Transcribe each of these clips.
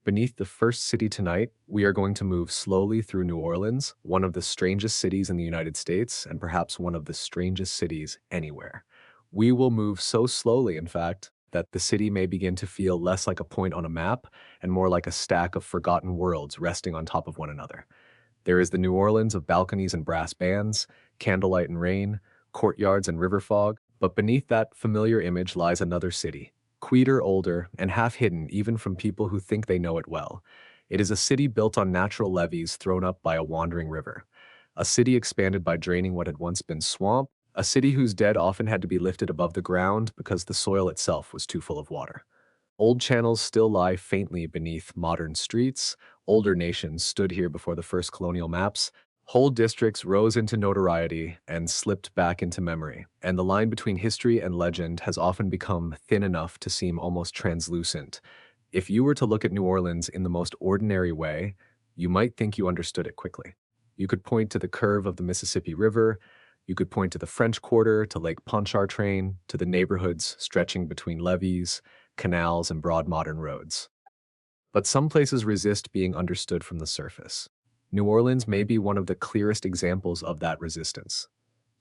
Beneath the first city tonight, we are going to move slowly through New Orleans, one of the strangest cities in the United States, and perhaps one of the strangest cities anywhere. We will move so slowly, in fact, that the city may begin to feel less like a point on a map and more like a stack of forgotten worlds resting on top of one another. There is the New Orleans of balconies and brass bands, candlelight and rain, courtyards and river fog, but beneath that familiar image lies another city, quieter, older, and half hidden even from people who think they know it well. It is a city built on natural levees thrown up by a wandering river, a city expanded by draining what had once been swamp, a city whose dead often had to be lifted above the ground because the soil itself was too full of water. Old channels still lie faintly beneath modern streets. Older nations stood here before the first colonial maps. Whole districts rose into notoriety and slipped back into memory, and the line between history and legend has often become thin enough to seem almost translucent. If you were to look at New Orleans in the most ordinary way, you might think you understood it quickly. You could point to the curve of the Mississippi River, you could point to the French Quarter, to Lake Pontchartrain, to the neighborhoods stretching between levees, canals, and broad modern roads. But some places resist being understood from the surface. New Orleans may be one of the clearest examples of that resistance.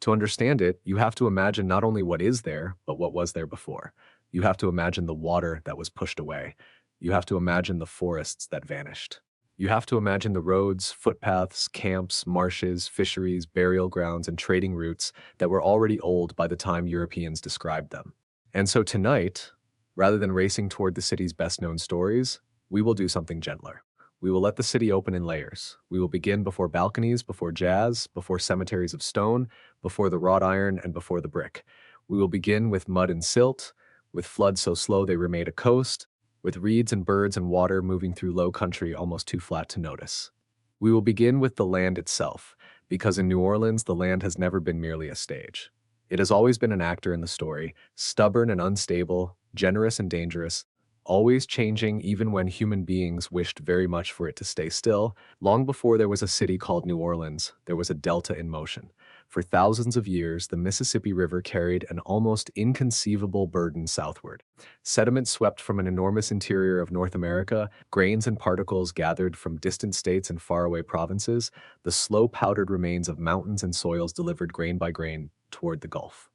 To understand it, you have to imagine not only what is there, but what was there before. You have to imagine the water that was pushed away. You have to imagine the forests that vanished. You have to imagine the roads, footpaths, camps, marshes, fisheries, burial grounds, and trading routes that were already old by the time Europeans described them. And so tonight, rather than racing toward the city's best-known stories, we will do something gentler. We will let the city open in layers. We will begin before balconies, before jazz, before cemeteries of stone, before the wrought iron, and before the brick. We will begin with mud and silt, with floods so slow they remain a coast, with reeds and birds and water moving through low country almost too flat to notice. We will begin with the land itself, because in New Orleans the land has never been merely a stage. It has always been an actor in the story, stubborn and unstable, generous and dangerous, always changing even when human beings wished very much for it to stay still. Long before there was a city called New Orleans, there was a delta in motion. For thousands of years, the Mississippi River carried an almost inconceivable burden southward. Sediment swept from an enormous interior of North America, grains and particles gathered from distant states and faraway provinces, the slow powdered remains of mountains and soils delivered grain by grain toward the Gulf.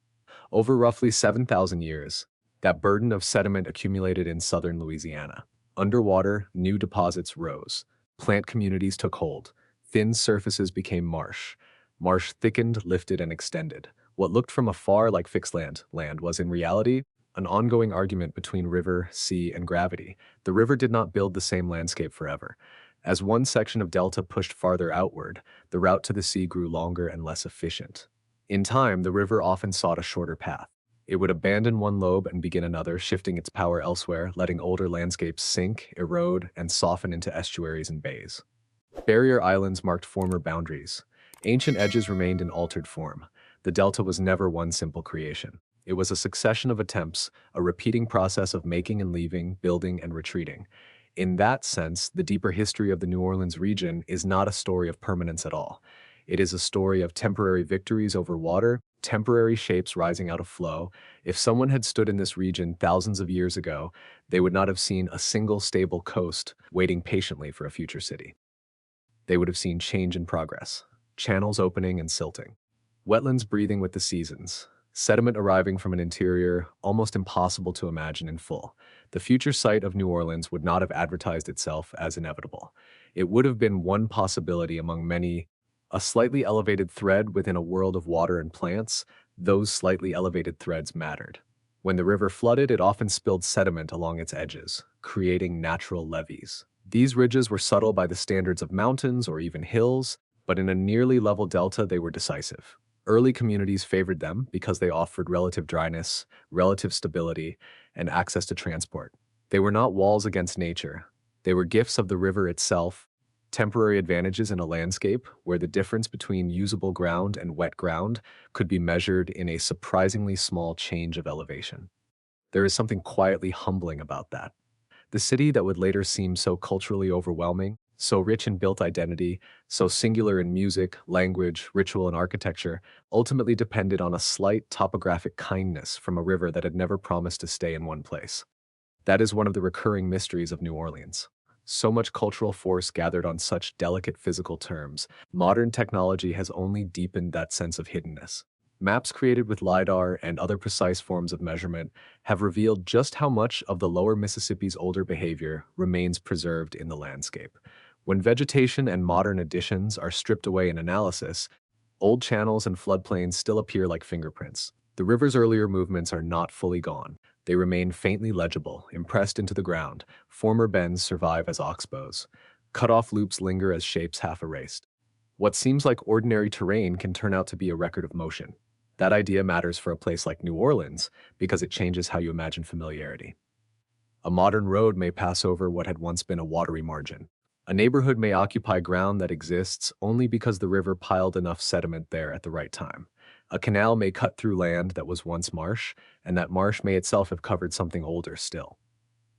Over roughly 7,000 years, that burden of sediment accumulated in southern Louisiana. Underwater, new deposits rose. Plant communities took hold. Thin surfaces became marsh. Marsh thickened, lifted, and extended. What looked from afar like fixed land was in reality an ongoing argument between river, sea, and gravity. The river did not build the same landscape forever. As one section of delta pushed farther outward, the route to the sea grew longer and less efficient. In time, the river often sought a shorter path. It would abandon one lobe and begin another, shifting its power elsewhere, letting older landscapes sink, erode, and soften into estuaries and bays. Barrier islands marked former boundaries. Ancient edges remained in altered form. The delta was never one simple creation. It was a succession of attempts, a repeating process of making and leaving, building and retreating. In that sense, the deeper history of the New Orleans region is not a story of permanence at all. It is a story of temporary victories over water, temporary shapes rising out of flow. If someone had stood in this region thousands of years ago, they would not have seen a single stable coast waiting patiently for a future city. They would have seen change in progress, channels opening and silting, wetlands breathing with the seasons, sediment arriving from an interior almost impossible to imagine in full. The future site of New Orleans would not have advertised itself as inevitable. It would have been one possibility among many, a slightly elevated thread within a world of water and plants. Those slightly elevated threads mattered. When the river flooded, it often spilled sediment along its edges, creating natural levees. These ridges were subtle by the standards of mountains or even hills, but in a nearly level delta they were decisive. Early communities favored them because they offered relative dryness, relative stability, and access to transport. They were not walls against nature. They were gifts of the river itself, temporary advantages in a landscape where the difference between usable ground and wet ground could be measured in a surprisingly small change of elevation. There is something quietly humbling about that. The city that would later seem so culturally overwhelming, so rich in built identity, so singular in music, language, ritual, and architecture, ultimately depended on a slight topographic kindness from a river that had never promised to stay in one place. That is one of the recurring mysteries of New Orleans. So much cultural force gathered on such delicate physical terms. Modern technology has only deepened that sense of hiddenness. Maps created with LiDAR and other precise forms of measurement have revealed just how much of the lower Mississippi's older behavior remains preserved in the landscape. When vegetation and modern additions are stripped away in analysis, old channels and floodplains still appear like fingerprints. The river's earlier movements are not fully gone. They remain faintly legible, impressed into the ground. Former bends survive as oxbows. Cut-off loops linger as shapes half erased. What seems like ordinary terrain can turn out to be a record of motion. That idea matters for a place like New Orleans because it changes how you imagine familiarity. A modern road may pass over what had once been a watery margin. A neighborhood may occupy ground that exists only because the river piled enough sediment there at the right time. A canal may cut through land that was once marsh, and that marsh may itself have covered something older still.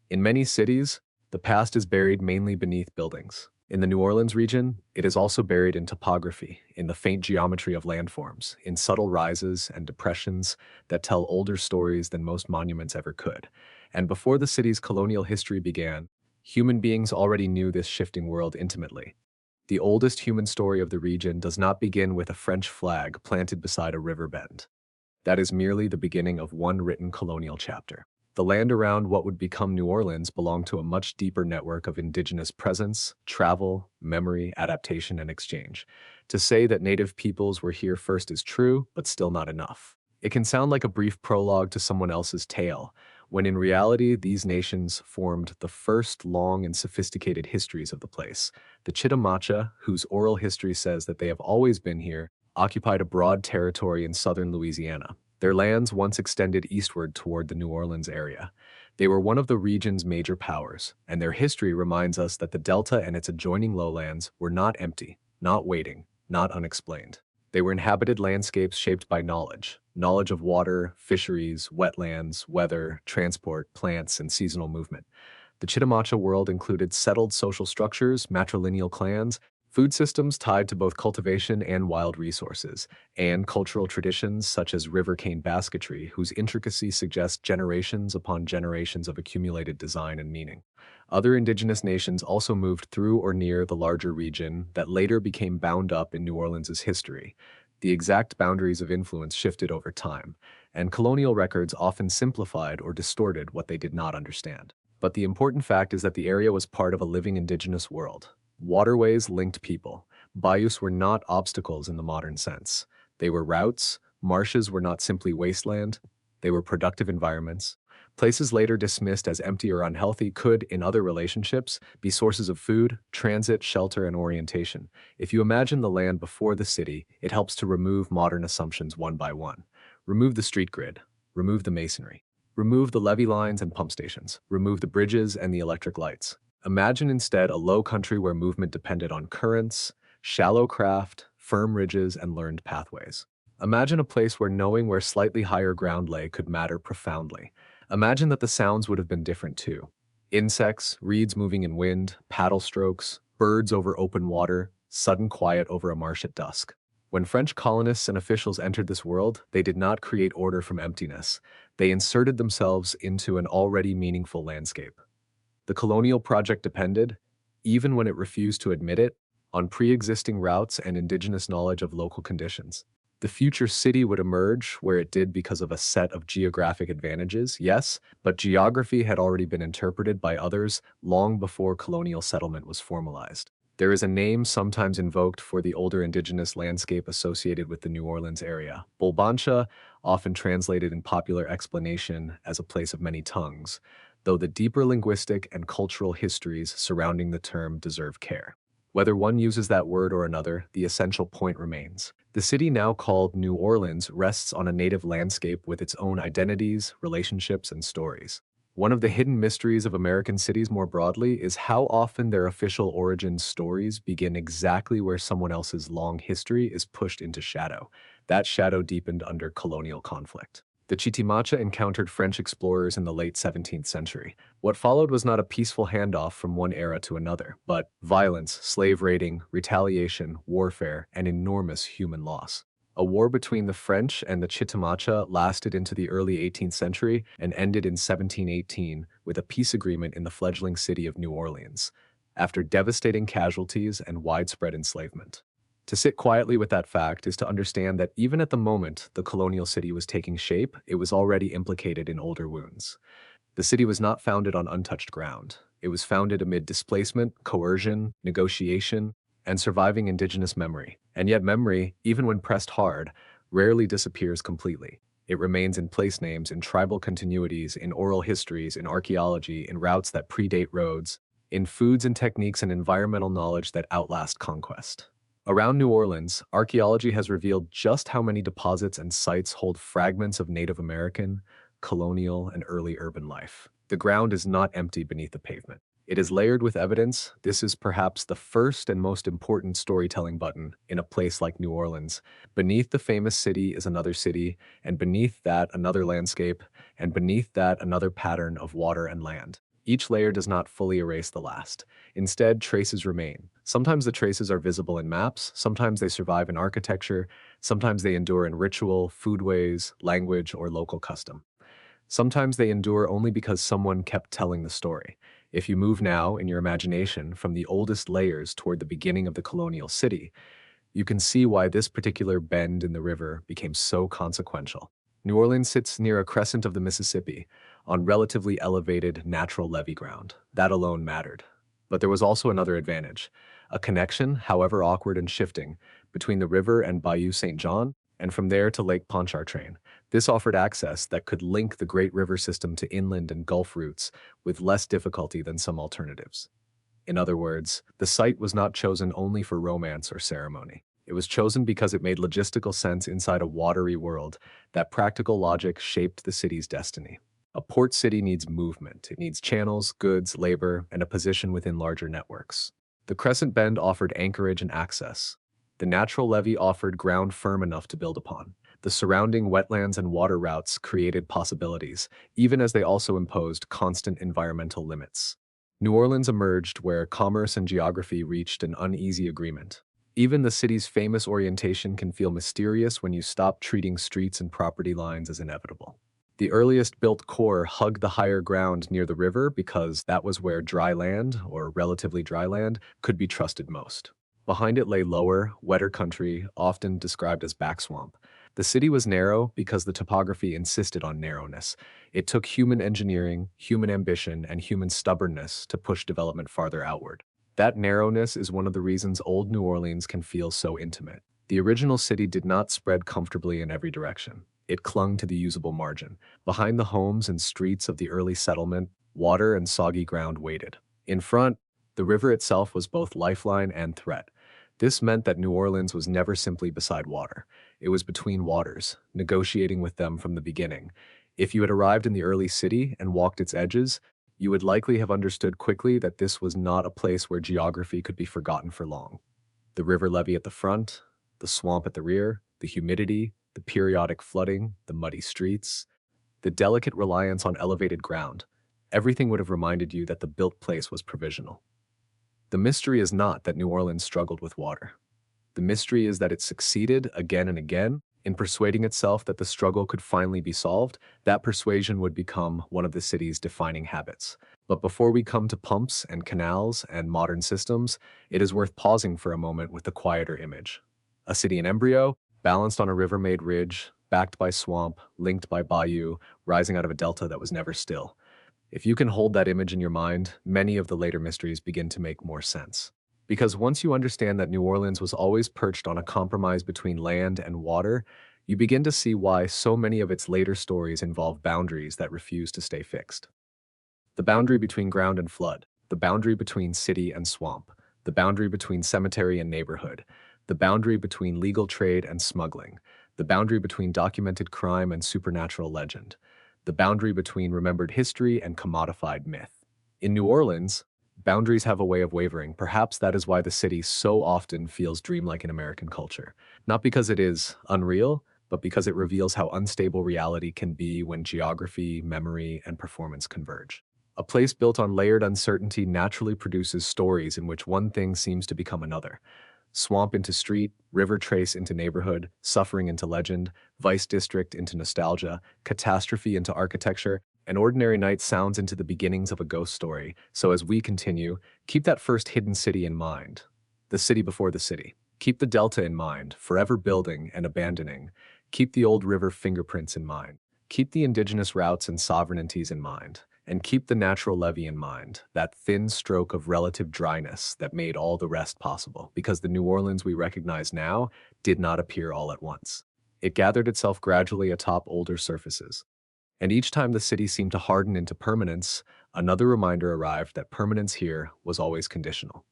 In many cities, the past is buried mainly beneath buildings. In the New Orleans region, it is also buried in topography, in the faint geometry of landforms, in subtle rises and depressions that tell older stories than most monuments ever could. And before the city's colonial history began, human beings already knew this shifting world intimately. The oldest human story of the region does not begin with a French flag planted beside a river bend. That is merely the beginning of one written colonial chapter. The land around what would become New Orleans belonged to a much deeper network of indigenous presence, travel, memory, adaptation, and exchange. To say that native peoples were here first is true, but still not enough. It can sound like a brief prologue to someone else's tale, when in reality these nations formed the first long and sophisticated histories of the place. The Chitimacha, whose oral history says that they have always been here, occupied a broad territory in southern Louisiana. Their lands once extended eastward toward the New Orleans area. They were one of the region's major powers, and their history reminds us that the Delta and its adjoining lowlands were not empty, not waiting, not unexplained. They were inhabited landscapes shaped by knowledge of water, fisheries, wetlands, weather, transport, plants, and seasonal movement. The Chitimacha world included settled social structures, matrilineal clans, food systems tied to both cultivation and wild resources, and cultural traditions such as river cane basketry, whose intricacy suggests generations upon generations of accumulated design and meaning. Other indigenous nations also moved through or near the larger region that later became bound up in New Orleans' history. The exact boundaries of influence shifted over time, and colonial records often simplified or distorted what they did not understand. But the important fact is that the area was part of a living indigenous world. Waterways linked people. Bayous were not obstacles in the modern sense. They were routes. Marshes were not simply wasteland. They were productive environments. Places later dismissed as empty or unhealthy could, in other relationships, be sources of food, transit, shelter, and orientation. If you imagine the land before the city, it helps to remove modern assumptions one by one. Remove the street grid. Remove the masonry. Remove the levee lines and pump stations. Remove the bridges and the electric lights. Imagine instead a low country where movement depended on currents, shallow craft, firm ridges, and learned pathways. Imagine a place where knowing where slightly higher ground lay could matter profoundly. Imagine that the sounds would have been different too. Insects, reeds moving in wind, paddle strokes, birds over open water, sudden quiet over a marsh at dusk. When French colonists and officials entered this world, they did not create order from emptiness. They inserted themselves into an already meaningful landscape. The colonial project depended, even when it refused to admit it, on pre-existing routes and indigenous knowledge of local conditions. The future city would emerge where it did because of a set of geographic advantages, yes, but geography had already been interpreted by others long before colonial settlement was formalized. There is a name sometimes invoked for the older indigenous landscape associated with the New Orleans area, Bolbancha, often translated in popular explanation as a place of many tongues, though the deeper linguistic and cultural histories surrounding the term deserve care. Whether one uses that word or another, the essential point remains. The city now called New Orleans rests on a native landscape with its own identities, relationships, and stories. One of the hidden mysteries of American cities more broadly is how often their official origin stories begin exactly where someone else's long history is pushed into shadow. That shadow deepened under colonial conflict. The Chitimacha encountered French explorers in the late 17th century. What followed was not a peaceful handoff from one era to another, but violence, slave raiding, retaliation, warfare, and enormous human loss. A war between the French and the Chitimacha lasted into the early 18th century and ended in 1718 with a peace agreement in the fledgling city of New Orleans. after devastating casualties and widespread enslavement. To sit quietly with that fact is to understand that even at the moment the colonial city was taking shape, it was already implicated in older wounds. The city was not founded on untouched ground. It was founded amid displacement, coercion, negotiation, and surviving indigenous memory. And yet memory, even when pressed hard, rarely disappears completely. It remains in place names, in tribal continuities, in oral histories, in archaeology, in routes that predate roads, in foods and techniques and environmental knowledge that outlast conquest. Around New Orleans, archaeology has revealed just how many deposits and sites hold fragments of Native American, colonial, and early urban life. The ground is not empty beneath the pavement. It is layered with evidence. This is perhaps the first and most important storytelling button in a place like New Orleans. Beneath the famous city is another city, and beneath that another landscape, and beneath that another pattern of water and land. Each layer does not fully erase the last. Instead, traces remain. Sometimes the traces are visible in maps, sometimes they survive in architecture, sometimes they endure in ritual, foodways, language, or local custom. Sometimes they endure only because someone kept telling the story. If you move now, in your imagination, from the oldest layers toward the beginning of the colonial city, you can see why this particular bend in the river became so consequential. New Orleans sits near a crescent of the Mississippi, on relatively elevated natural levee ground. That alone mattered. But there was also another advantage, a connection, however awkward and shifting, between the river and Bayou St. John, and from there to Lake Pontchartrain. This offered access that could link the Great River system to inland and Gulf routes with less difficulty than some alternatives. In other words, the site was not chosen only for romance or ceremony. It was chosen because it made logistical sense inside a watery world. That practical logic shaped the city's destiny. A port city needs movement. It needs channels, goods, labor, and a position within larger networks. The Crescent Bend offered anchorage and access. The natural levee offered ground firm enough to build upon. The surrounding wetlands and water routes created possibilities, even as they also imposed constant environmental limits. New Orleans emerged where commerce and geography reached an uneasy agreement. Even the city's famous orientation can feel mysterious when you stop treating streets and property lines as inevitable. The earliest built core hugged the higher ground near the river because that was where dry land, or relatively dry land, could be trusted most. Behind it lay lower, wetter country, often described as backswamp. The city was narrow because the topography insisted on narrowness. It took human engineering, human ambition, and human stubbornness to push development farther outward. That narrowness is one of the reasons old New Orleans can feel so intimate. The original city did not spread comfortably in every direction. It clung to the usable margin. Behind the homes and streets of the early settlement, water and soggy ground waited. In front, the river itself was both lifeline and threat. This meant that New Orleans was never simply beside water. It was between waters, negotiating with them from the beginning. If you had arrived in the early city and walked its edges, you would likely have understood quickly that this was not a place where geography could be forgotten for long. The river levee at the front, the swamp at the rear, the humidity, the periodic flooding, the muddy streets, the delicate reliance on elevated ground, everything would have reminded you that the built place was provisional. The mystery is not that New Orleans struggled with water. The mystery is that it succeeded again and again in persuading itself that the struggle could finally be solved. That persuasion would become one of the city's defining habits. But before we come to pumps and canals and modern systems, it is worth pausing for a moment with the quieter image. A city in embryo, balanced on a river-made ridge, backed by swamp, linked by bayou, rising out of a delta that was never still. If you can hold that image in your mind, many of the later mysteries begin to make more sense. Because once you understand that New Orleans was always perched on a compromise between land and water, you begin to see why so many of its later stories involve boundaries that refuse to stay fixed. The boundary between ground and flood, the boundary between city and swamp, the boundary between cemetery and neighborhood, the boundary between legal trade and smuggling, the boundary between documented crime and supernatural legend, the boundary between remembered history and commodified myth. In New Orleans, boundaries have a way of wavering. Perhaps that is why the city so often feels dreamlike in American culture. Not because it is unreal, but because it reveals how unstable reality can be when geography, memory, and performance converge. A place built on layered uncertainty naturally produces stories in which one thing seems to become another. Swamp into street, river trace into neighborhood, suffering into legend, vice district into nostalgia, catastrophe into architecture. An ordinary night sounds into the beginnings of a ghost story, so as we continue, keep that first hidden city in mind. The city before the city. Keep the delta in mind, forever building and abandoning. Keep the old river fingerprints in mind. Keep the indigenous routes and sovereignties in mind. And keep the natural levee in mind, that thin stroke of relative dryness that made all the rest possible, because the New Orleans we recognize now did not appear all at once. It gathered itself gradually atop older surfaces. And each time the city seemed to harden into permanence, another reminder arrived that permanence here was always conditional.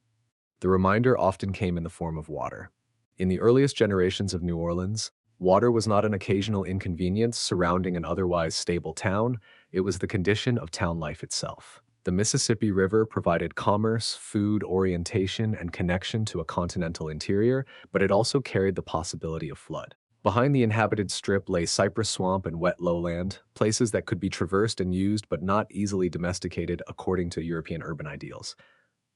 The reminder often came in the form of water. In the earliest generations of New Orleans, water was not an occasional inconvenience surrounding an otherwise stable town, it was the condition of town life itself. The Mississippi River provided commerce, food, orientation, and connection to a continental interior, but it also carried the possibility of flood. Behind the inhabited strip lay cypress swamp and wet lowland, places that could be traversed and used but not easily domesticated according to European urban ideals.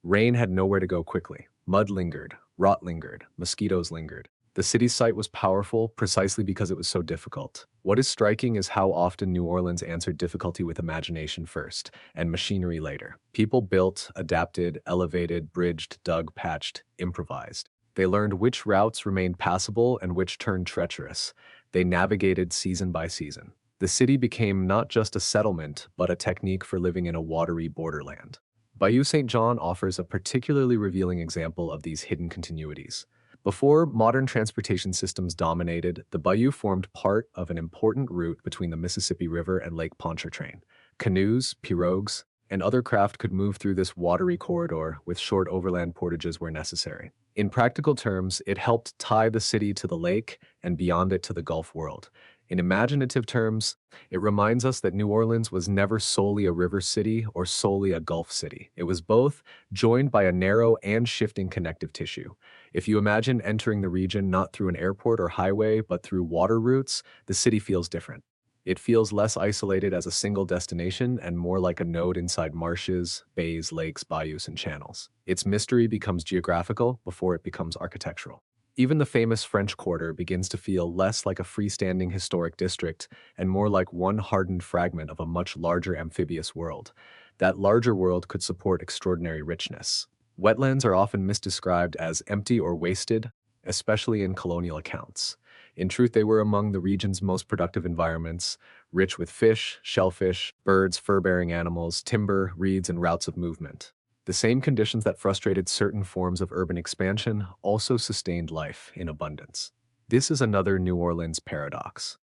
Rain had nowhere to go quickly. Mud lingered, rot lingered, mosquitoes lingered. The city's site was powerful precisely because it was so difficult. What is striking is how often New Orleans answered difficulty with imagination first, and machinery later. People built, adapted, elevated, bridged, dug, patched, improvised. They learned which routes remained passable and which turned treacherous. They navigated season by season. The city became not just a settlement, but a technique for living in a watery borderland. Bayou St. John offers a particularly revealing example of these hidden continuities. Before modern transportation systems dominated, the bayou formed part of an important route between the Mississippi River and Lake Pontchartrain. Canoes, pirogues, and other craft could move through this watery corridor with short overland portages where necessary. In practical terms, it helped tie the city to the lake and beyond it to the Gulf world. In imaginative terms, it reminds us that New Orleans was never solely a river city or solely a Gulf city. It was both, joined by a narrow and shifting connective tissue. If you imagine entering the region not through an airport or highway, but through water routes, the city feels different. It feels less isolated as a single destination and more like a node inside marshes, bays, lakes, bayous, and channels. Its mystery becomes geographical before it becomes architectural. Even the famous French Quarter begins to feel less like a freestanding historic district and more like one hardened fragment of a much larger amphibious world. That larger world could support extraordinary richness. Wetlands are often misdescribed as empty or wasted, especially in colonial accounts. In truth, they were among the region's most productive environments, rich with fish, shellfish, birds, fur-bearing animals, timber, reeds, and routes of movement. The same conditions that frustrated certain forms of urban expansion also sustained life in abundance. This is another New Orleans paradox.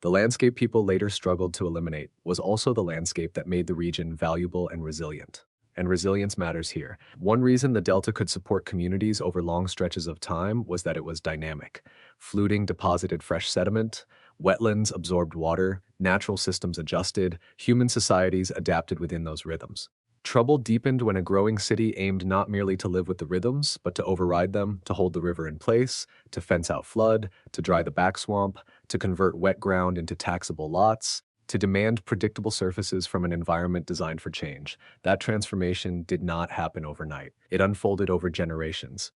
The landscape people later struggled to eliminate was also the landscape that made the region valuable and resilient. And resilience matters here. One reason the Delta could support communities over long stretches of time was that it was dynamic. Fluting deposited fresh sediment, wetlands absorbed water, natural systems adjusted, human societies adapted within those rhythms. Trouble deepened when a growing city aimed not merely to live with the rhythms, but to override them, to hold the river in place, to fence out flood, to dry the backswamp, to convert wet ground into taxable lots, to demand predictable surfaces from an environment designed for change. That transformation did not happen overnight. It unfolded over generations.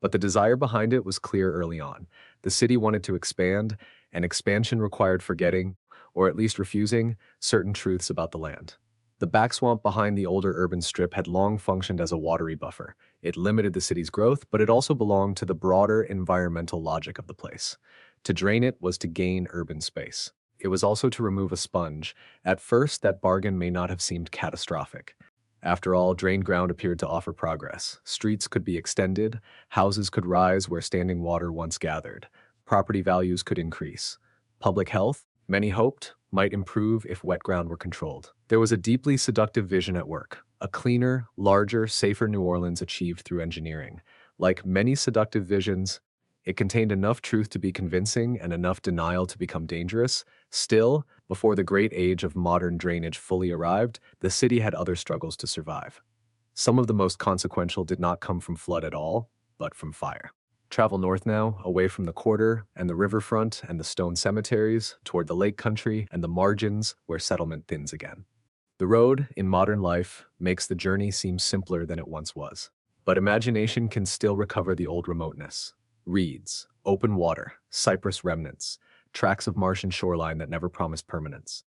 But the desire behind it was clear early on. The city wanted to expand, and expansion required forgetting, or at least refusing, certain truths about the land. The backswamp behind the older urban strip had long functioned as a watery buffer. It limited the city's growth, but it also belonged to the broader environmental logic of the place. To drain it was to gain urban space. It was also to remove a sponge. At first, that bargain may not have seemed catastrophic. After all, drained ground appeared to offer progress. Streets could be extended, houses could rise where standing water once gathered, property values could increase. Public health, many hoped, might improve if wet ground were controlled. There was a deeply seductive vision at work, a cleaner, larger, safer New Orleans achieved through engineering. Like many seductive visions, it contained enough truth to be convincing and enough denial to become dangerous. Still, before the great age of modern drainage fully arrived, the city had other struggles to survive. Some of the most consequential did not come from flood at all, but from fire. Travel north now, away from the quarter and the riverfront and the stone cemeteries, toward the lake country and the margins where settlement thins again. The road, in modern life, makes the journey seem simpler than it once was. But imagination can still recover the old remoteness. Reeds, open water, cypress remnants, tracts of marsh and shoreline that never promised permanence.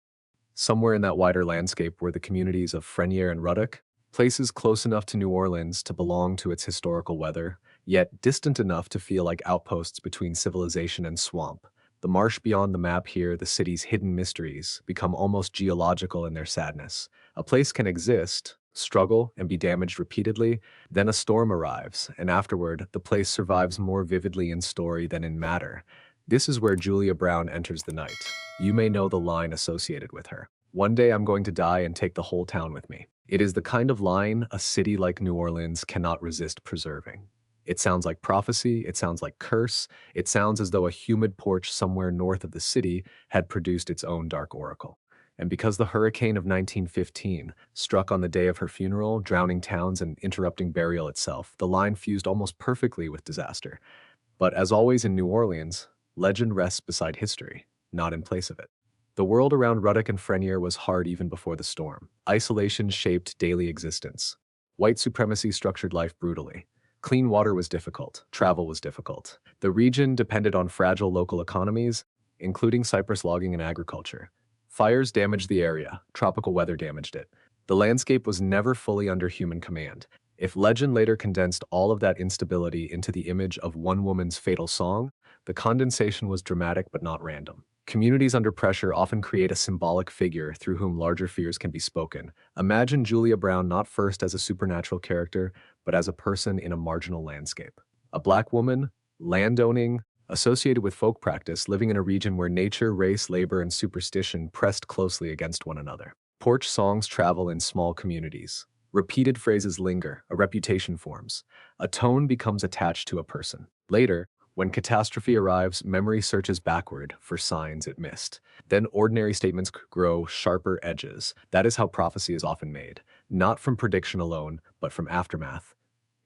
Somewhere in that wider landscape were the communities of Frenier and Ruddock, places close enough to New Orleans to belong to its historical weather, yet distant enough to feel like outposts between civilization and swamp. The marsh beyond the map here, the city's hidden mysteries, become almost geological in their sadness. A place can exist, struggle, and be damaged repeatedly, then a storm arrives, and afterward, the place survives more vividly in story than in matter. This is where Julia Brown enters the night. You may know the line associated with her. One day I'm going to die and take the whole town with me. It is the kind of line a city like New Orleans cannot resist preserving. It sounds like prophecy, it sounds like curse, it sounds as though a humid porch somewhere north of the city had produced its own dark oracle. And because the hurricane of 1915 struck on the day of her funeral, drowning towns and interrupting burial itself, the line fused almost perfectly with disaster. But as always in New Orleans, legend rests beside history, not in place of it. The world around Ruddock and Frenier was hard even before the storm. Isolation shaped daily existence. White supremacy structured life brutally. Clean water was difficult. Travel was difficult. The region depended on fragile local economies, including cypress logging and agriculture. Fires damaged the area. Tropical weather damaged it. The landscape was never fully under human command. If legend later condensed all of that instability into the image of one woman's fatal song, the condensation was dramatic but not random. Communities under pressure often create a symbolic figure through whom larger fears can be spoken. Imagine Julia Brown not first as a supernatural character, but as a person in a marginal landscape. A black woman, landowning, associated with folk practice, living in a region where nature, race, labor, and superstition pressed closely against one another. Porch songs travel in small communities. Repeated phrases linger, a reputation forms. A tone becomes attached to a person. Later, when catastrophe arrives, memory searches backward for signs it missed. Then ordinary statements grow sharper edges. That is how prophecy is often made, not from prediction alone, but from aftermath.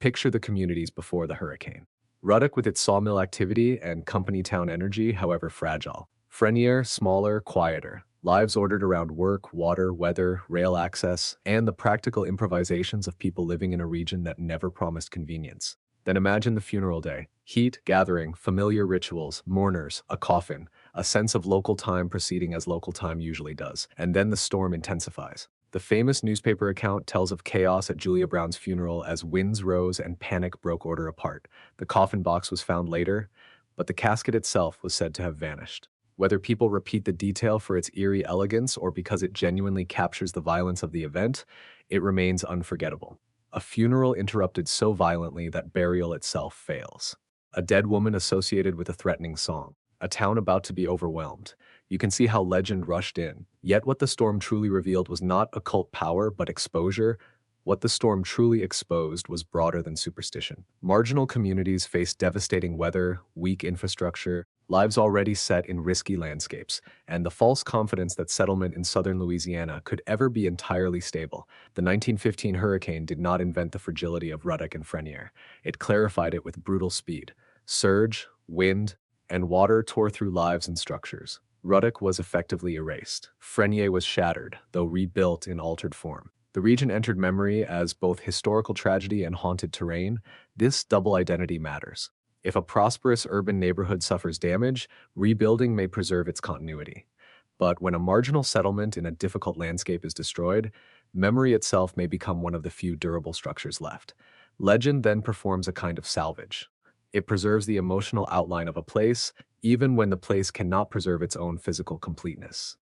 Picture the communities before the hurricane. Ruddock with its sawmill activity and company town energy, however fragile. Frenier, smaller, quieter. Lives ordered around work, water, weather, rail access, and the practical improvisations of people living in a region that never promised convenience. Then imagine the funeral day. Heat, gathering, familiar rituals, mourners, a coffin, a sense of local time proceeding as local time usually does. And then the storm intensifies. The famous newspaper account tells of chaos at Julia Brown's funeral as winds rose and panic broke order apart. The coffin box was found later, but the casket itself was said to have vanished. Whether people repeat the detail for its eerie elegance or because it genuinely captures the violence of the event, it remains unforgettable. A funeral interrupted so violently that burial itself fails. A dead woman associated with a threatening song. A town about to be overwhelmed. You can see how legend rushed in. Yet what the storm truly revealed was not occult power, but exposure. What the storm truly exposed was broader than superstition. Marginal communities faced devastating weather, weak infrastructure, lives already set in risky landscapes, and the false confidence that settlement in southern Louisiana could ever be entirely stable. The 1915 hurricane did not invent the fragility of Ruddock and Frenier. It clarified it with brutal speed. Surge, wind, and water tore through lives and structures. Ruddock was effectively erased. Frenier was shattered, though rebuilt in altered form. The region entered memory as both historical tragedy and haunted terrain. This double identity matters. If a prosperous urban neighborhood suffers damage, rebuilding may preserve its continuity. But when a marginal settlement in a difficult landscape is destroyed, memory itself may become one of the few durable structures left. Legend then performs a kind of salvage. It preserves the emotional outline of a place, even when the place cannot preserve its own physical completeness.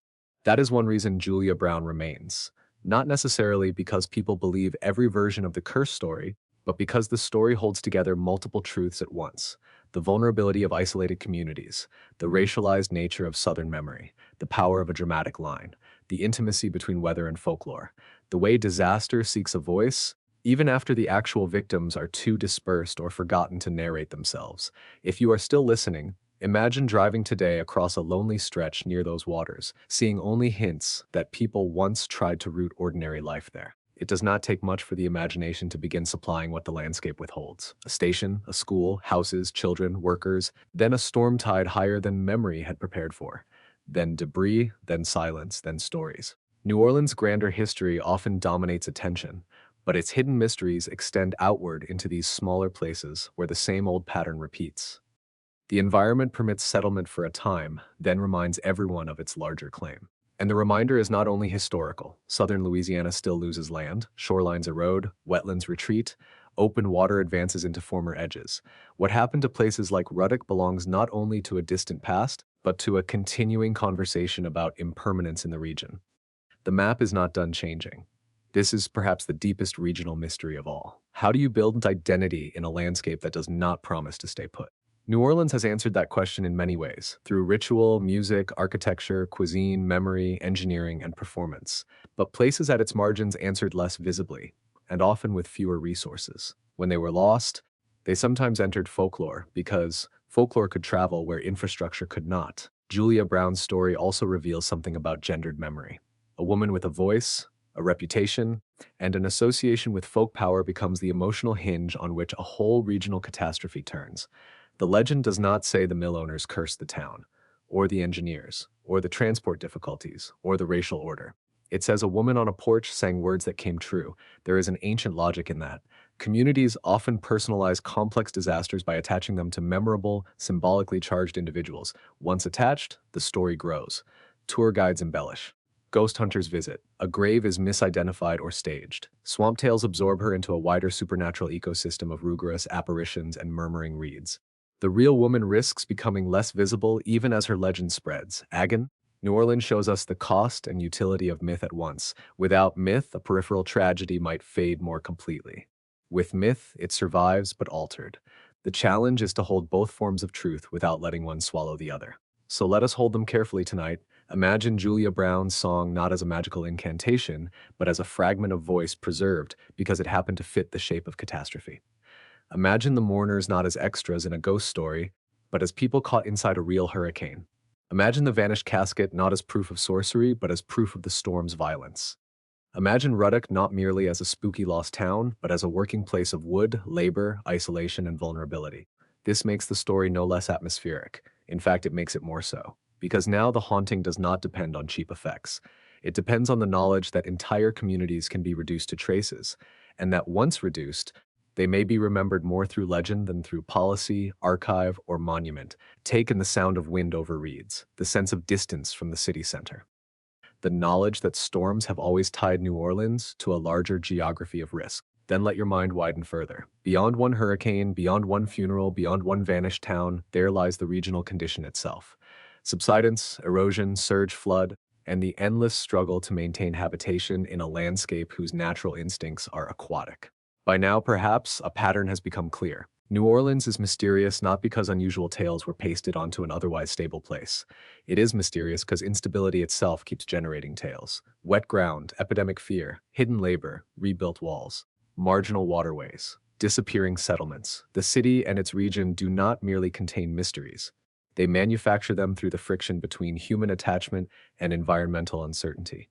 That is one reason Julia Brown remains. Not necessarily because people believe every version of the curse story, but because the story holds together multiple truths at once. The vulnerability of isolated communities, the racialized nature of Southern memory, the power of a dramatic line, the intimacy between weather and folklore, the way disaster seeks a voice, even after the actual victims are too dispersed or forgotten to narrate themselves. If you are still listening, imagine driving today across a lonely stretch near those waters, seeing only hints that people once tried to root ordinary life there. It does not take much for the imagination to begin supplying what the landscape withholds. A station, a school, houses, children, workers, then a storm tide higher than memory had prepared for. Then debris, then silence, then stories. New Orleans' grander history often dominates attention, but its hidden mysteries extend outward into these smaller places where the same old pattern repeats. The environment permits settlement for a time, then reminds everyone of its larger claim. And the reminder is not only historical. Southern Louisiana still loses land, shorelines erode, wetlands retreat, open water advances into former edges. What happened to places like Ruddock belongs not only to a distant past, but to a continuing conversation about impermanence in the region. The map is not done changing. This is perhaps the deepest regional mystery of all. How do you build identity in a landscape that does not promise to stay put? New Orleans has answered that question in many ways, through ritual, music, architecture, cuisine, memory, engineering, and performance. But places at its margins answered less visibly, and often with fewer resources. When they were lost, they sometimes entered folklore, because folklore could travel where infrastructure could not. Julia Brown's story also reveals something about gendered memory. A woman with a voice, a reputation, and an association with folk power becomes the emotional hinge on which a whole regional catastrophe turns. The legend does not say the mill owners cursed the town, or the engineers, or the transport difficulties, or the racial order. It says a woman on a porch sang words that came true. There is an ancient logic in that. Communities often personalize complex disasters by attaching them to memorable, symbolically charged individuals. Once attached, the story grows. Tour guides embellish. Ghost hunters visit. A grave is misidentified or staged. Swamp tales absorb her into a wider supernatural ecosystem of rugerous apparitions and murmuring reeds. The real woman risks becoming less visible even as her legend spreads. Agon? New Orleans shows us the cost and utility of myth at once. Without myth, a peripheral tragedy might fade more completely. With myth, it survives but altered. The challenge is to hold both forms of truth without letting one swallow the other. So let us hold them carefully tonight. Imagine Julia Brown's song not as a magical incantation, but as a fragment of voice preserved because it happened to fit the shape of catastrophe. Imagine the mourners not as extras in a ghost story, but as people caught inside a real hurricane. Imagine the vanished casket not as proof of sorcery, but as proof of the storm's violence. Imagine Ruddock not merely as a spooky lost town, but as a working place of wood, labor, isolation, and vulnerability. This makes the story no less atmospheric. In fact, it makes it more so. Because now the haunting does not depend on cheap effects. It depends on the knowledge that entire communities can be reduced to traces, and that once reduced, they may be remembered more through legend than through policy, archive, or monument. Take in the sound of wind over reeds, the sense of distance from the city center. The knowledge that storms have always tied New Orleans to a larger geography of risk. Then let your mind widen further. Beyond one hurricane, beyond one funeral, beyond one vanished town, there lies the regional condition itself. Subsidence, erosion, surge, flood, and the endless struggle to maintain habitation in a landscape whose natural instincts are aquatic. By now, perhaps, a pattern has become clear. New Orleans is mysterious not because unusual tales were pasted onto an otherwise stable place. It is mysterious because instability itself keeps generating tales. Wet ground, epidemic fear, hidden labor, rebuilt walls, marginal waterways, disappearing settlements. The city and its region do not merely contain mysteries. They manufacture them through the friction between human attachment and environmental uncertainty.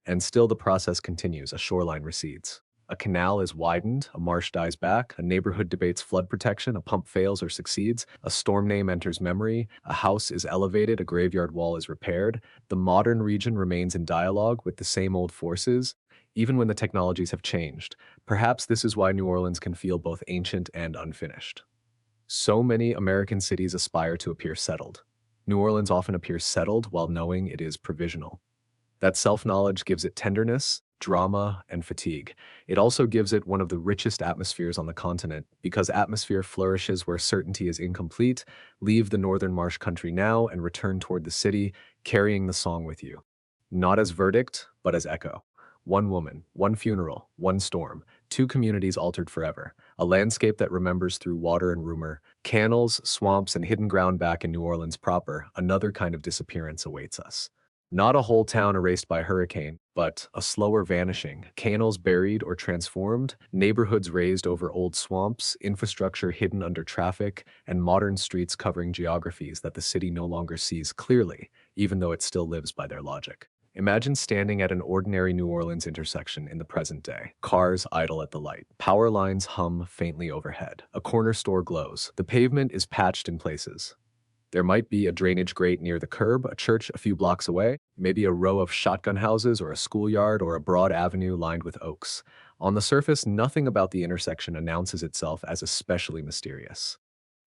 And still the process continues. A shoreline recedes. A canal is widened, a marsh dies back, a neighborhood debates flood protection, a pump fails or succeeds, a storm name enters memory, a house is elevated, a graveyard wall is repaired. The modern region remains in dialogue with the same old forces, even when the technologies have changed. Perhaps this is why New Orleans can feel both ancient and unfinished. So many American cities aspire to appear settled. New Orleans often appears settled while knowing it is provisional. That self-knowledge gives it tenderness, drama, and fatigue. It also gives it one of the richest atmospheres on the continent, because atmosphere flourishes where certainty is incomplete. Leave the northern marsh country now and return toward the city, carrying the song with you. Not as verdict, but as echo. One woman, one funeral, one storm, two communities altered forever. A landscape that remembers through water and rumor. Canals, swamps, and hidden ground back in New Orleans proper. Another kind of disappearance awaits us. Not a whole town erased by hurricane, but a slower vanishing. Canals buried or transformed, neighborhoods raised over old swamps, infrastructure hidden under traffic, and modern streets covering geographies that the city no longer sees clearly, even though it still lives by their logic. Imagine standing at an ordinary New Orleans intersection in the present day. Cars idle at the light. Power lines hum faintly overhead. A corner store glows. The pavement is patched in places. There might be a drainage grate near the curb, a church a few blocks away, maybe a row of shotgun houses or a schoolyard or a broad avenue lined with oaks. On the surface, nothing about the intersection announces itself as especially mysterious.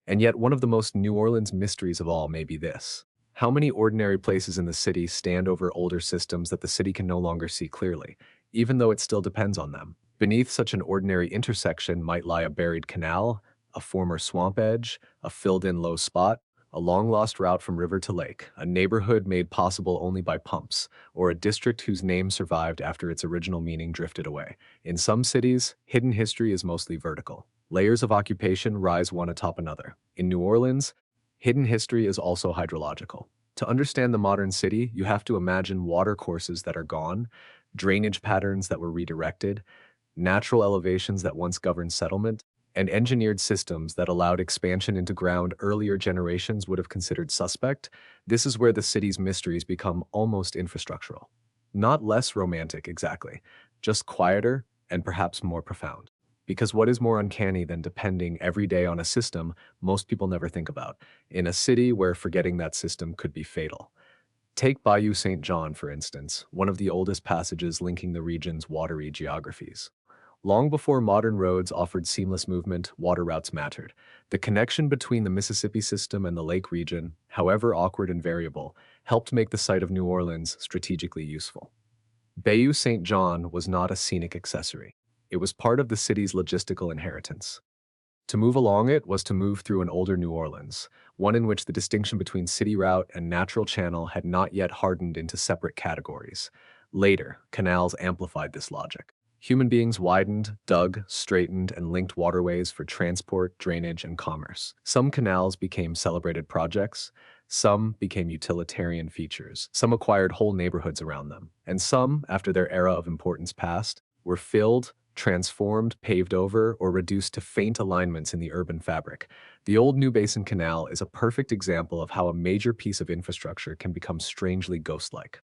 And yet one of the most New Orleans mysteries of all may be this. How many ordinary places in the city stand over older systems that the city can no longer see clearly, even though it still depends on them? Beneath such an ordinary intersection might lie a buried canal, a former swamp edge, a filled-in low spot, a long-lost route from river to lake, a neighborhood made possible only by pumps, or a district whose name survived after its original meaning drifted away. In some cities, hidden history is mostly vertical. Layers of occupation rise one atop another. In New Orleans, hidden history is also hydrological. To understand the modern city, you have to imagine water courses that are gone, drainage patterns that were redirected, natural elevations that once governed settlement, and engineered systems that allowed expansion into ground earlier generations would have considered suspect. This is where the city's mysteries become almost infrastructural. Not less romantic, exactly, just quieter and perhaps more profound. Because what is more uncanny than depending every day on a system most people never think about, in a city where forgetting that system could be fatal? Take Bayou St. John, for instance, one of the oldest passages linking the region's watery geographies. Long before modern roads offered seamless movement, water routes mattered. The connection between the Mississippi system and the lake region, however awkward and variable, helped make the site of New Orleans strategically useful. Bayou St. John was not a scenic accessory. It was part of the city's logistical inheritance. To move along it was to move through an older New Orleans, one in which the distinction between city route and natural channel had not yet hardened into separate categories. Later, canals amplified this logic. Human beings widened, dug, straightened, and linked waterways for transport, drainage, and commerce. Some canals became celebrated projects, some became utilitarian features, some acquired whole neighborhoods around them, and some, after their era of importance passed, were filled, transformed, paved over, or reduced to faint alignments in the urban fabric. The old New Basin Canal is a perfect example of how a major piece of infrastructure can become strangely ghost-like.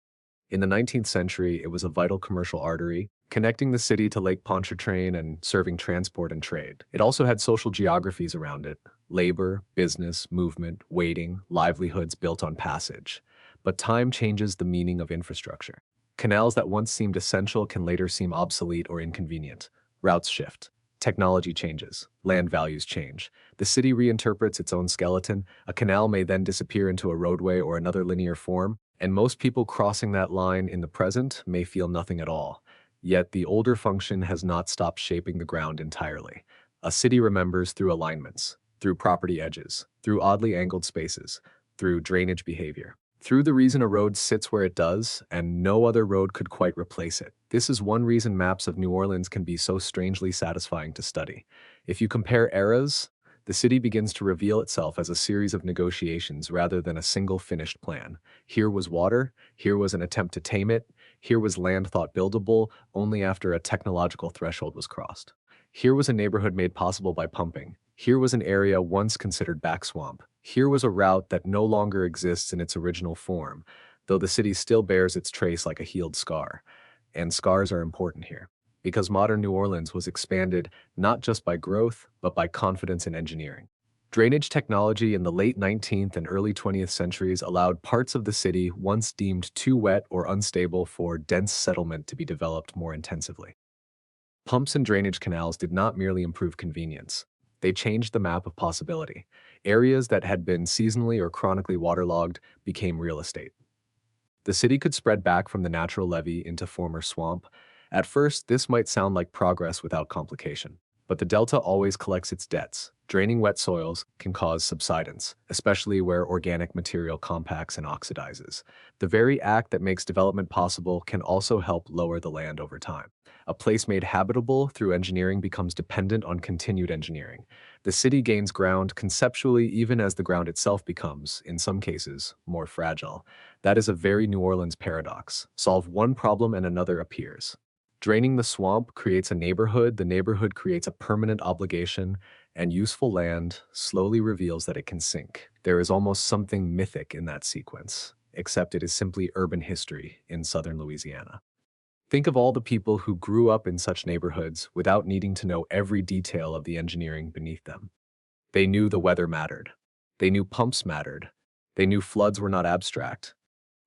In the 19th century, it was a vital commercial artery, connecting the city to Lake Pontchartrain and serving transport and trade. It also had social geographies around it: labor, business, movement, waiting, livelihoods built on passage. But time changes the meaning of infrastructure. Canals that once seemed essential can later seem obsolete or inconvenient. Routes shift. Technology changes. Land values change. The city reinterprets its own skeleton. A canal may then disappear into a roadway or another linear form, and most people crossing that line in the present may feel nothing at all. Yet the older function has not stopped shaping the ground entirely. A city remembers through alignments, through property edges, through oddly angled spaces, through drainage behavior, through the reason a road sits where it does, and no other road could quite replace it. This is one reason maps of New Orleans can be so strangely satisfying to study. If you compare eras, the city begins to reveal itself as a series of negotiations rather than a single finished plan. Here was water, here was an attempt to tame it, here was land thought buildable only after a technological threshold was crossed. Here was a neighborhood made possible by pumping. Here was an area once considered backswamp. Here was a route that no longer exists in its original form, though the city still bears its trace like a healed scar. And scars are important here, because modern New Orleans was expanded not just by growth, but by confidence in engineering. Drainage technology in the late 19th and early 20th centuries allowed parts of the city once deemed too wet or unstable for dense settlement to be developed more intensively. Pumps and drainage canals did not merely improve convenience. They changed the map of possibility. Areas that had been seasonally or chronically waterlogged became real estate. The city could spread back from the natural levee into former swamp. At first, this might sound like progress without complication. But the delta always collects its debts. Draining wet soils can cause subsidence, especially where organic material compacts and oxidizes. The very act that makes development possible can also help lower the land over time. A place made habitable through engineering becomes dependent on continued engineering. The city gains ground conceptually even as the ground itself becomes, in some cases, more fragile. That is a very New Orleans paradox. Solve one problem and another appears. Draining the swamp creates a neighborhood, the neighborhood creates a permanent obligation, and useful land slowly reveals that it can sink. There is almost something mythic in that sequence, except it is simply urban history in southern Louisiana. Think of all the people who grew up in such neighborhoods without needing to know every detail of the engineering beneath them. They knew the weather mattered. They knew pumps mattered. They knew floods were not abstract.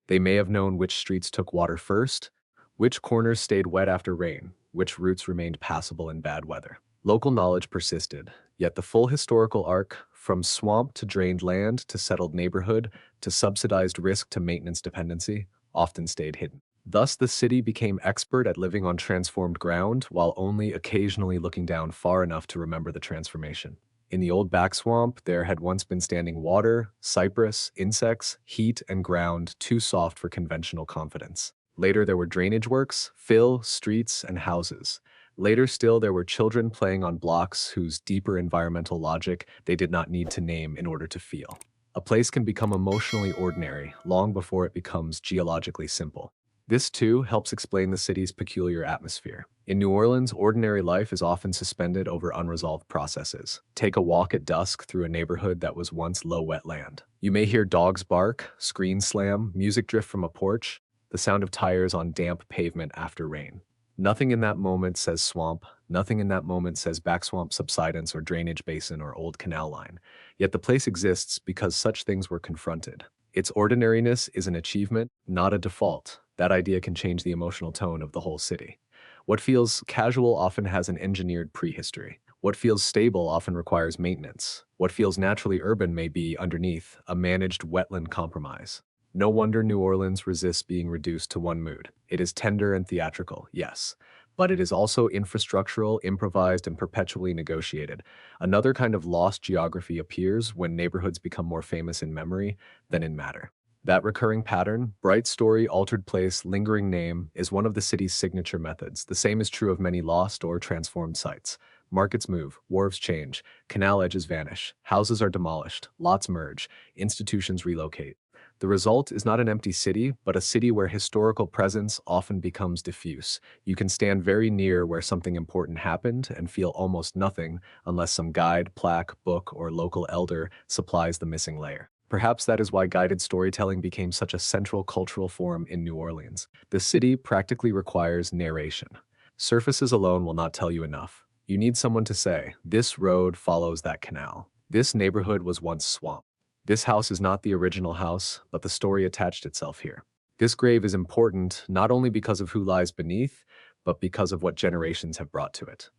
They may have known which streets took water first, which corners stayed wet after rain, which routes remained passable in bad weather. Local knowledge persisted, yet the full historical arc, from swamp to drained land to settled neighborhood to subsidized risk to maintenance dependency, often stayed hidden. Thus, the city became expert at living on transformed ground while only occasionally looking down far enough to remember the transformation. In the old back swamp, there had once been standing water, cypress, insects, heat, and ground too soft for conventional confidence. Later, there were drainage works, fill, streets, and houses. Later still, there were children playing on blocks whose deeper environmental logic they did not need to name in order to feel. A place can become emotionally ordinary long before it becomes geologically simple. This, too, helps explain the city's peculiar atmosphere. In New Orleans, ordinary life is often suspended over unresolved processes. Take a walk at dusk through a neighborhood that was once low wetland. You may hear dogs bark, screens slam, music drift from a porch, the sound of tires on damp pavement after rain. Nothing in that moment says swamp, nothing in that moment says backswamp subsidence or drainage basin or old canal line. Yet the place exists because such things were confronted. Its ordinariness is an achievement, not a default. That idea can change the emotional tone of the whole city. What feels casual often has an engineered prehistory. What feels stable often requires maintenance. What feels naturally urban may be, underneath, a managed wetland compromise. No wonder New Orleans resists being reduced to one mood. It is tender and theatrical, yes, but it is also infrastructural, improvised, and perpetually negotiated. Another kind of lost geography appears when neighborhoods become more famous in memory than in matter. That recurring pattern, bright story, altered place, lingering name, is one of the city's signature methods. The same is true of many lost or transformed sites. Markets move, wharves change, canal edges vanish, houses are demolished, lots merge, institutions relocate. The result is not an empty city, but a city where historical presence often becomes diffuse. You can stand very near where something important happened and feel almost nothing unless some guide, plaque, book, or local elder supplies the missing layer. Perhaps that is why guided storytelling became such a central cultural form in New Orleans. The city practically requires narration. Surfaces alone will not tell you enough. You need someone to say, this road follows that canal. This neighborhood was once swamp. This house is not the original house, but the story attached itself here. This grave is important not only because of who lies beneath, but because of what generations have brought to it.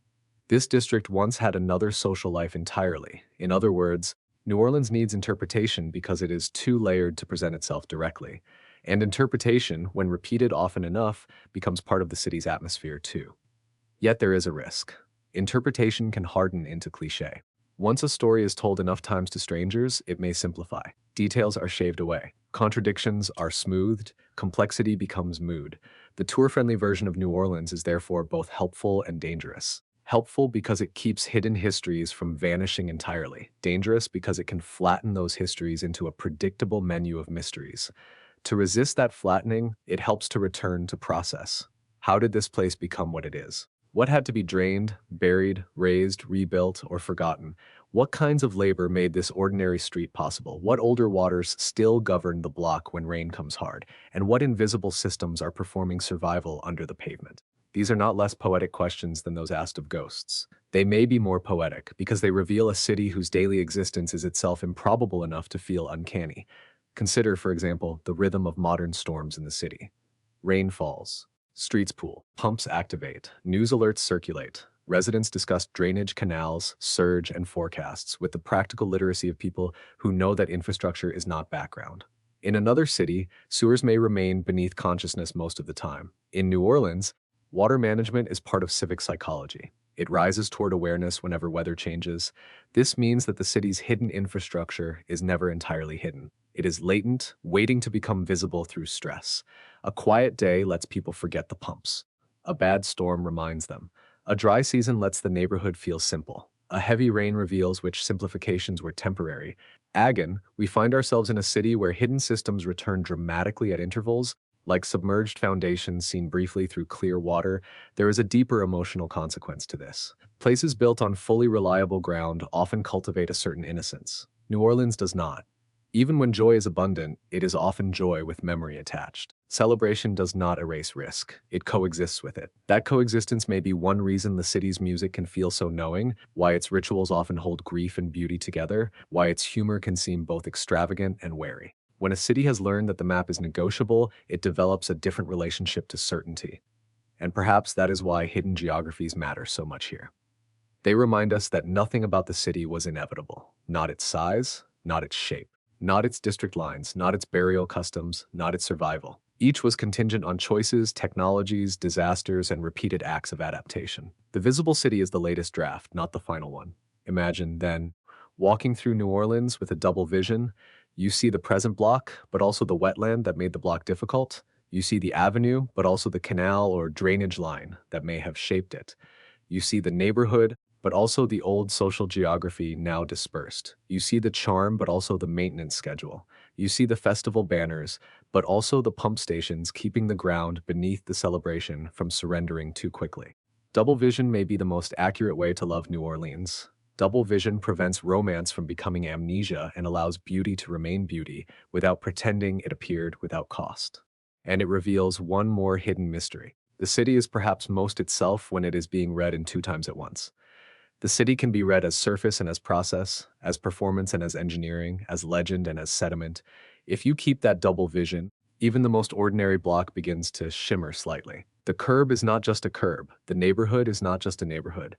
This district once had another social life entirely. In other words, New Orleans needs interpretation because it is too layered to present itself directly. And interpretation, when repeated often enough, becomes part of the city's atmosphere too. Yet there is a risk. Interpretation can harden into cliché. Once a story is told enough times to strangers, it may simplify. Details are shaved away. Contradictions are smoothed. Complexity becomes mood. The tour-friendly version of New Orleans is therefore both helpful and dangerous. Helpful because it keeps hidden histories from vanishing entirely. Dangerous because it can flatten those histories into a predictable menu of mysteries. To resist that flattening, it helps to return to process. How did this place become what it is? What had to be drained, buried, raised, rebuilt, or forgotten? What kinds of labor made this ordinary street possible? What older waters still govern the block when rain comes hard? And what invisible systems are performing survival under the pavement? These are not less poetic questions than those asked of ghosts. They may be more poetic because they reveal a city whose daily existence is itself improbable enough to feel uncanny. Consider, for example, the rhythm of modern storms in the city. Rain falls. Streets pool, pumps activate, news alerts circulate. Residents discuss drainage, canals, surge, and forecasts with the practical literacy of people who know that infrastructure is not background. In another city, sewers may remain beneath consciousness most of the time. In New Orleans, water management is part of civic psychology. It rises toward awareness whenever weather changes. This means that the city's hidden infrastructure is never entirely hidden. It is latent, waiting to become visible through stress. A quiet day lets people forget the pumps. A bad storm reminds them. A dry season lets the neighborhood feel simple. A heavy rain reveals which simplifications were temporary. Again, we find ourselves in a city where hidden systems return dramatically at intervals. Like submerged foundations seen briefly through clear water, there is a deeper emotional consequence to this. Places built on fully reliable ground often cultivate a certain innocence. New Orleans does not. Even when joy is abundant, it is often joy with memory attached. Celebration does not erase risk. It coexists with it. That coexistence may be one reason the city's music can feel so knowing, why its rituals often hold grief and beauty together, why its humor can seem both extravagant and wary. When a city has learned that the map is negotiable, it develops a different relationship to certainty. And perhaps that is why hidden geographies matter so much here. They remind us that nothing about the city was inevitable. Not its size, not its shape, not its district lines, not its burial customs, not its survival. Each was contingent on choices, technologies, disasters, and repeated acts of adaptation. The visible city is the latest draft, not the final one. Imagine, then, walking through New Orleans with a double vision. You see the present block, but also the wetland that made the block difficult. You see the avenue, but also the canal or drainage line that may have shaped it. You see the neighborhood, but also the old social geography now dispersed. You see the charm, but also the maintenance schedule. You see the festival banners, but also the pump stations keeping the ground beneath the celebration from surrendering too quickly. Double vision may be the most accurate way to love New Orleans. Double vision prevents romance from becoming amnesia and allows beauty to remain beauty without pretending it appeared without cost. And it reveals one more hidden mystery. The city is perhaps most itself when it is being read in two times at once. The city can be read as surface and as process, as performance and as engineering, as legend and as sediment. If you keep that double vision, even the most ordinary block begins to shimmer slightly. The curb is not just a curb. The neighborhood is not just a neighborhood.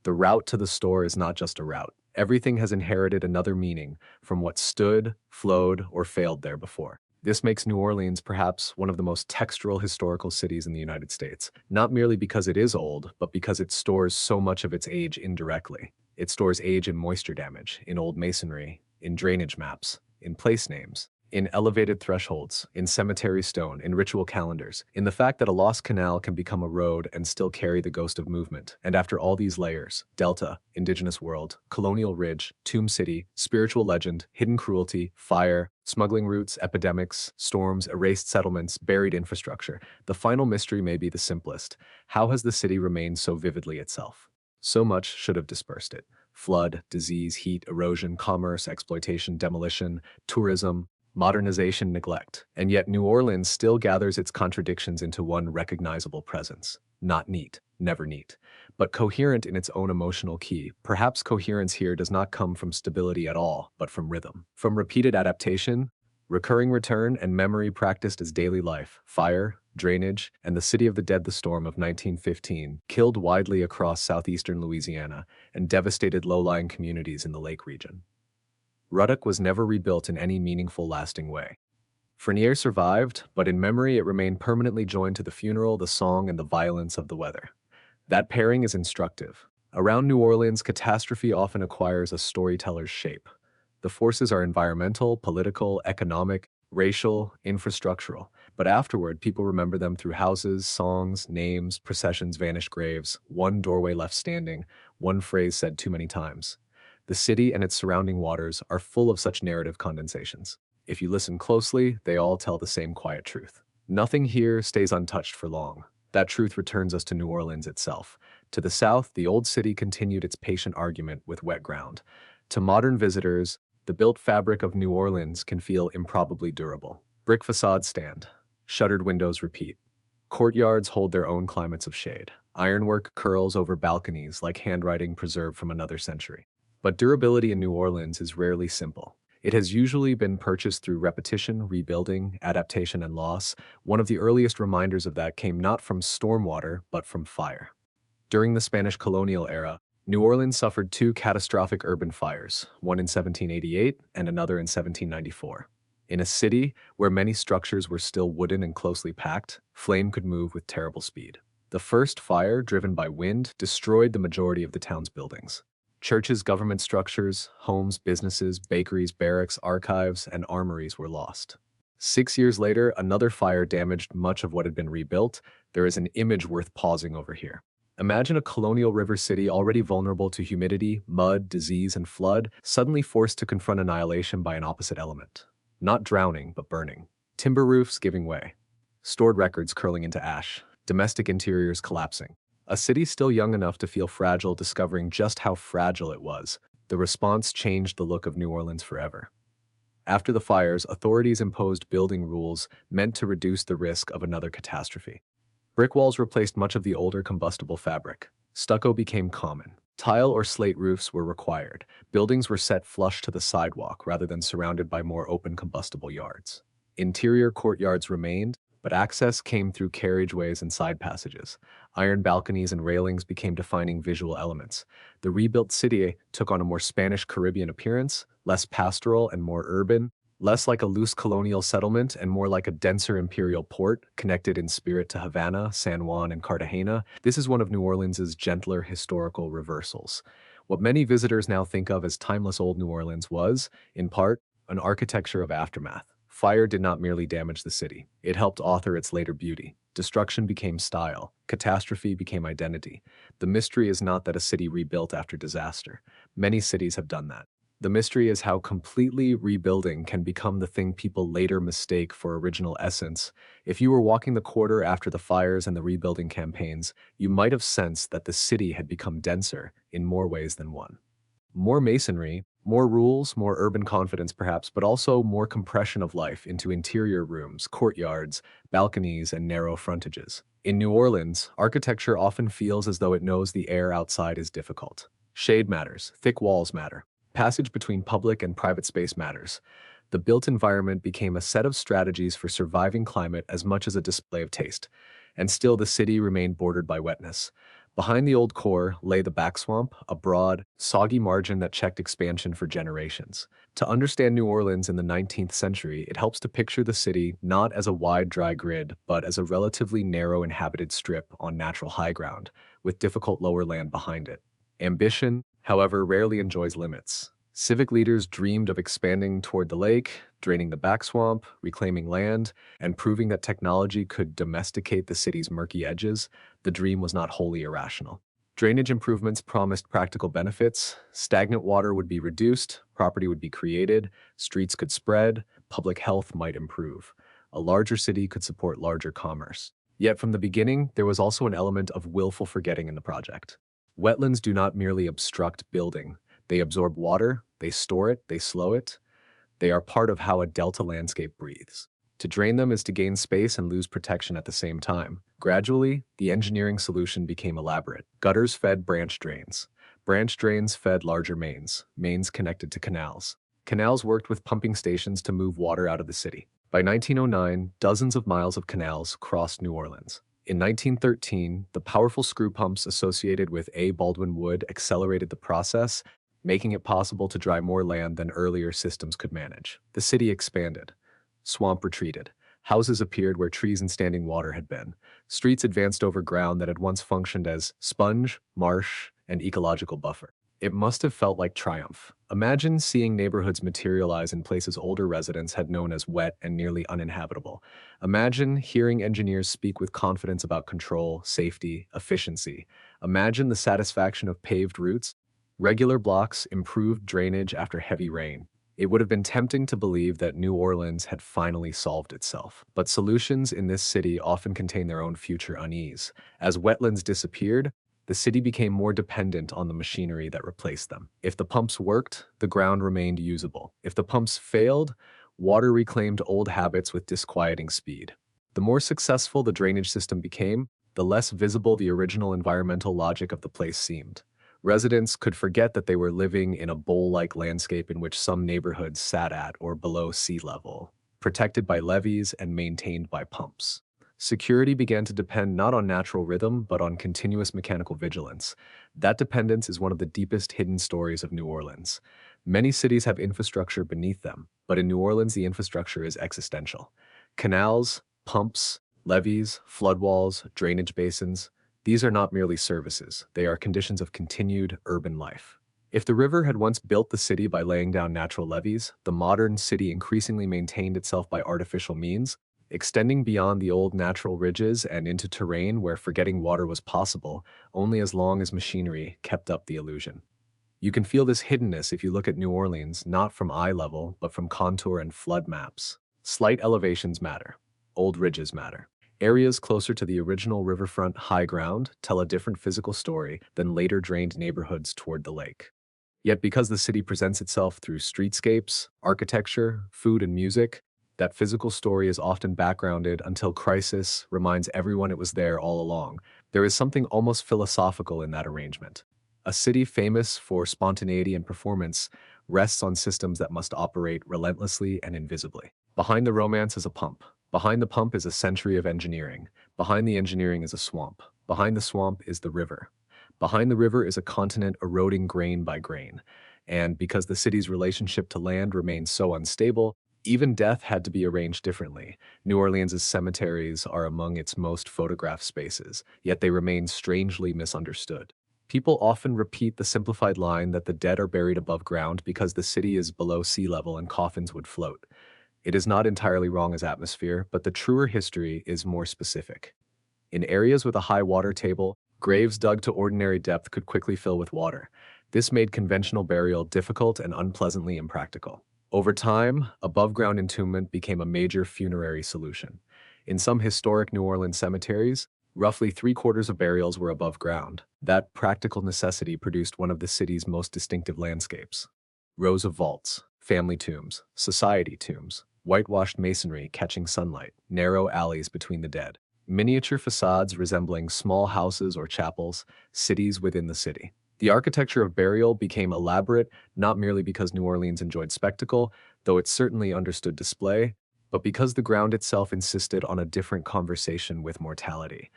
The route to the store is not just a route. Everything has inherited another meaning from what stood, flowed, or failed there before. This makes New Orleans perhaps one of the most textural historical cities in the United States, not merely because it is old, but because it stores so much of its age indirectly. It stores age in moisture damage, in old masonry, in drainage maps, in place names, in elevated thresholds, in cemetery stone, in ritual calendars, in the fact that a lost canal can become a road and still carry the ghost of movement. And after all these layers, Delta, indigenous world, colonial ridge, tomb city, spiritual legend, hidden cruelty, fire, smuggling routes, epidemics, storms, erased settlements, buried infrastructure, the final mystery may be the simplest. How has the city remained so vividly itself? So much should have dispersed it. Flood, disease, heat, erosion, commerce, exploitation, demolition, tourism, modernization, neglect. And yet New Orleans still gathers its contradictions into one recognizable presence. Not neat, never neat, but coherent in its own emotional key. Perhaps coherence here does not come from stability at all, but from rhythm. From repeated adaptation, recurring return, and memory practiced as daily life. Fire, drainage, and the City of the Dead, the storm of 1915, killed widely across southeastern Louisiana and devastated low-lying communities in the lake region. Ruddock was never rebuilt in any meaningful, lasting way. Frenier survived, but in memory it remained permanently joined to the funeral, the song, and the violence of the weather. That pairing is instructive. Around New Orleans, catastrophe often acquires a storyteller's shape. The forces are environmental, political, economic, racial, infrastructural, but afterward people remember them through houses, songs, names, processions, vanished graves, one doorway left standing, one phrase said too many times. The city and its surrounding waters are full of such narrative condensations. If you listen closely, they all tell the same quiet truth. Nothing here stays untouched for long. That truth returns us to New Orleans itself. To the south, the old city continued its patient argument with wet ground. To modern visitors, the built fabric of New Orleans can feel improbably durable. Brick facades stand. Shuttered windows repeat. Courtyards hold their own climates of shade. Ironwork curls over balconies like handwriting preserved from another century. But durability in New Orleans is rarely simple. It has usually been purchased through repetition, rebuilding, adaptation, and loss. One of the earliest reminders of that came not from stormwater, but from fire. During the Spanish colonial era, New Orleans suffered two catastrophic urban fires, one in 1788 and another in 1794. In a city where many structures were still wooden and closely packed, flame could move with terrible speed. The first fire, driven by wind, destroyed the majority of the town's buildings. Churches, government structures, homes, businesses, bakeries, barracks, archives, and armories were lost. 6 years later, another fire damaged much of what had been rebuilt. There is an image worth pausing over here. Imagine a colonial river city already vulnerable to humidity, mud, disease, and flood, suddenly forced to confront annihilation by an opposite element. Not drowning, but burning. Timber roofs giving way. Stored records curling into ash. Domestic interiors collapsing. A city still young enough to feel fragile discovering just how fragile it was. The response changed the look of New Orleans forever. After the fires, authorities imposed building rules meant to reduce the risk of another catastrophe. Brick walls replaced much of the older combustible fabric. Stucco became common. Tile or slate roofs were required. Buildings were set flush to the sidewalk rather than surrounded by more open combustible yards. Interior courtyards remained, but access came through carriageways and side passages. Iron balconies and railings became defining visual elements. The rebuilt city took on a more Spanish Caribbean appearance, less pastoral and more urban, less like a loose colonial settlement and more like a denser imperial port, connected in spirit to Havana, San Juan, and Cartagena. This is one of New Orleans's gentler historical reversals. What many visitors now think of as timeless old New Orleans was, in part, an architecture of aftermath. Fire did not merely damage the city, it helped author its later beauty. Destruction became style, catastrophe became identity. The mystery is not that a city rebuilt after disaster. Many cities have done that. The mystery is how completely rebuilding can become the thing people later mistake for original essence. If you were walking the quarter after the fires and the rebuilding campaigns, you might have sensed that the city had become denser in more ways than one. More masonry, more rules, more urban confidence perhaps, but also more compression of life into interior rooms, courtyards, balconies, and narrow frontages. In New Orleans, architecture often feels as though it knows the air outside is difficult. Shade matters, thick walls matter. Passage between public and private space matters. The built environment became a set of strategies for surviving climate as much as a display of taste. And still the city remained bordered by wetness. Behind the old core lay the backswamp, a broad, soggy margin that checked expansion for generations. To understand New Orleans in the 19th century, it helps to picture the city not as a wide, dry grid, but as a relatively narrow inhabited strip on natural high ground, with difficult lower land behind it. Ambition, however, rarely enjoys limits. Civic leaders dreamed of expanding toward the lake, draining the backswamp, reclaiming land, and proving that technology could domesticate the city's murky edges. The dream was not wholly irrational. Drainage improvements promised practical benefits. Stagnant water would be reduced, property would be created, streets could spread, public health might improve. A larger city could support larger commerce. Yet from the beginning, there was also an element of willful forgetting in the project. Wetlands do not merely obstruct building. They absorb water, they store it, they slow it. They are part of how a delta landscape breathes. To drain them is to gain space and lose protection at the same time. Gradually, the engineering solution became elaborate. Gutters fed branch drains. Branch drains fed larger mains. Mains connected to canals. Canals worked with pumping stations to move water out of the city. By 1909, dozens of miles of canals crossed New Orleans. In 1913, the powerful screw pumps associated with A. Baldwin Wood accelerated the process, making it possible to dry more land than earlier systems could manage. The city expanded. Swamp retreated. Houses appeared where trees and standing water had been. Streets advanced over ground that had once functioned as sponge, marsh, and ecological buffer. It must have felt like triumph. Imagine seeing neighborhoods materialize in places older residents had known as wet and nearly uninhabitable. Imagine hearing engineers speak with confidence about control, safety, efficiency. Imagine the satisfaction of paved routes, regular blocks, improved drainage after heavy rain. It would have been tempting to believe that New Orleans had finally solved itself. But solutions in this city often contain their own future unease. As wetlands disappeared, the city became more dependent on the machinery that replaced them. If the pumps worked, the ground remained usable. If the pumps failed, water reclaimed old habits with disquieting speed. The more successful the drainage system became, the less visible the original environmental logic of the place seemed. Residents could forget that they were living in a bowl-like landscape in which some neighborhoods sat at or below sea level, protected by levees and maintained by pumps. Security began to depend not on natural rhythm, but on continuous mechanical vigilance. That dependence is one of the deepest hidden stories of New Orleans. Many cities have infrastructure beneath them, but in New Orleans, the infrastructure is existential. Canals, pumps, levees, floodwalls, drainage basins, these are not merely services, they are conditions of continued urban life. If the river had once built the city by laying down natural levees, the modern city increasingly maintained itself by artificial means, extending beyond the old natural ridges and into terrain where forgetting water was possible, only as long as machinery kept up the illusion. You can feel this hiddenness if you look at New Orleans, not from eye level, but from contour and flood maps. Slight elevations matter. Old ridges matter. Areas closer to the original riverfront high ground tell a different physical story than later drained neighborhoods toward the lake. Yet because the city presents itself through streetscapes, architecture, food, and music, that physical story is often backgrounded until crisis reminds everyone it was there all along. There is something almost philosophical in that arrangement. A city famous for spontaneity and performance rests on systems that must operate relentlessly and invisibly. Behind the romance is a pump Behind the pump is a century of engineering. Behind the engineering is a swamp. Behind the swamp is the river. Behind the river is a continent eroding grain by grain. And because the city's relationship to land remains so unstable, even death had to be arranged differently. New Orleans' cemeteries are among its most photographed spaces, yet they remain strangely misunderstood. People often repeat the simplified line that the dead are buried above ground because the city is below sea level and coffins would float. It is not entirely wrong as atmosphere, but the truer history is more specific. In areas with a high water table, graves dug to ordinary depth could quickly fill with water. This made conventional burial difficult and unpleasantly impractical. Over time, above-ground entombment became a major funerary solution. In some historic New Orleans cemeteries, roughly three-quarters of burials were above ground. That practical necessity produced one of the city's most distinctive landscapes. Rows of vaults, family tombs, society tombs, whitewashed masonry catching sunlight, narrow alleys between the dead, miniature facades resembling small houses or chapels, cities within the city. The architecture of burial became elaborate not merely because New Orleans enjoyed spectacle, though it certainly understood display, but because the ground itself insisted on a different conversation with mortality.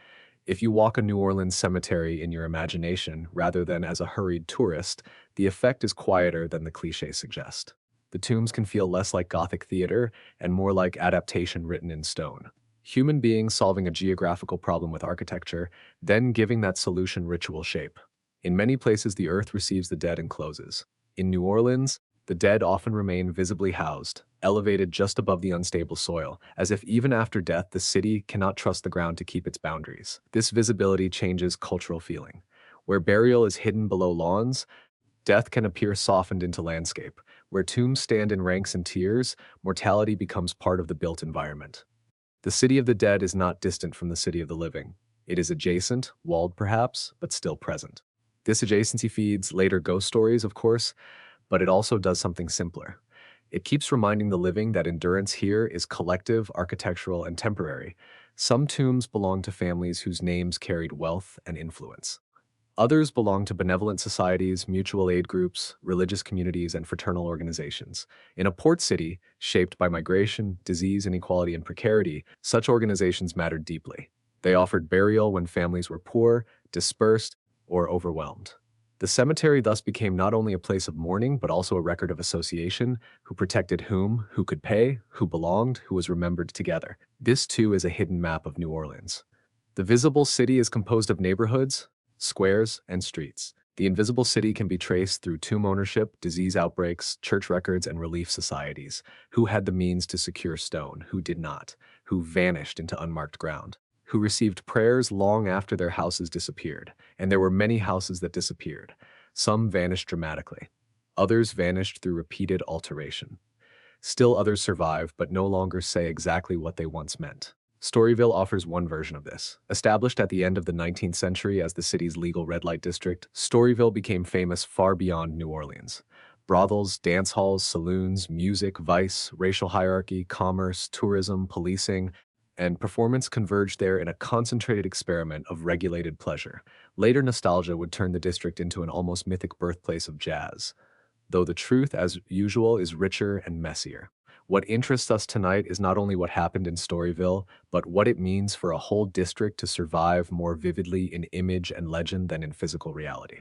If you walk a New Orleans cemetery in your imagination rather than as a hurried tourist, the effect is quieter than the cliché suggest. The tombs can feel less like Gothic theater and more like adaptation written in stone. Human beings solving a geographical problem with architecture, then giving that solution ritual shape. In many places, the earth receives the dead and closes. In New Orleans, the dead often remain visibly housed, elevated just above the unstable soil, as if even after death the city cannot trust the ground to keep its boundaries. This visibility changes cultural feeling. Where burial is hidden below lawns, death can appear softened into landscape. Where tombs stand in ranks and tiers, mortality becomes part of the built environment. The city of the dead is not distant from the city of the living. It is adjacent, walled perhaps, but still present. This adjacency feeds later ghost stories, of course, but it also does something simpler. It keeps reminding the living that endurance here is collective, architectural, and temporary. Some tombs belong to families whose names carried wealth and influence. Others belong to benevolent societies, mutual aid groups, religious communities, and fraternal organizations. In a port city, shaped by migration, disease, inequality, and precarity, such organizations mattered deeply. They offered burial when families were poor, dispersed, or overwhelmed. The cemetery thus became not only a place of mourning, but also a record of association, who protected whom, who could pay, who belonged, who was remembered together. This, too, is a hidden map of New Orleans. The visible city is composed of neighborhoods, squares, and streets. The invisible city can be traced through tomb ownership, disease outbreaks, church records, and relief societies. Who had the means to secure stone, who did not, who vanished into unmarked ground, who received prayers long after their houses disappeared. And there were many houses that disappeared. Some vanished dramatically. Others vanished through repeated alteration. Still others survive, but no longer say exactly what they once meant. Storyville offers one version of this. Established at the end of the 19th century as the city's legal red light district, Storyville became famous far beyond New Orleans. Brothels, dance halls, saloons, music, vice, racial hierarchy, commerce, tourism, policing, and performance converged there in a concentrated experiment of regulated pleasure. Later nostalgia would turn the district into an almost mythic birthplace of jazz, though the truth, as usual, is richer and messier. What interests us tonight is not only what happened in Storyville, but what it means for a whole district to survive more vividly in image and legend than in physical reality.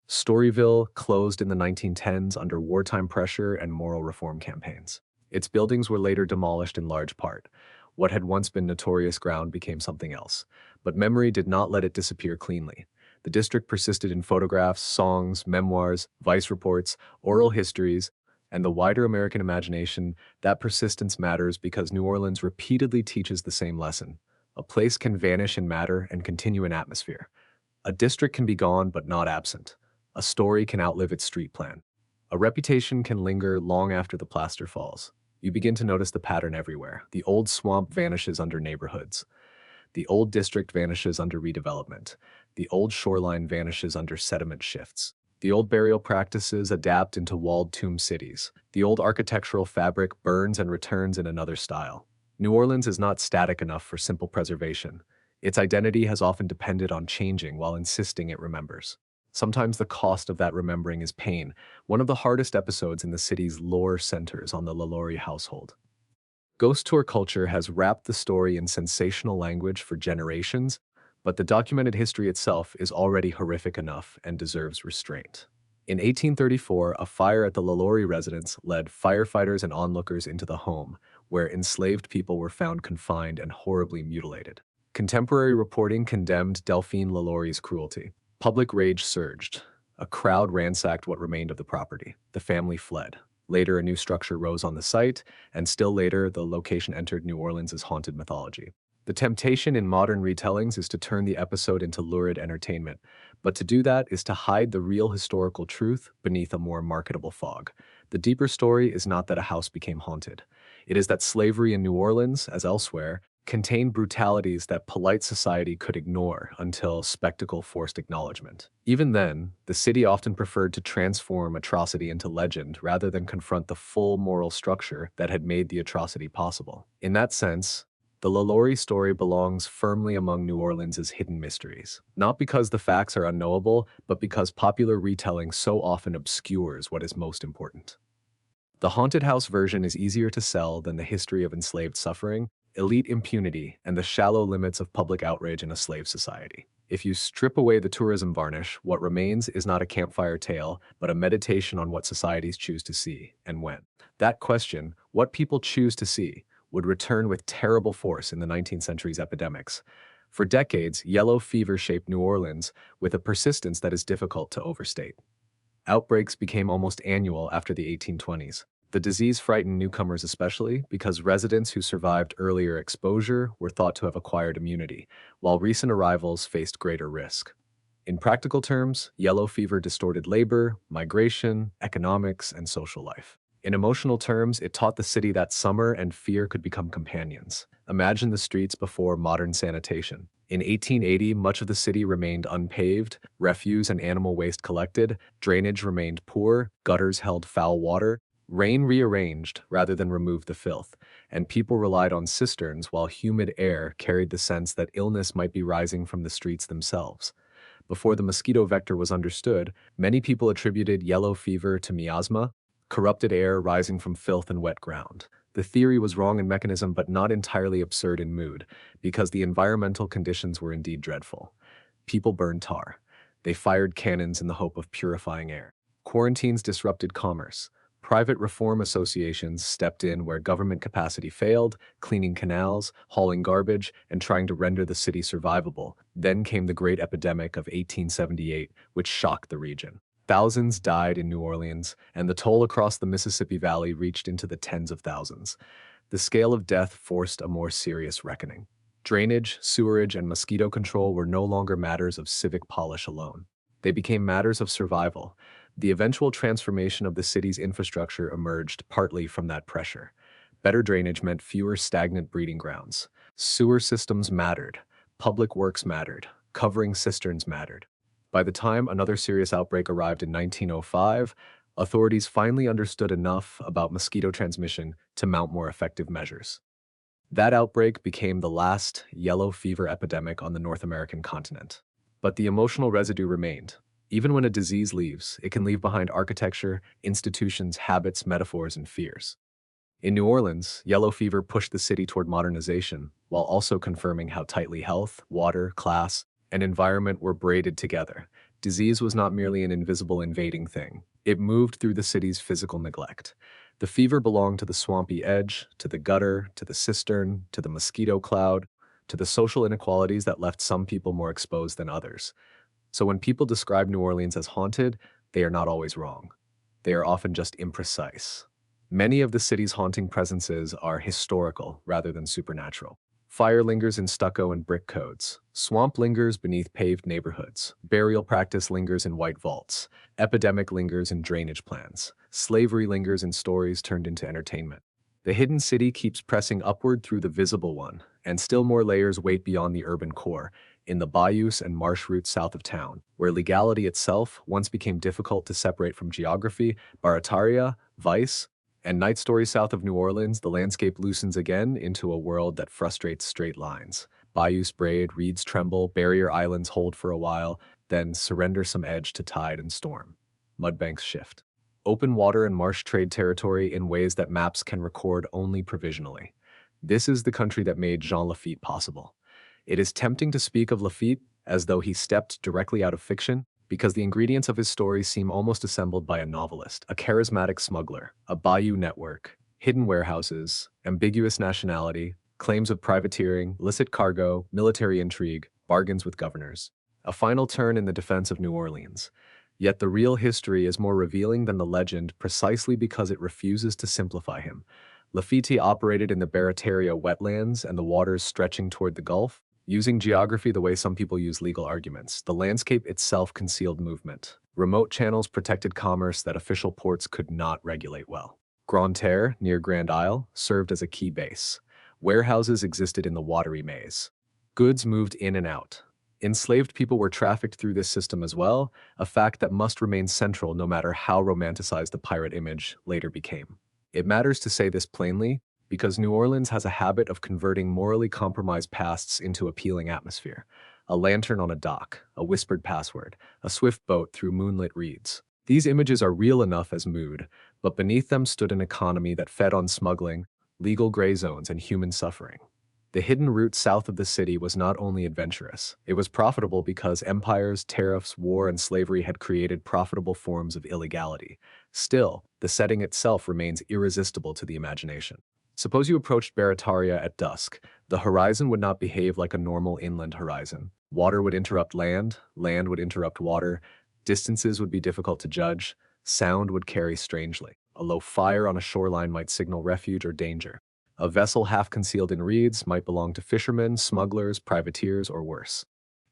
Storyville closed in the 1910s under wartime pressure and moral reform campaigns. Its buildings were later demolished in large part. What had once been notorious ground became something else, but memory did not let it disappear cleanly. The district persisted in photographs, songs, memoirs, vice reports, oral histories, and the wider American imagination. That persistence matters because New Orleans repeatedly teaches the same lesson. A place can vanish in matter and continue in atmosphere. A district can be gone but not absent. A story can outlive its street plan. A reputation can linger long after the plaster falls. You begin to notice the pattern everywhere. The old swamp vanishes under neighborhoods. The old district vanishes under redevelopment. The old shoreline vanishes under sediment shifts. The old burial practices adapt into walled tomb cities. The old architectural fabric burns and returns in another style. New Orleans is not static enough for simple preservation. Its identity has often depended on changing while insisting it remembers. Sometimes the cost of that remembering is pain. One of the hardest episodes in the city's lore centers on the LaLaurie household. Ghost tour culture has wrapped the story in sensational language for generations, but the documented history itself is already horrific enough and deserves restraint. In 1834, a fire at the LaLaurie residence led firefighters and onlookers into the home, where enslaved people were found confined and horribly mutilated. Contemporary reporting condemned Delphine LaLaurie's cruelty. Public rage surged. A crowd ransacked what remained of the property. The family fled. Later, a new structure rose on the site, and still later, the location entered New Orleans' haunted mythology. The temptation in modern retellings is to turn the episode into lurid entertainment, but to do that is to hide the real historical truth beneath a more marketable fog. The deeper story is not that a house became haunted. It is that slavery in New Orleans, as elsewhere, contained brutalities that polite society could ignore until spectacle forced acknowledgement. Even then, the city often preferred to transform atrocity into legend rather than confront the full moral structure that had made the atrocity possible. In that sense, the LaLaurie story belongs firmly among New Orleans' hidden mysteries. Not because the facts are unknowable, but because popular retelling so often obscures what is most important. The haunted house version is easier to sell than the history of enslaved suffering, elite impunity, and the shallow limits of public outrage in a slave society. If you strip away the tourism varnish, what remains is not a campfire tale, but a meditation on what societies choose to see and when. That question, what people choose to see, would return with terrible force in the 19th century's epidemics. For decades, yellow fever shaped New Orleans with a persistence that is difficult to overstate. Outbreaks became almost annual after the 1820s. The disease frightened newcomers especially because residents who survived earlier exposure were thought to have acquired immunity, while recent arrivals faced greater risk. In practical terms, yellow fever distorted labor, migration, economics, and social life. In emotional terms, it taught the city that summer and fear could become companions. Imagine the streets before modern sanitation. In 1880, much of the city remained unpaved, refuse and animal waste collected, drainage remained poor, gutters held foul water, rain rearranged rather than removed the filth, and people relied on cisterns while humid air carried the sense that illness might be rising from the streets themselves. Before the mosquito vector was understood, many people attributed yellow fever to miasma, corrupted air rising from filth and wet ground. The theory was wrong in mechanism but not entirely absurd in mood, because the environmental conditions were indeed dreadful. People burned tar. They fired cannons in the hope of purifying air. Quarantines disrupted commerce. Private reform associations stepped in where government capacity failed, cleaning canals, hauling garbage, and trying to render the city survivable. Then came the Great Epidemic of 1878, which shocked the region. Thousands died in New Orleans, and the toll across the Mississippi Valley reached into the tens of thousands. The scale of death forced a more serious reckoning. Drainage, sewerage, and mosquito control were no longer matters of civic polish alone. They became matters of survival. The eventual transformation of the city's infrastructure emerged partly from that pressure. Better drainage meant fewer stagnant breeding grounds. Sewer systems mattered. Public works mattered. Covering cisterns mattered. By the time another serious outbreak arrived in 1905, authorities finally understood enough about mosquito transmission to mount more effective measures. That outbreak became the last yellow fever epidemic on the North American continent. But the emotional residue remained. Even when a disease leaves, it can leave behind architecture, institutions, habits, metaphors, and fears. In New Orleans, yellow fever pushed the city toward modernization, while also confirming how tightly health, water, class, and environment were braided together. Disease was not merely an invisible invading thing. It moved through the city's physical neglect. The fever belonged to the swampy edge, to the gutter, to the cistern, to the mosquito cloud, to the social inequalities that left some people more exposed than others. So when people describe New Orleans as haunted, they are not always wrong. They are often just imprecise. Many of the city's haunting presences are historical rather than supernatural. Fire lingers in stucco and brick codes. Swamp lingers beneath paved neighborhoods. Burial practice lingers in white vaults. Epidemic lingers in drainage plans. Slavery lingers in stories turned into entertainment. The hidden city keeps pressing upward through the visible one, and still more layers wait beyond the urban core, in the bayous and marsh routes south of town, where legality itself once became difficult to separate from geography, barataria, vice, and night stories south of New Orleans, the landscape loosens again into a world that frustrates straight lines. Bayous braid, reeds tremble, barrier islands hold for a while, then surrender some edge to tide and storm. Mudbanks shift. Open water and marsh trade territory in ways that maps can record only provisionally. This is the country that made Jean Lafitte possible. It is tempting to speak of Lafitte as though he stepped directly out of fiction, because the ingredients of his story seem almost assembled by a novelist, a charismatic smuggler, a bayou network, hidden warehouses, ambiguous nationality, claims of privateering, illicit cargo, military intrigue, bargains with governors. A final turn in the defense of New Orleans. Yet the real history is more revealing than the legend precisely because it refuses to simplify him. Lafitte operated in the Barataria wetlands and the waters stretching toward the Gulf, using geography the way some people use legal arguments. The landscape itself concealed movement. Remote channels protected commerce that official ports could not regulate well. Grande Terre, near Grand Isle, served as a key base. Warehouses existed in the watery maze. Goods moved in and out. Enslaved people were trafficked through this system as well, a fact that must remain central no matter how romanticized the pirate image later became. It matters to say this plainly, because New Orleans has a habit of converting morally compromised pasts into appealing atmosphere. A lantern on a dock, a whispered password, a swift boat through moonlit reeds. These images are real enough as mood, but beneath them stood an economy that fed on smuggling, legal gray zones, and human suffering. The hidden route south of the city was not only adventurous, it was profitable because empires, tariffs, war, and slavery had created profitable forms of illegality. Still, the setting itself remains irresistible to the imagination. Suppose you approached Barataria at dusk. The horizon would not behave like a normal inland horizon. Water would interrupt land would interrupt water, distances would be difficult to judge, sound would carry strangely. A low fire on a shoreline might signal refuge or danger. A vessel half concealed in reeds might belong to fishermen, smugglers, privateers, or worse.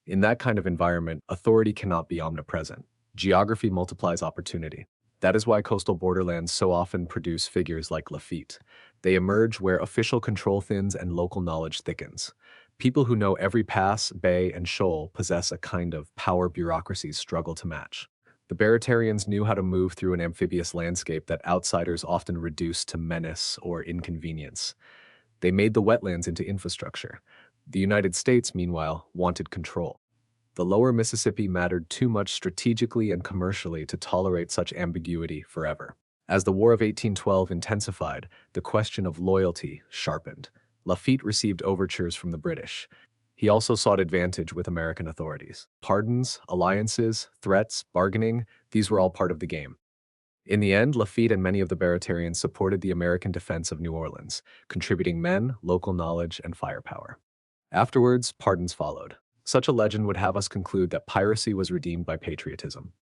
In that kind of environment, authority cannot be omnipresent. Geography multiplies opportunity. That is why coastal borderlands so often produce figures like Lafitte. They emerge where official control thins and local knowledge thickens. People who know every pass, bay, and shoal possess a kind of power bureaucracies struggle to match. The Baratarians knew how to move through an amphibious landscape that outsiders often reduce to menace or inconvenience. They made the wetlands into infrastructure. The United States, meanwhile, wanted control. The lower Mississippi mattered too much strategically and commercially to tolerate such ambiguity forever. As the War of 1812 intensified, the question of loyalty sharpened. Lafitte received overtures from the British. He also sought advantage with American authorities. Pardons, alliances, threats, bargaining, these were all part of the game. In the end, Lafitte and many of the Baratarians supported the American defense of New Orleans, contributing men, local knowledge, and firepower. Afterwards, pardons followed. Such a legend would have us conclude that piracy was redeemed by patriotism.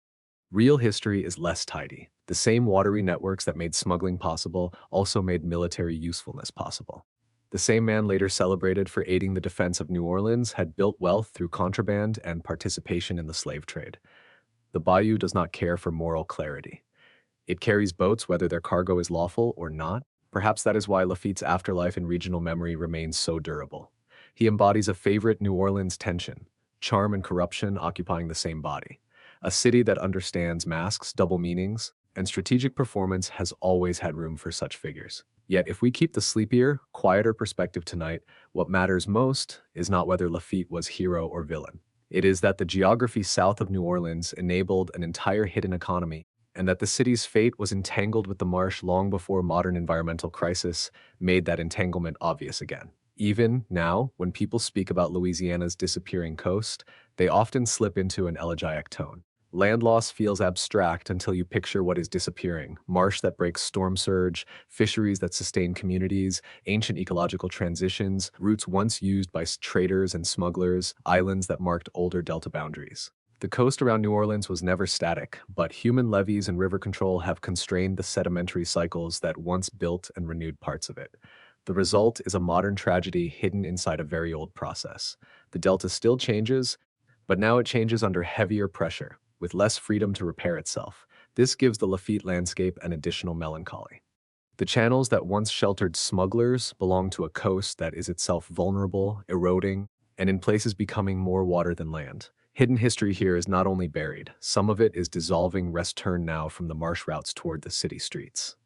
Real history is less tidy. The same watery networks that made smuggling possible also made military usefulness possible. The same man later celebrated for aiding the defense of New Orleans had built wealth through contraband and participation in the slave trade. The bayou does not care for moral clarity. It carries boats whether their cargo is lawful or not. Perhaps that is why Lafitte's afterlife in regional memory remains so durable. He embodies a favorite New Orleans tension, charm and corruption occupying the same body. A city that understands masks, double meanings, and strategic performance has always had room for such figures. Yet if we keep the sleepier, quieter perspective tonight, what matters most is not whether Lafitte was hero or villain. It is that the geography south of New Orleans enabled an entire hidden economy, and that the city's fate was entangled with the marsh long before modern environmental crisis made that entanglement obvious again. Even now, when people speak about Louisiana's disappearing coast, they often slip into an elegiac tone. Land loss feels abstract until you picture what is disappearing. Marsh that breaks storm surge, fisheries that sustain communities, ancient ecological transitions, routes once used by traders and smugglers, islands that marked older delta boundaries. The coast around New Orleans was never static, but human levees and river control have constrained the sedimentary cycles that once built and renewed parts of it. The result is a modern tragedy hidden inside a very old process. The delta still changes, but now it changes under heavier pressure, with less freedom to repair itself. This gives the Lafitte landscape an additional melancholy. The channels that once sheltered smugglers belong to a coast that is itself vulnerable, eroding, and in places becoming more water than land. Hidden history here is not only buried, some of it is dissolving turn now from the marsh routes toward the city streets.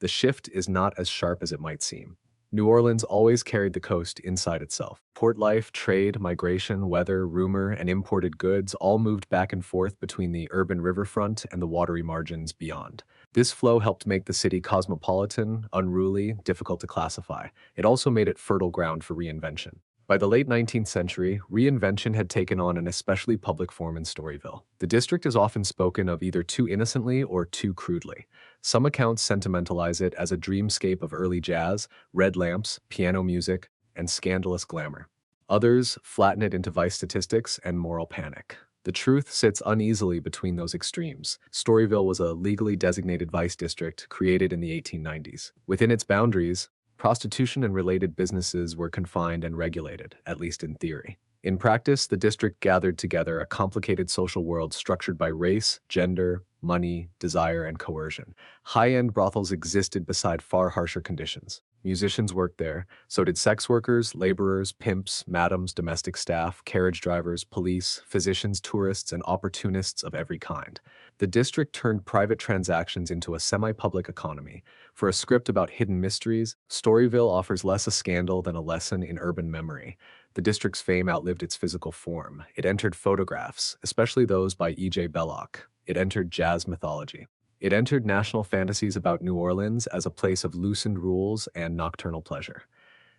The shift is not as sharp as it might seem. New Orleans always carried the coast inside itself. Port life, trade, migration, weather, rumor, and imported goods all moved back and forth between the urban riverfront and the watery margins beyond. This flow helped make the city cosmopolitan, unruly, difficult to classify. It also made it fertile ground for reinvention. By the late 19th century, reinvention had taken on an especially public form in Storyville. The district is often spoken of either too innocently or too crudely. Some accounts sentimentalize it as a dreamscape of early jazz, red lamps, piano music, and scandalous glamour. Others flatten it into vice statistics and moral panic. The truth sits uneasily between those extremes. Storyville was a legally designated vice district created in the 1890s. Within its boundaries, prostitution and related businesses were confined and regulated, at least in theory. In practice, the district gathered together a complicated social world structured by race, gender, money, desire, and coercion. High-end brothels existed beside far harsher conditions. Musicians worked there, so did sex workers, laborers, pimps, madams, domestic staff, carriage drivers, police, physicians, tourists, and opportunists of every kind. The district turned private transactions into a semi-public economy. For a script about hidden mysteries, Storyville offers less a scandal than a lesson in urban memory. The district's fame outlived its physical form. It entered photographs, especially those by E.J. Belloc. It entered jazz mythology. It entered national fantasies about New Orleans as a place of loosened rules and nocturnal pleasure.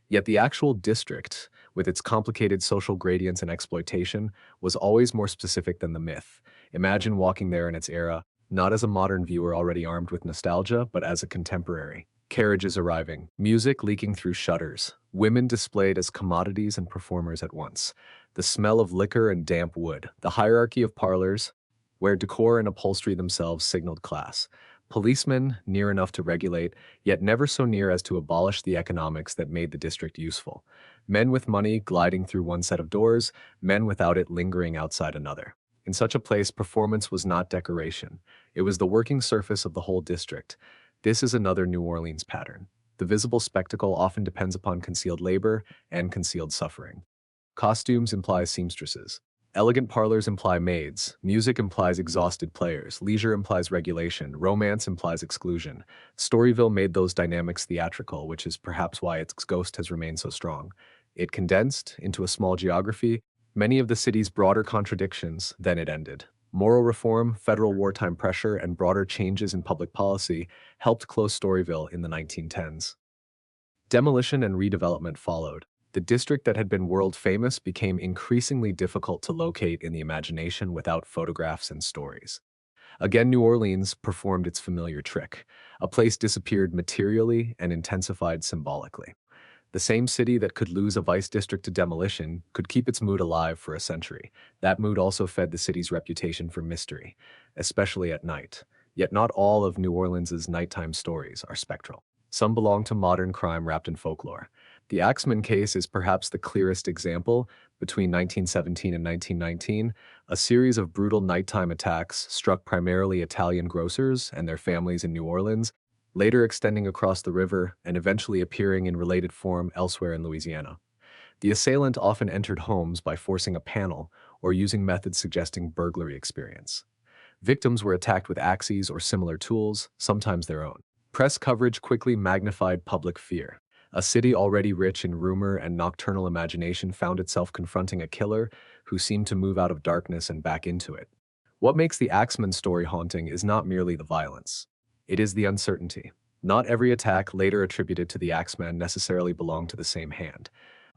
Yet the actual district, with its complicated social gradients and exploitation, was always more specific than the myth. Imagine walking there in its era, not as a modern viewer already armed with nostalgia, but as a contemporary. Carriages arriving, music leaking through shutters, women displayed as commodities and performers at once, the smell of liquor and damp wood, the hierarchy of parlors, where decor and upholstery themselves signaled class. Policemen near enough to regulate, yet never so near as to abolish the economics that made the district useful. Men with money gliding through one set of doors, men without it lingering outside another. In such a place, performance was not decoration. It was the working surface of the whole district. This is another New Orleans pattern. The visible spectacle often depends upon concealed labor and concealed suffering. Costumes imply seamstresses. Elegant parlors imply maids, music implies exhausted players, leisure implies regulation, romance implies exclusion. Storyville made those dynamics theatrical, which is perhaps why its ghost has remained so strong. It condensed, into a small geography, many of the city's broader contradictions, then it ended. Moral reform, federal wartime pressure, and broader changes in public policy helped close Storyville in the 1910s. Demolition and redevelopment followed. The district that had been world famous became increasingly difficult to locate in the imagination without photographs and stories. Again, New Orleans performed its familiar trick. A place disappeared materially and intensified symbolically. The same city that could lose a vice district to demolition could keep its mood alive for a century. That mood also fed the city's reputation for mystery, especially at night. Yet not all of New Orleans's nighttime stories are spectral. Some belong to modern crime wrapped in folklore. The Axeman case is perhaps the clearest example. Between 1917 and 1919, a series of brutal nighttime attacks struck primarily Italian grocers and their families in New Orleans, later extending across the river and eventually appearing in related form elsewhere in Louisiana. The assailant often entered homes by forcing a panel or using methods suggesting burglary experience. Victims were attacked with axes or similar tools, sometimes their own. Press coverage quickly magnified public fear. A city already rich in rumor and nocturnal imagination found itself confronting a killer who seemed to move out of darkness and back into it. What makes the Axeman story haunting is not merely the violence. It is the uncertainty. Not every attack later attributed to the Axeman necessarily belonged to the same hand.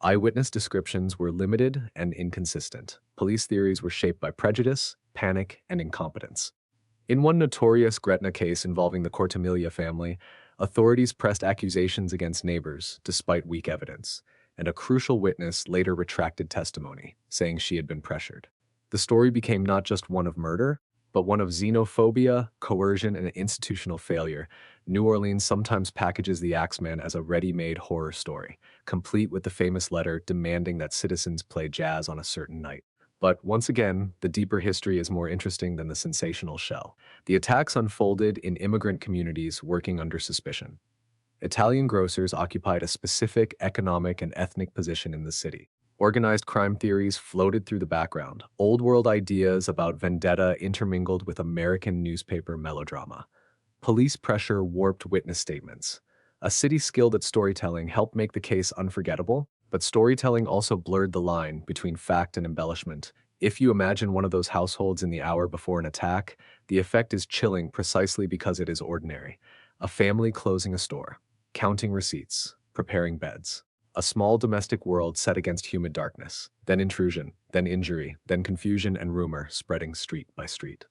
Eyewitness descriptions were limited and inconsistent. Police theories were shaped by prejudice, panic, and incompetence. In one notorious Gretna case involving the Cortamilia family, authorities pressed accusations against neighbors despite weak evidence, and a crucial witness later retracted testimony, saying she had been pressured. The story became not just one of murder, but one of xenophobia, coercion, and institutional failure. New Orleans sometimes packages the Axeman as a ready-made horror story, complete with the famous letter demanding that citizens play jazz on a certain night. But once again, the deeper history is more interesting than the sensational shell. The attacks unfolded in immigrant communities working under suspicion. Italian grocers occupied a specific economic and ethnic position in the city. Organized crime theories floated through the background. Old world ideas about vendetta intermingled with American newspaper melodrama. Police pressure warped witness statements. A city skilled at storytelling helped make the case unforgettable, but storytelling also blurred the line between fact and embellishment. If you imagine one of those households in the hour before an attack, the effect is chilling precisely because it is ordinary. A family closing a store, counting receipts, preparing beds. A small domestic world set against humid darkness, then intrusion, then injury, then confusion and rumor spreading street by street.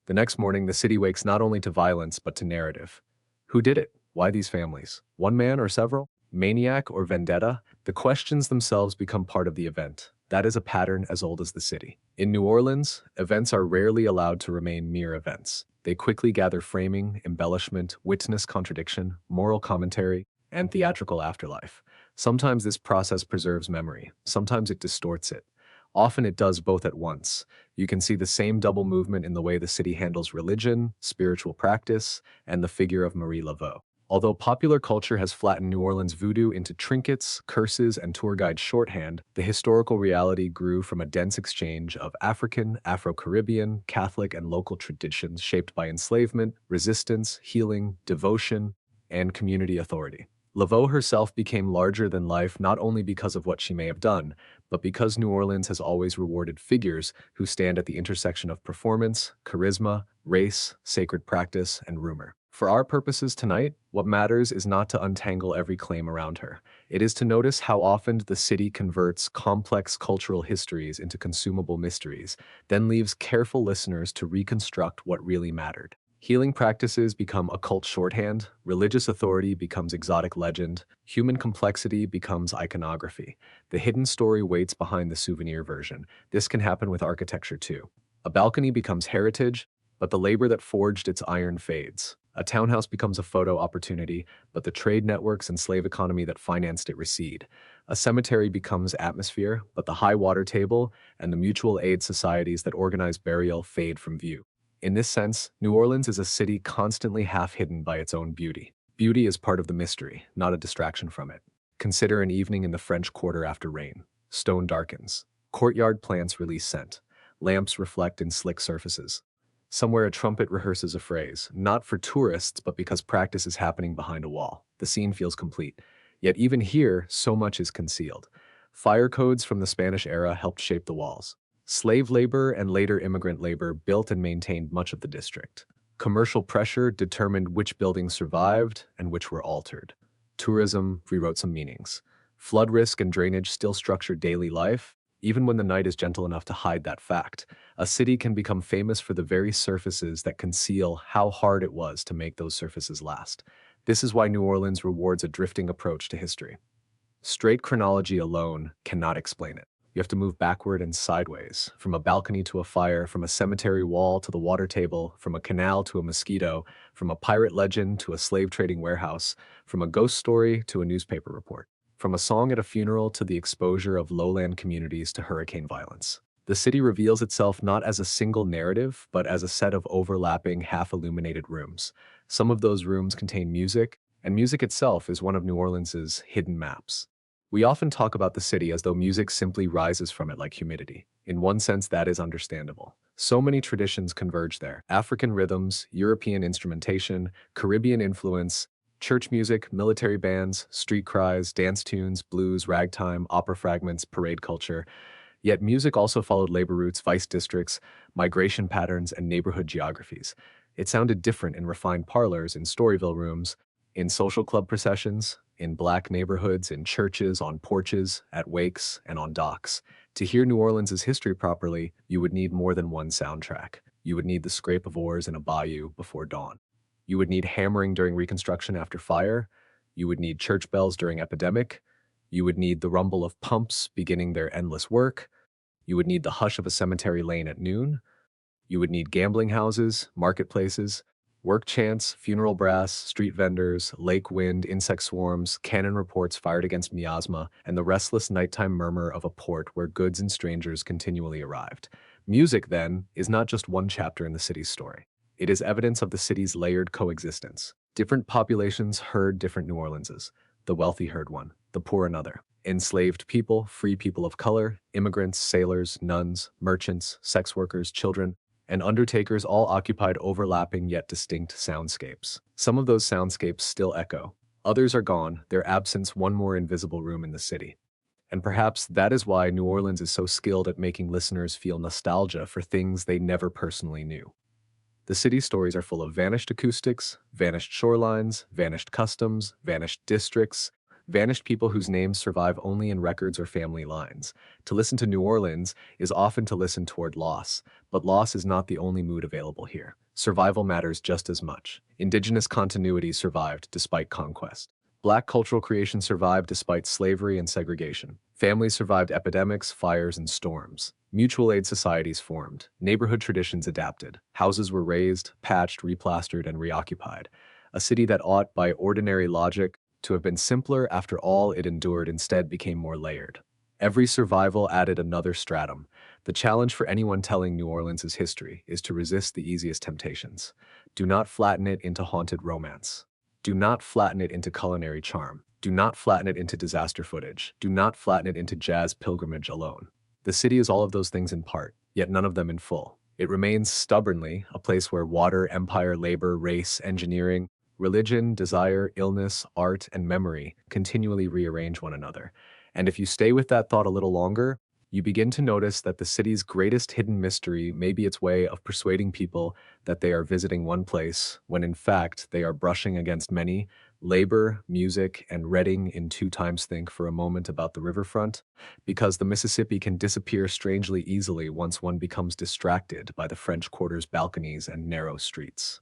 The next morning, the city wakes not only to violence but to narrative. Who did it? Why these families? One man or several? Maniac or vendetta? The questions themselves become part of the event. That is a pattern as old as the city. In New Orleans, events are rarely allowed to remain mere events. They quickly gather framing, embellishment, witness contradiction, moral commentary, and theatrical afterlife. Sometimes this process preserves memory, sometimes it distorts it. Often it does both at once. You can see the same double movement in the way the city handles religion, spiritual practice, and the figure of Marie Laveau. Although popular culture has flattened New Orleans voodoo into trinkets, curses, and tour guide shorthand, the historical reality grew from a dense exchange of African, Afro-Caribbean, Catholic, and local traditions shaped by enslavement, resistance, healing, devotion, and community authority. Laveau herself became larger than life not only because of what she may have done, but because New Orleans has always rewarded figures who stand at the intersection of performance, charisma, race, sacred practice, and rumor. For our purposes tonight, what matters is not to untangle every claim around her. It is to notice how often the city converts complex cultural histories into consumable mysteries, then leaves careful listeners to reconstruct what really mattered. Healing practices become occult shorthand, religious authority becomes exotic legend, human complexity becomes iconography. The hidden story waits behind the souvenir version. This can happen with architecture too. A balcony becomes heritage, but the labor that forged its iron fades. A townhouse becomes a photo opportunity, but the trade networks and slave economy that financed it recede. A cemetery becomes atmosphere, but the high water table and the mutual aid societies that organize burial fade from view. In this sense, New Orleans is a city constantly half-hidden by its own beauty. Beauty is part of the mystery, not a distraction from it. Consider an evening in the French Quarter after rain. Stone darkens. Courtyard plants release scent. Lamps reflect in slick surfaces. Somewhere a trumpet rehearses a phrase, not for tourists, but because practice is happening behind a wall. The scene feels complete. Yet even here, so much is concealed. Fire codes from the Spanish era helped shape the walls. Slave labor and later immigrant labor built and maintained much of the district. Commercial pressure determined which buildings survived and which were altered. Tourism rewrote some meanings. Flood risk and drainage still structure daily life, even when the night is gentle enough to hide that fact. A city can become famous for the very surfaces that conceal how hard it was to make those surfaces last. This is why New Orleans rewards a drifting approach to history. Straight chronology alone cannot explain it. You have to move backward and sideways, from a balcony to a fire, from a cemetery wall to the water table, from a canal to a mosquito, from a pirate legend to a slave trading warehouse, from a ghost story to a newspaper report, from a song at a funeral to the exposure of lowland communities to hurricane violence. The city reveals itself not as a single narrative, but as a set of overlapping, half-illuminated rooms. Some of those rooms contain music, and music itself is one of New Orleans's hidden maps. We often talk about the city as though music simply rises from it like humidity. In one sense, that is understandable. So many traditions converge there. African rhythms, European instrumentation, Caribbean influence, church music, military bands, street cries, dance tunes, blues, ragtime, opera fragments, parade culture. Yet music also followed labor routes, vice districts, migration patterns, and neighborhood geographies. It sounded different in refined parlors, in Storyville rooms, in social club processions, in black neighborhoods, in churches, on porches, at wakes, and on docks. To hear New Orleans' history properly, you would need more than one soundtrack. You would need the scrape of oars in a bayou before dawn. You would need hammering during Reconstruction after fire. You would need church bells during epidemic. You would need the rumble of pumps beginning their endless work. You would need the hush of a cemetery lane at noon. You would need gambling houses, marketplaces, work chants, funeral brass, street vendors, lake wind, insect swarms, cannon reports fired against miasma, and the restless nighttime murmur of a port where goods and strangers continually arrived. Music, then, is not just one chapter in the city's story. It is evidence of the city's layered coexistence. Different populations heard different New Orleanses. The wealthy heard one, the poor another. Enslaved people, free people of color, immigrants, sailors, nuns, merchants, sex workers, children, and undertakers all occupied overlapping yet distinct soundscapes. Some of those soundscapes still echo. Others are gone, their absence one more invisible room in the city. And perhaps that is why New Orleans is so skilled at making listeners feel nostalgia for things they never personally knew. The city stories are full of vanished acoustics, vanished shorelines, vanished customs, vanished districts, vanished people whose names survive only in records or family lines. To listen to New Orleans is often to listen toward loss, but loss is not the only mood available here. Survival matters just as much. Indigenous continuity survived despite conquest. Black cultural creation survived despite slavery and segregation. Families survived epidemics, fires, and storms. Mutual aid societies formed. Neighborhood traditions adapted. Houses were raised, patched, replastered, and reoccupied. A city that ought, by ordinary logic, to have been simpler after all it endured instead became more layered. Every survival added another stratum. The challenge for anyone telling New Orleans' history is to resist the easiest temptations. Do not flatten it into haunted romance. Do not flatten it into culinary charm. Do not flatten it into disaster footage. Do not flatten it into jazz pilgrimage alone. The city is all of those things in part, yet none of them in full. It remains stubbornly a place where water, empire, labor, race, engineering, religion, desire, illness, art, and memory continually rearrange one another. And if you stay with that thought a little longer, you begin to notice that the city's greatest hidden mystery may be its way of persuading people that they are visiting one place, when in fact they are brushing against many. Labor, music, and Reading in two times think for a moment about the riverfront, because the Mississippi can disappear strangely easily once one becomes distracted by the French Quarter's balconies and narrow streets.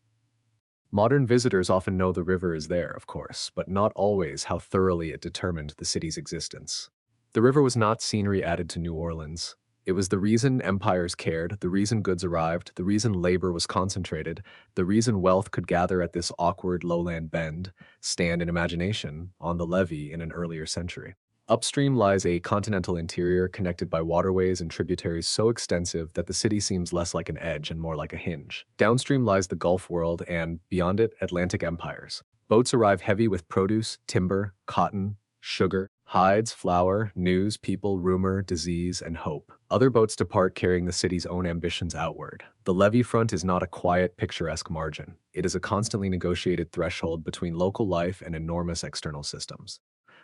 Modern visitors often know the river is there, of course, but not always how thoroughly it determined the city's existence. The river was not scenery added to New Orleans. It was the reason empires cared, the reason goods arrived, the reason labor was concentrated, the reason wealth could gather at this awkward lowland bend, stand in imagination, on the levee in an earlier century. Upstream lies a continental interior connected by waterways and tributaries so extensive that the city seems less like an edge and more like a hinge. Downstream lies the Gulf world and, beyond it, Atlantic empires. Boats arrive heavy with produce, timber, cotton, sugar, hides, flour, news, people, rumor, disease, and hope. Other boats depart carrying the city's own ambitions outward. The levee front is not a quiet, picturesque margin. It is a constantly negotiated threshold between local life and enormous external systems.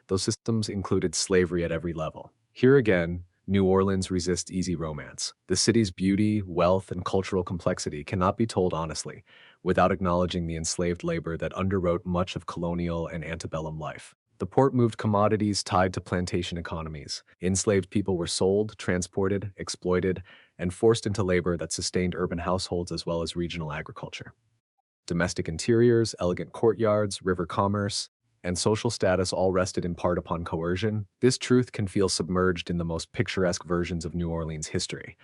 Those systems included slavery at every level. Here again, New Orleans resists easy romance. The city's beauty, wealth, and cultural complexity cannot be told honestly without acknowledging the enslaved labor that underwrote much of colonial and antebellum life. The port moved commodities tied to plantation economies. Enslaved people were sold, transported, exploited, and forced into labor that sustained urban households as well as regional agriculture. Domestic interiors, elegant courtyards, river commerce, and social status all rested in part upon coercion. This truth can feel submerged in the most picturesque versions of New Orleans history,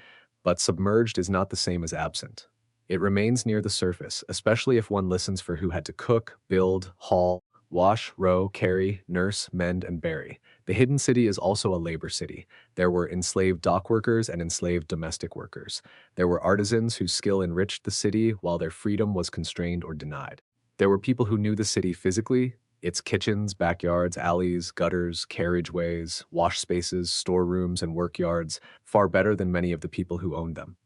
but submerged is not the same as absent. It remains near the surface, especially if one listens for who had to cook, build, haul, wash, row, carry, nurse, mend, and bury. The hidden city is also a labor city. There were enslaved dock workers and enslaved domestic workers. There were artisans whose skill enriched the city while their freedom was constrained or denied. There were people who knew the city physically, its kitchens, backyards, alleys, gutters, carriageways, wash spaces, storerooms, and workyards far better than many of the people who owned them.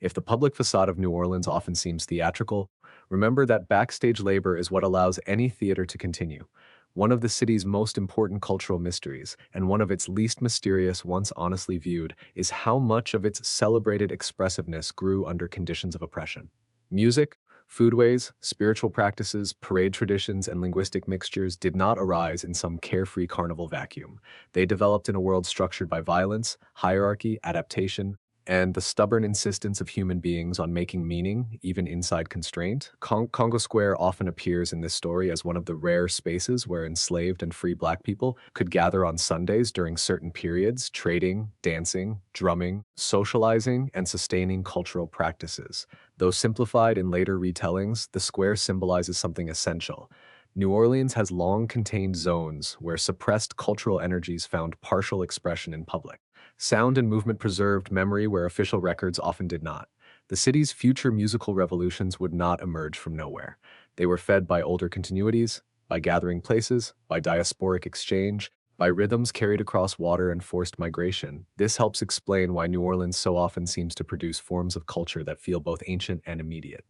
If the public facade of New Orleans often seems theatrical, remember that backstage labor is what allows any theater to continue. One of the city's most important cultural mysteries, and one of its least mysterious once honestly viewed, is how much of its celebrated expressiveness grew under conditions of oppression. Music, foodways, spiritual practices, parade traditions, and linguistic mixtures did not arise in some carefree carnival vacuum. They developed in a world structured by violence, hierarchy, adaptation, and the stubborn insistence of human beings on making meaning, even inside constraint. Congo Square often appears in this story as one of the rare spaces where enslaved and free Black people could gather on Sundays during certain periods, trading, dancing, drumming, socializing, and sustaining cultural practices. Though simplified in later retellings, the square symbolizes something essential. New Orleans has long contained zones where suppressed cultural energies found partial expression in public. Sound and movement preserved memory where official records often did not. The city's future musical revolutions would not emerge from nowhere. They were fed by older continuities, by gathering places, by diasporic exchange, by rhythms carried across water and forced migration. This helps explain why New Orleans so often seems to produce forms of culture that feel both ancient and immediate.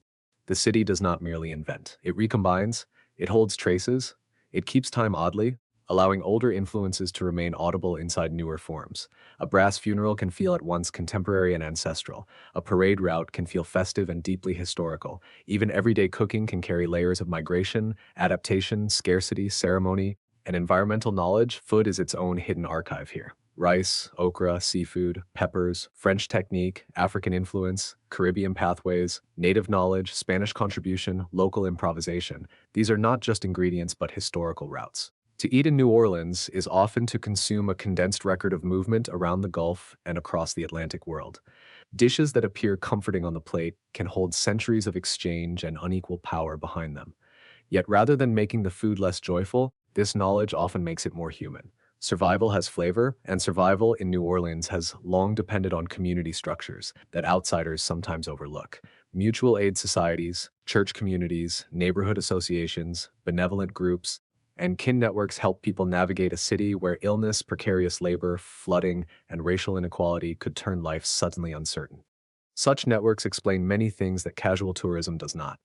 The city does not merely invent. It recombines, it holds traces, It keeps time oddly, allowing older influences to remain audible inside newer forms. A brass funeral can feel at once contemporary and ancestral. A parade route can feel festive and deeply historical. Even everyday cooking can carry layers of migration, adaptation, scarcity, ceremony, and environmental knowledge. Food is its own hidden archive here. Rice, okra, seafood, peppers, French technique, African influence, Caribbean pathways, native knowledge, Spanish contribution, local improvisation. These are not just ingredients but historical routes. To eat in New Orleans is often to consume a condensed record of movement around the Gulf and across the Atlantic world. Dishes that appear comforting on the plate can hold centuries of exchange and unequal power behind them. Yet rather than making the food less joyful, this knowledge often makes it more human. Survival has flavor, and survival in New Orleans has long depended on community structures that outsiders sometimes overlook. Mutual aid societies, church communities, neighborhood associations, benevolent groups, and kin networks help people navigate a city where illness, precarious labor, flooding, and racial inequality could turn life suddenly uncertain. Such networks explain many things that casual tourism does not.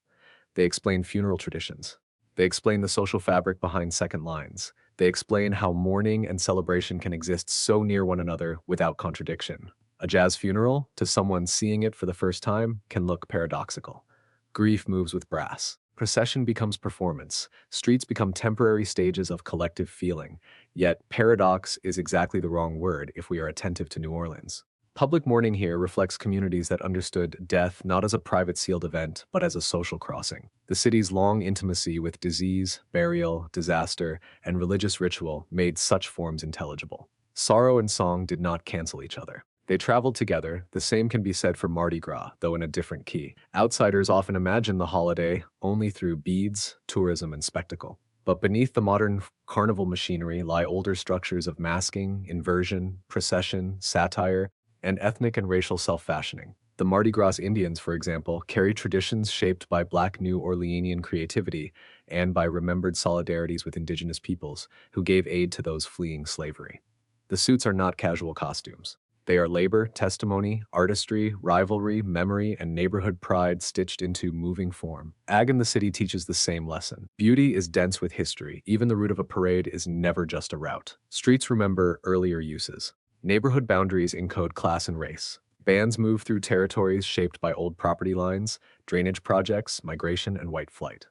They explain funeral traditions. They explain the social fabric behind second lines. They explain how mourning and celebration can exist so near one another without contradiction. A jazz funeral, to someone seeing it for the first time, can look paradoxical. Grief moves with brass. Procession becomes performance. Streets become temporary stages of collective feeling. Yet, paradox is exactly the wrong word if we are attentive to New Orleans. Public mourning here reflects communities that understood death not as a private sealed event, but as a social crossing. The city's long intimacy with disease, burial, disaster, and religious ritual made such forms intelligible. Sorrow and song did not cancel each other. They traveled together. The same can be said for Mardi Gras, though in a different key. Outsiders often imagine the holiday only through beads, tourism, and spectacle. But beneath the modern carnival machinery lie older structures of masking, inversion, procession, satire, and ethnic and racial self-fashioning. The Mardi Gras Indians, for example, carry traditions shaped by Black New Orleanian creativity and by remembered solidarities with indigenous peoples who gave aid to those fleeing slavery. The suits are not casual costumes. They are labor, testimony, artistry, rivalry, memory, and neighborhood pride stitched into moving form. Ag in the City teaches the same lesson. Beauty is dense with history. Even the route of a parade is never just a route. Streets remember earlier uses. Neighborhood boundaries encode class and race. Bands move through territories shaped by old property lines, drainage projects, migration, and white flight.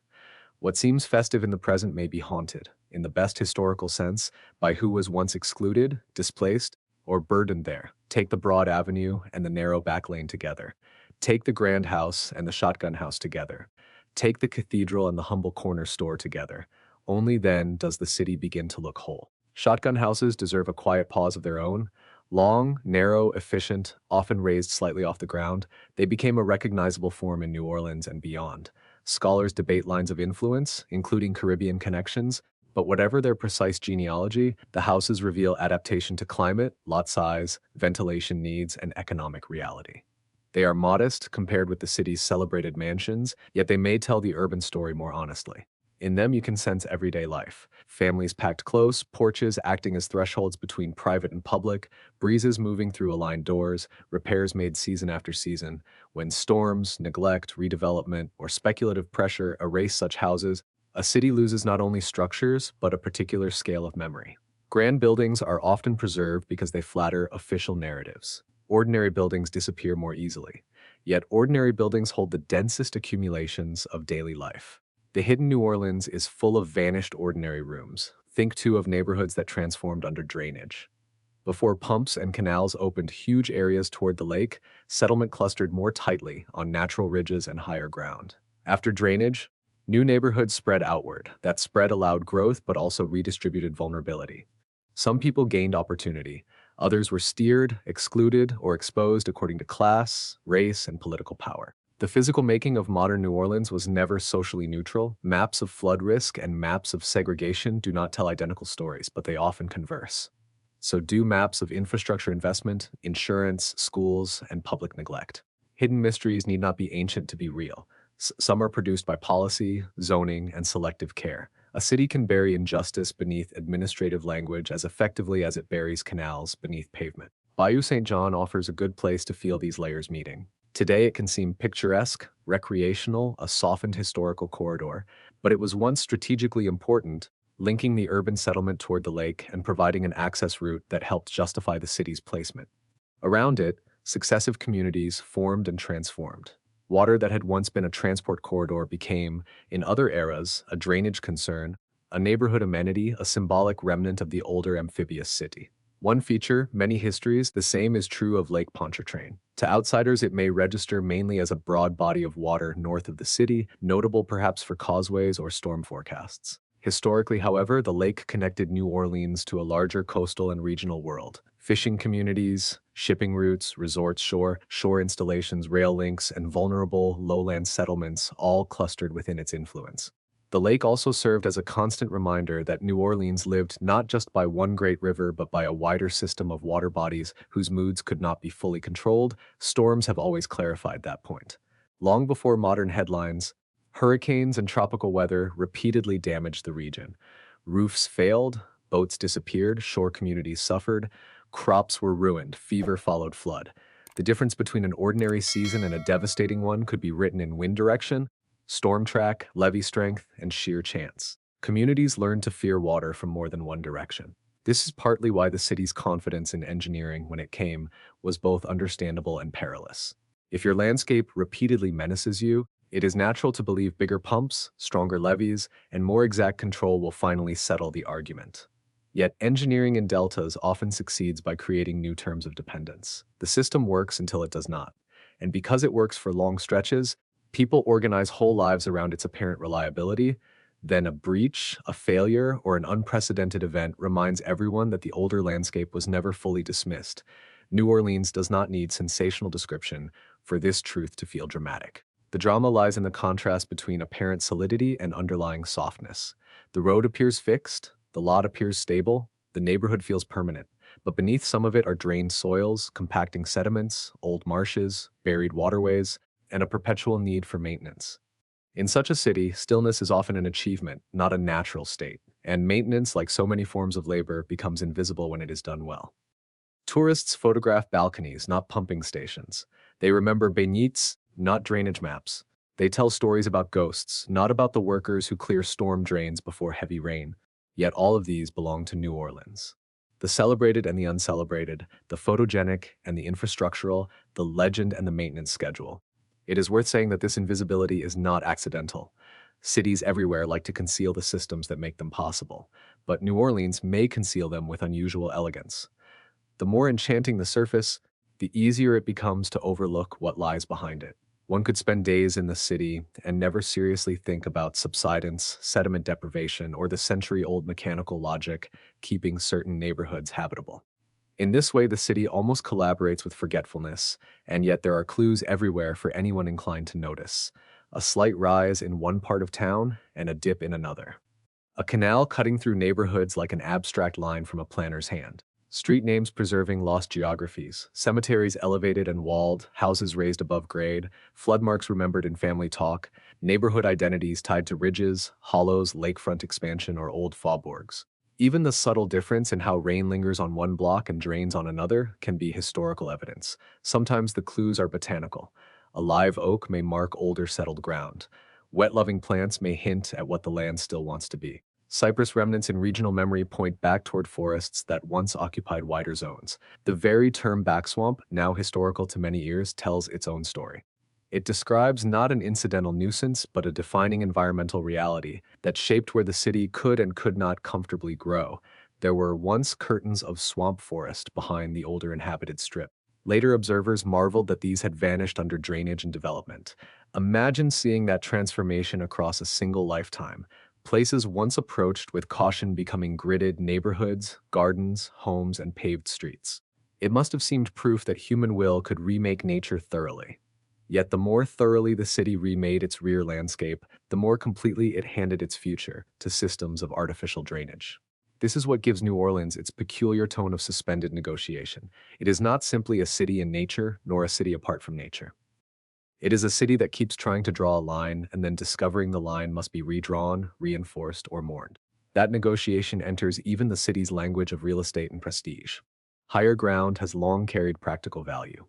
What seems festive in the present may be haunted, in the best historical sense, by who was once excluded, displaced, or burdened there. Take the broad avenue and the narrow back lane together. Take the grand house and the shotgun house together. Take the cathedral and the humble corner store together. Only then does the city begin to look whole. Shotgun houses deserve a quiet pause of their own. Long, narrow, efficient, often raised slightly off the ground, they became a recognizable form in New Orleans and beyond. Scholars debate lines of influence, including Caribbean connections, but whatever their precise genealogy, the houses reveal adaptation to climate, lot size, ventilation needs, and economic reality. They are modest compared with the city's celebrated mansions, yet they may tell the urban story more honestly. In them, you can sense everyday life. Families packed close, porches acting as thresholds between private and public, breezes moving through aligned doors, repairs made season after season. When storms, neglect, redevelopment, or speculative pressure erase such houses, a city loses not only structures, but a particular scale of memory. Grand buildings are often preserved because they flatter official narratives. Ordinary buildings disappear more easily. Yet ordinary buildings hold the densest accumulations of daily life. The hidden New Orleans is full of vanished ordinary rooms. Think too of neighborhoods that transformed under drainage. Before pumps and canals opened huge areas toward the lake, settlement clustered more tightly on natural ridges and higher ground. After drainage, new neighborhoods spread outward. That spread allowed growth but also redistributed vulnerability. Some people gained opportunity. Others were steered, excluded, or exposed according to class, race, and political power. The physical making of modern New Orleans was never socially neutral. Maps of flood risk and maps of segregation do not tell identical stories, but they often converse. So do maps of infrastructure investment, insurance, schools, and public neglect. Hidden mysteries need not be ancient to be real. Some are produced by policy, zoning, and selective care. A city can bury injustice beneath administrative language as effectively as it buries canals beneath pavement. Bayou St. John offers a good place to feel these layers meeting. Today it can seem picturesque, recreational, a softened historical corridor, but it was once strategically important, linking the urban settlement toward the lake and providing an access route that helped justify the city's placement. Around it, successive communities formed and transformed. Water that had once been a transport corridor became, in other eras, a drainage concern, a neighborhood amenity, a symbolic remnant of the older amphibious city. One feature, many histories, the same is true of Lake Pontchartrain. To outsiders, it may register mainly as a broad body of water north of the city, notable perhaps for causeways or storm forecasts. Historically, however, the lake connected New Orleans to a larger coastal and regional world. Fishing communities, shipping routes, resorts, shore installations, rail links, and vulnerable lowland settlements all clustered within its influence. The lake also served as a constant reminder that New Orleans lived not just by one great river but by a wider system of water bodies whose moods could not be fully controlled. Storms have always clarified that point. Long before modern headlines, hurricanes and tropical weather repeatedly damaged the region. Roofs failed, boats disappeared, shore communities suffered, crops were ruined, fever followed flood. The difference between an ordinary season and a devastating one could be written in wind direction, storm track, levee strength, and sheer chance. Communities learned to fear water from more than one direction. This is partly why the city's confidence in engineering when it came was both understandable and perilous. If your landscape repeatedly menaces you, it is natural to believe bigger pumps, stronger levees, and more exact control will finally settle the argument. Yet engineering in deltas often succeeds by creating new terms of dependence. The system works until it does not. And because it works for long stretches, people organize whole lives around its apparent reliability. Then a breach, a failure, or an unprecedented event reminds everyone that the older landscape was never fully dismissed. New Orleans does not need sensational description for this truth to feel dramatic. The drama lies in the contrast between apparent solidity and underlying softness. The road appears fixed, the lot appears stable, the neighborhood feels permanent, but beneath some of it are drained soils, compacting sediments, old marshes, buried waterways, and a perpetual need for maintenance. In such a city, stillness is often an achievement, not a natural state, and maintenance, like so many forms of labor, becomes invisible when it is done well. Tourists photograph balconies, not pumping stations. They remember beignets, not drainage maps. They tell stories about ghosts, not about the workers who clear storm drains before heavy rain. Yet all of these belong to New Orleans. The celebrated and the uncelebrated, the photogenic and the infrastructural, the legend and the maintenance schedule. It is worth saying that this invisibility is not accidental. Cities everywhere like to conceal the systems that make them possible, but New Orleans may conceal them with unusual elegance. The more enchanting the surface, the easier it becomes to overlook what lies behind it. One could spend days in the city and never seriously think about subsidence, sediment deprivation, or the century-old mechanical logic keeping certain neighborhoods habitable. In this way, the city almost collaborates with forgetfulness, and yet there are clues everywhere for anyone inclined to notice. A slight rise in one part of town and a dip in another. A canal cutting through neighborhoods like an abstract line from a planner's hand. Street names preserving lost geographies, cemeteries elevated and walled, houses raised above grade, flood marks remembered in family talk, neighborhood identities tied to ridges, hollows, lakefront expansion, or old faubourgs. Even the subtle difference in how rain lingers on one block and drains on another can be historical evidence. Sometimes the clues are botanical. A live oak may mark older settled ground. Wet-loving plants may hint at what the land still wants to be. Cypress remnants in regional memory point back toward forests that once occupied wider zones. The very term backswamp, now historical to many ears, tells its own story. It describes not an incidental nuisance, but a defining environmental reality that shaped where the city could and could not comfortably grow. There were once curtains of swamp forest behind the older inhabited strip. Later observers marveled that these had vanished under drainage and development. Imagine seeing that transformation across a single lifetime. Places once approached with caution becoming gridded neighborhoods, gardens, homes, and paved streets. It must have seemed proof that human will could remake nature thoroughly. Yet the more thoroughly the city remade its rear landscape, the more completely it handed its future to systems of artificial drainage. This is what gives New Orleans its peculiar tone of suspended negotiation. It is not simply a city in nature, nor a city apart from nature. It is a city that keeps trying to draw a line and then discovering the line must be redrawn, reinforced, or mourned. That negotiation enters even the city's language of real estate and prestige. Higher ground has long carried practical value.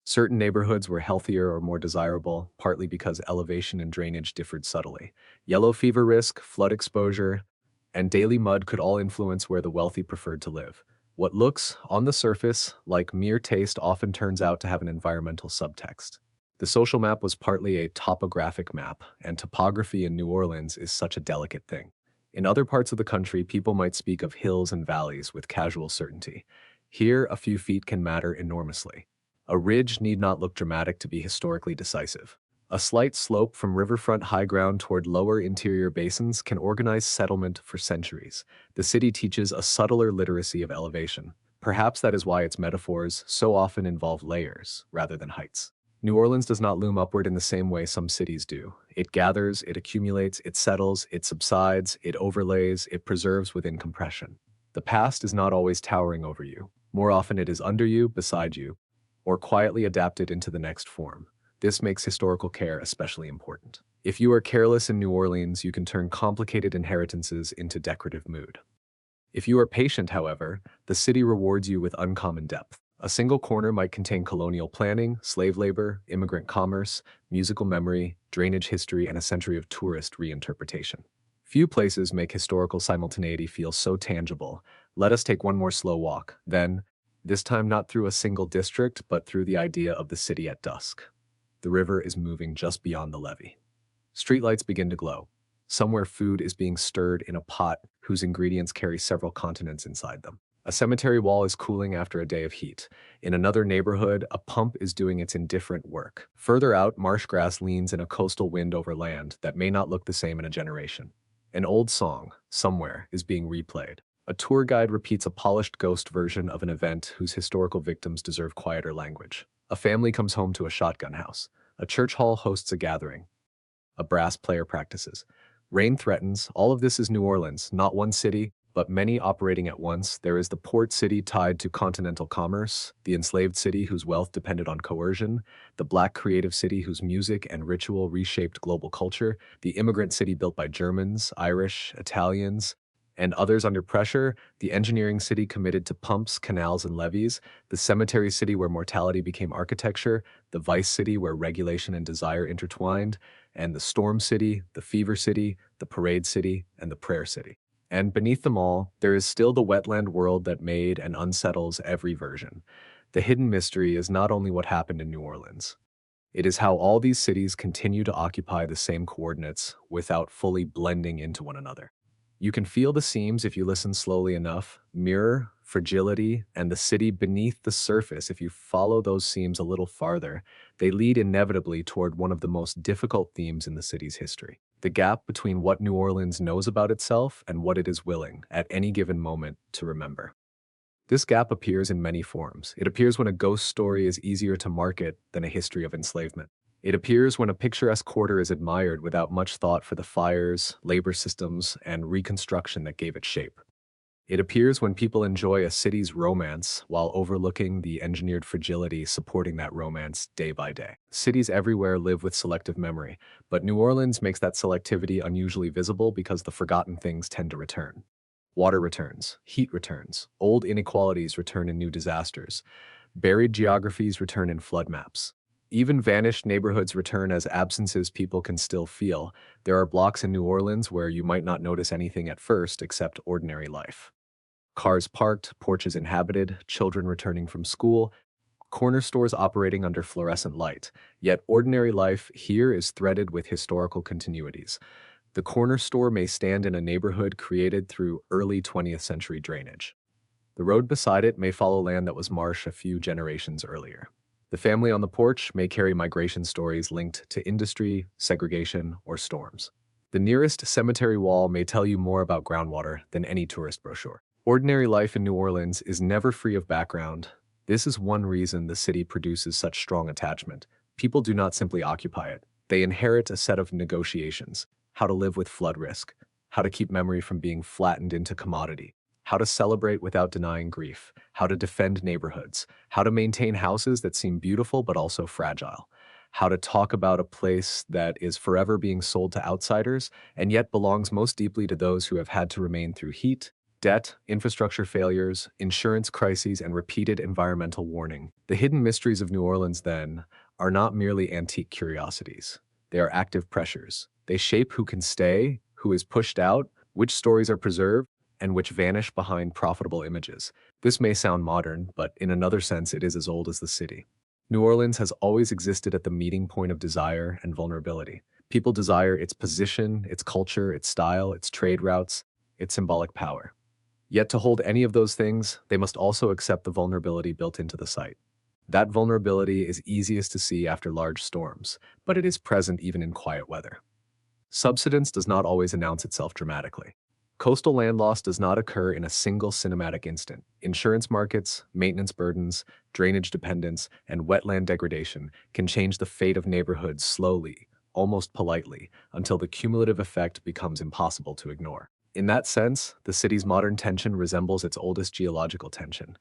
Certain neighborhoods were healthier or more desirable, partly because elevation and drainage differed subtly. Yellow fever risk, flood exposure, and daily mud could all influence where the wealthy preferred to live. What looks, on the surface, like mere taste often turns out to have an environmental subtext. The social map was partly a topographic map, and topography in New Orleans is such a delicate thing. In other parts of the country, people might speak of hills and valleys with casual certainty. Here, a few feet can matter enormously. A ridge need not look dramatic to be historically decisive. A slight slope from riverfront high ground toward lower interior basins can organize settlement for centuries. The city teaches a subtler literacy of elevation. Perhaps that is why its metaphors so often involve layers rather than heights. New Orleans does not loom upward in the same way some cities do. It gathers, it accumulates, it settles, it subsides, it overlays, it preserves within compression. The past is not always towering over you. More often it is under you, beside you, or quietly adapted into the next form. This makes historical care especially important. If you are careless in New Orleans, you can turn complicated inheritances into decorative mood. If you are patient, however, the city rewards you with uncommon depth. A single corner might contain colonial planning, slave labor, immigrant commerce, musical memory, drainage history, and a century of tourist reinterpretation. Few places make historical simultaneity feel so tangible. Let us take one more slow walk, then, this time not through a single district, but through the idea of the city at dusk. The river is moving just beyond the levee. Streetlights begin to glow. Somewhere food is being stirred in a pot whose ingredients carry several continents inside them. A cemetery wall is cooling after a day of heat. In another neighborhood, a pump is doing its indifferent work. Further out, marsh grass leans in a coastal wind over land that may not look the same in a generation. An old song, somewhere, is being replayed. A tour guide repeats a polished ghost version of an event whose historical victims deserve quieter language. A family comes home to a shotgun house. A church hall hosts a gathering. A brass player practices. Rain threatens. All of this is New Orleans, not one city, but many operating at once. There is the port city tied to continental commerce, the enslaved city whose wealth depended on coercion, the black creative city whose music and ritual reshaped global culture, the immigrant city built by Germans, Irish, Italians, and others under pressure, the engineering city committed to pumps, canals, and levees, the cemetery city where mortality became architecture, the vice city where regulation and desire intertwined, and the storm city, the fever city, the parade city, and the prayer city. And beneath them all, there is still the wetland world that made and unsettles every version. The hidden mystery is not only what happened in New Orleans. It is how all these cities continue to occupy the same coordinates without fully blending into one another. You can feel the seams if you listen slowly enough, mirror, fragility, and the city beneath the surface. If you follow those seams a little farther, they lead inevitably toward one of the most difficult themes in the city's history. The gap between what New Orleans knows about itself and what it is willing, at any given moment, to remember. This gap appears in many forms. It appears when a ghost story is easier to market than a history of enslavement. It appears when a picturesque quarter is admired without much thought for the fires, labor systems, and reconstruction that gave it shape. It appears when people enjoy a city's romance while overlooking the engineered fragility supporting that romance day by day. Cities everywhere live with selective memory, but New Orleans makes that selectivity unusually visible because the forgotten things tend to return. Water returns, heat returns, old inequalities return in new disasters, buried geographies return in flood maps. Even vanished neighborhoods return as absences people can still feel. There are blocks in New Orleans where you might not notice anything at first except ordinary life. Cars parked, porches inhabited, children returning from school, corner stores operating under fluorescent light. Yet ordinary life here is threaded with historical continuities. The corner store may stand in a neighborhood created through early 20th century drainage. The road beside it may follow land that was marsh a few generations earlier. The family on the porch may carry migration stories linked to industry, segregation, or storms. The nearest cemetery wall may tell you more about groundwater than any tourist brochure. Ordinary life in New Orleans is never free of background. This is one reason the city produces such strong attachment. People do not simply occupy it. They inherit a set of negotiations: how to live with flood risk, how to keep memory from being flattened into commodity, how to celebrate without denying grief, how to defend neighborhoods, how to maintain houses that seem beautiful but also fragile, how to talk about a place that is forever being sold to outsiders and yet belongs most deeply to those who have had to remain through heat, debt, infrastructure failures, insurance crises, and repeated environmental warning. The hidden mysteries of New Orleans, then, are not merely antique curiosities. They are active pressures. They shape who can stay, who is pushed out, which stories are preserved, and which vanish behind profitable images. This may sound modern, but in another sense, it is as old as the city. New Orleans has always existed at the meeting point of desire and vulnerability. People desire its position, its culture, its style, its trade routes, its symbolic power. Yet to hold any of those things, they must also accept the vulnerability built into the site. That vulnerability is easiest to see after large storms, but it is present even in quiet weather. Subsidence does not always announce itself dramatically. Coastal land loss does not occur in a single cinematic instant. Insurance markets, maintenance burdens, drainage dependence, and wetland degradation can change the fate of neighborhoods slowly, almost politely, until the cumulative effect becomes impossible to ignore. In that sense, the city's modern tension resembles its oldest geological tension.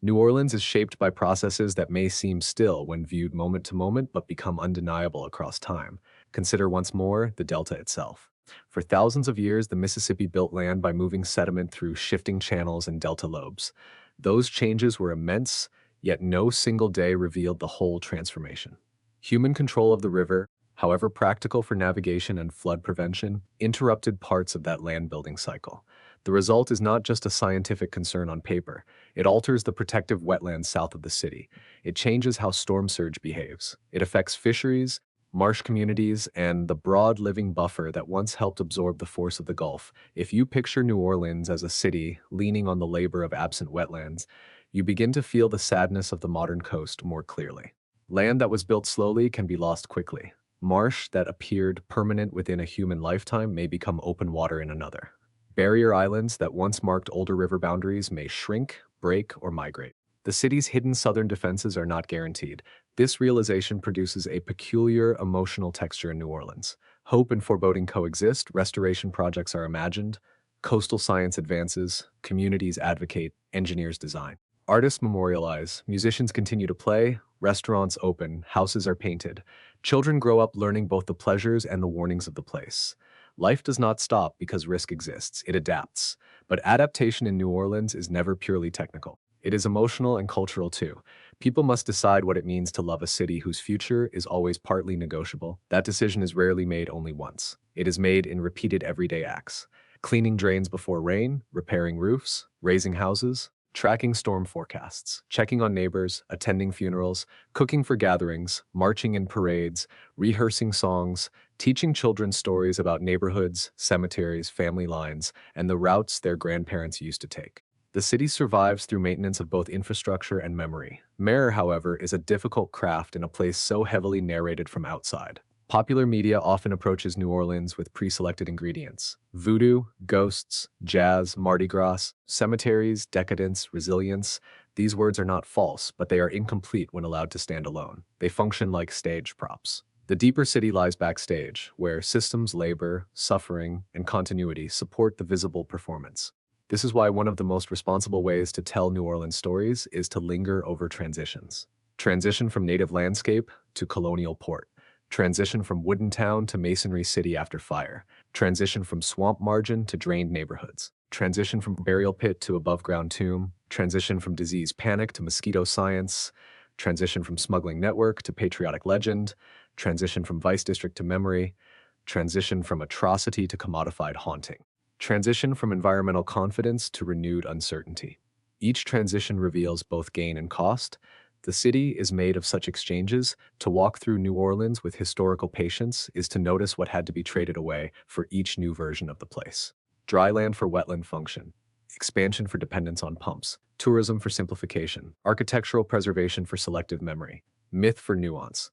New Orleans is shaped by processes that may seem still when viewed moment to moment but become undeniable across time. Consider once more the delta itself. For thousands of years, the Mississippi built land by moving sediment through shifting channels and delta lobes. Those changes were immense, yet no single day revealed the whole transformation. Human control of the river, however practical for navigation and flood prevention, interrupted parts of that land-building cycle. The result is not just a scientific concern on paper. It alters the protective wetlands south of the city. It changes how storm surge behaves. It affects fisheries, marsh communities, and the broad living buffer that once helped absorb the force of the Gulf. If you picture New Orleans as a city leaning on the labor of absent wetlands, you begin to feel the sadness of the modern coast more clearly. Land that was built slowly can be lost quickly. Marsh that appeared permanent within a human lifetime may become open water in another. Barrier islands that once marked older river boundaries may shrink, break, or migrate. The city's hidden southern defenses are not guaranteed. This realization produces a peculiar emotional texture in New Orleans. Hope and foreboding coexist, restoration projects are imagined, coastal science advances, communities advocate, engineers design. Artists memorialize, musicians continue to play, restaurants open, houses are painted. Children grow up learning both the pleasures and the warnings of the place. Life does not stop because risk exists, it adapts. But adaptation in New Orleans is never purely technical. It is emotional and cultural too. People must decide what it means to love a city whose future is always partly negotiable. That decision is rarely made only once. It is made in repeated everyday acts. Cleaning drains before rain, repairing roofs, raising houses, tracking storm forecasts, checking on neighbors, attending funerals, cooking for gatherings, marching in parades, rehearsing songs, teaching children stories about neighborhoods, cemeteries, family lines, and the routes their grandparents used to take. The city survives through maintenance of both infrastructure and memory. Mirror, however, is a difficult craft in a place so heavily narrated from outside. Popular media often approaches New Orleans with pre-selected ingredients. Voodoo, ghosts, jazz, Mardi Gras, cemeteries, decadence, resilience. These words are not false, but they are incomplete when allowed to stand alone. They function like stage props. The deeper city lies backstage, where systems, labor, suffering, and continuity support the visible performance. This is why one of the most responsible ways to tell New Orleans stories is to linger over transitions. Transition from native landscape to colonial port. Transition from wooden town to masonry city after fire. Transition from swamp margin to drained neighborhoods. Transition from burial pit to above-ground tomb. Transition from disease panic to mosquito science. Transition from smuggling network to patriotic legend. Transition from vice district to memory. Transition from atrocity to commodified haunting. Transition from environmental confidence to renewed uncertainty. Each transition reveals both gain and cost. The city is made of such exchanges. To walk through New Orleans with historical patience is to notice what had to be traded away for each new version of the place. Dry land for wetland function, expansion for dependence on pumps, tourism for simplification, architectural preservation for selective memory, myth for nuance.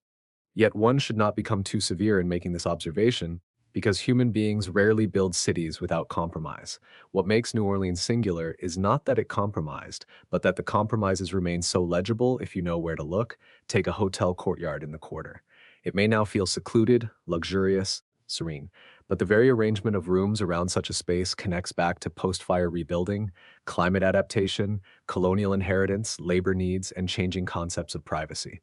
Yet one should not become too severe in making this observation, because human beings rarely build cities without compromise. What makes New Orleans singular is not that it compromised, but that the compromises remain so legible if you know where to look. Take a hotel courtyard in the quarter. It may now feel secluded, luxurious, serene, but the very arrangement of rooms around such a space connects back to post-fire rebuilding, climate adaptation, colonial inheritance, labor needs, and changing concepts of privacy.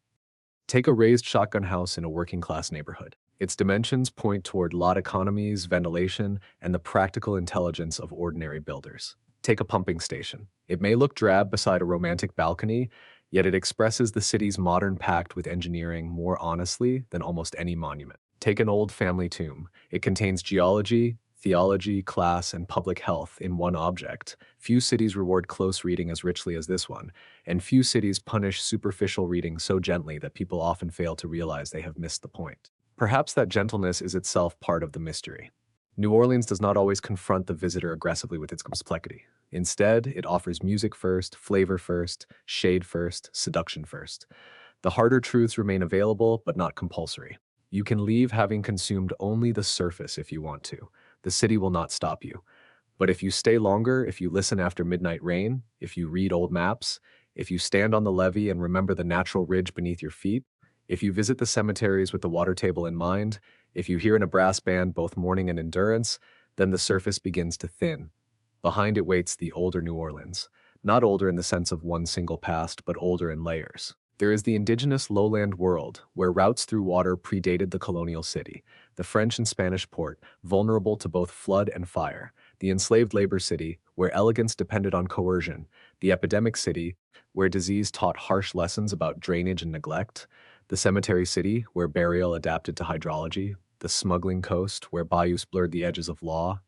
Take a raised shotgun house in a working-class neighborhood. Its dimensions point toward lot economies, ventilation, and the practical intelligence of ordinary builders. Take a pumping station. It may look drab beside a romantic balcony, yet it expresses the city's modern pact with engineering more honestly than almost any monument. Take an old family tomb. It contains geology, theology, class, and public health in one object. Few cities reward close reading as richly as this one, and few cities punish superficial reading so gently that people often fail to realize they have missed the point. Perhaps that gentleness is itself part of the mystery. New Orleans does not always confront the visitor aggressively with its complexity. Instead, it offers music first, flavor first, shade first, seduction first. The harder truths remain available, but not compulsory. You can leave having consumed only the surface if you want to. The city will not stop you. But if you stay longer, if you listen after midnight rain, if you read old maps, if you stand on the levee and remember the natural ridge beneath your feet, if you visit the cemeteries with the water table in mind, if you hear in a brass band both mourning and endurance, then the surface begins to thin. Behind it waits the older New Orleans. Not older in the sense of one single past, but older in layers. There is the indigenous lowland world, where routes through water predated the colonial city, the French and Spanish port, vulnerable to both flood and fire, the enslaved labor city, where elegance depended on coercion, the epidemic city, where disease taught harsh lessons about drainage and neglect, the cemetery city, where burial adapted to hydrology, the smuggling coast, where bayous blurred the edges of law,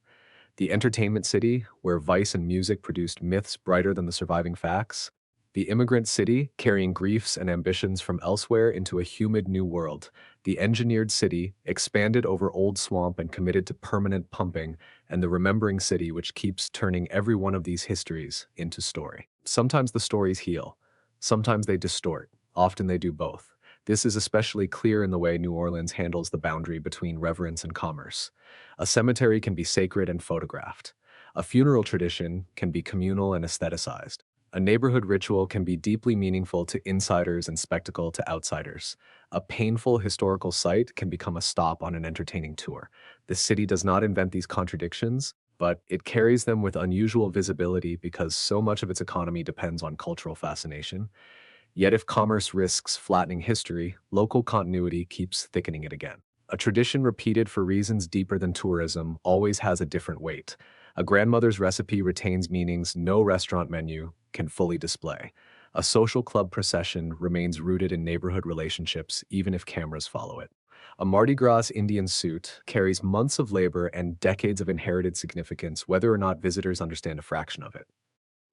the entertainment city, where vice and music produced myths brighter than the surviving facts, the immigrant city, carrying griefs and ambitions from elsewhere into a humid new world, the engineered city, expanded over old swamp and committed to permanent pumping, and the remembering city which keeps turning every one of these histories into story. Sometimes the stories heal, sometimes they distort, often they do both. This is especially clear in the way New Orleans handles the boundary between reverence and commerce. A cemetery can be sacred and photographed. A funeral tradition can be communal and aestheticized. A neighborhood ritual can be deeply meaningful to insiders and spectacle to outsiders. A painful historical site can become a stop on an entertaining tour. The city does not invent these contradictions, but it carries them with unusual visibility because so much of its economy depends on cultural fascination. Yet if commerce risks flattening history, local continuity keeps thickening it again. A tradition repeated for reasons deeper than tourism always has a different weight. A grandmother's recipe retains meanings no restaurant menu can fully display. A social club procession remains rooted in neighborhood relationships even if cameras follow it. A Mardi Gras Indian suit carries months of labor and decades of inherited significance whether or not visitors understand a fraction of it.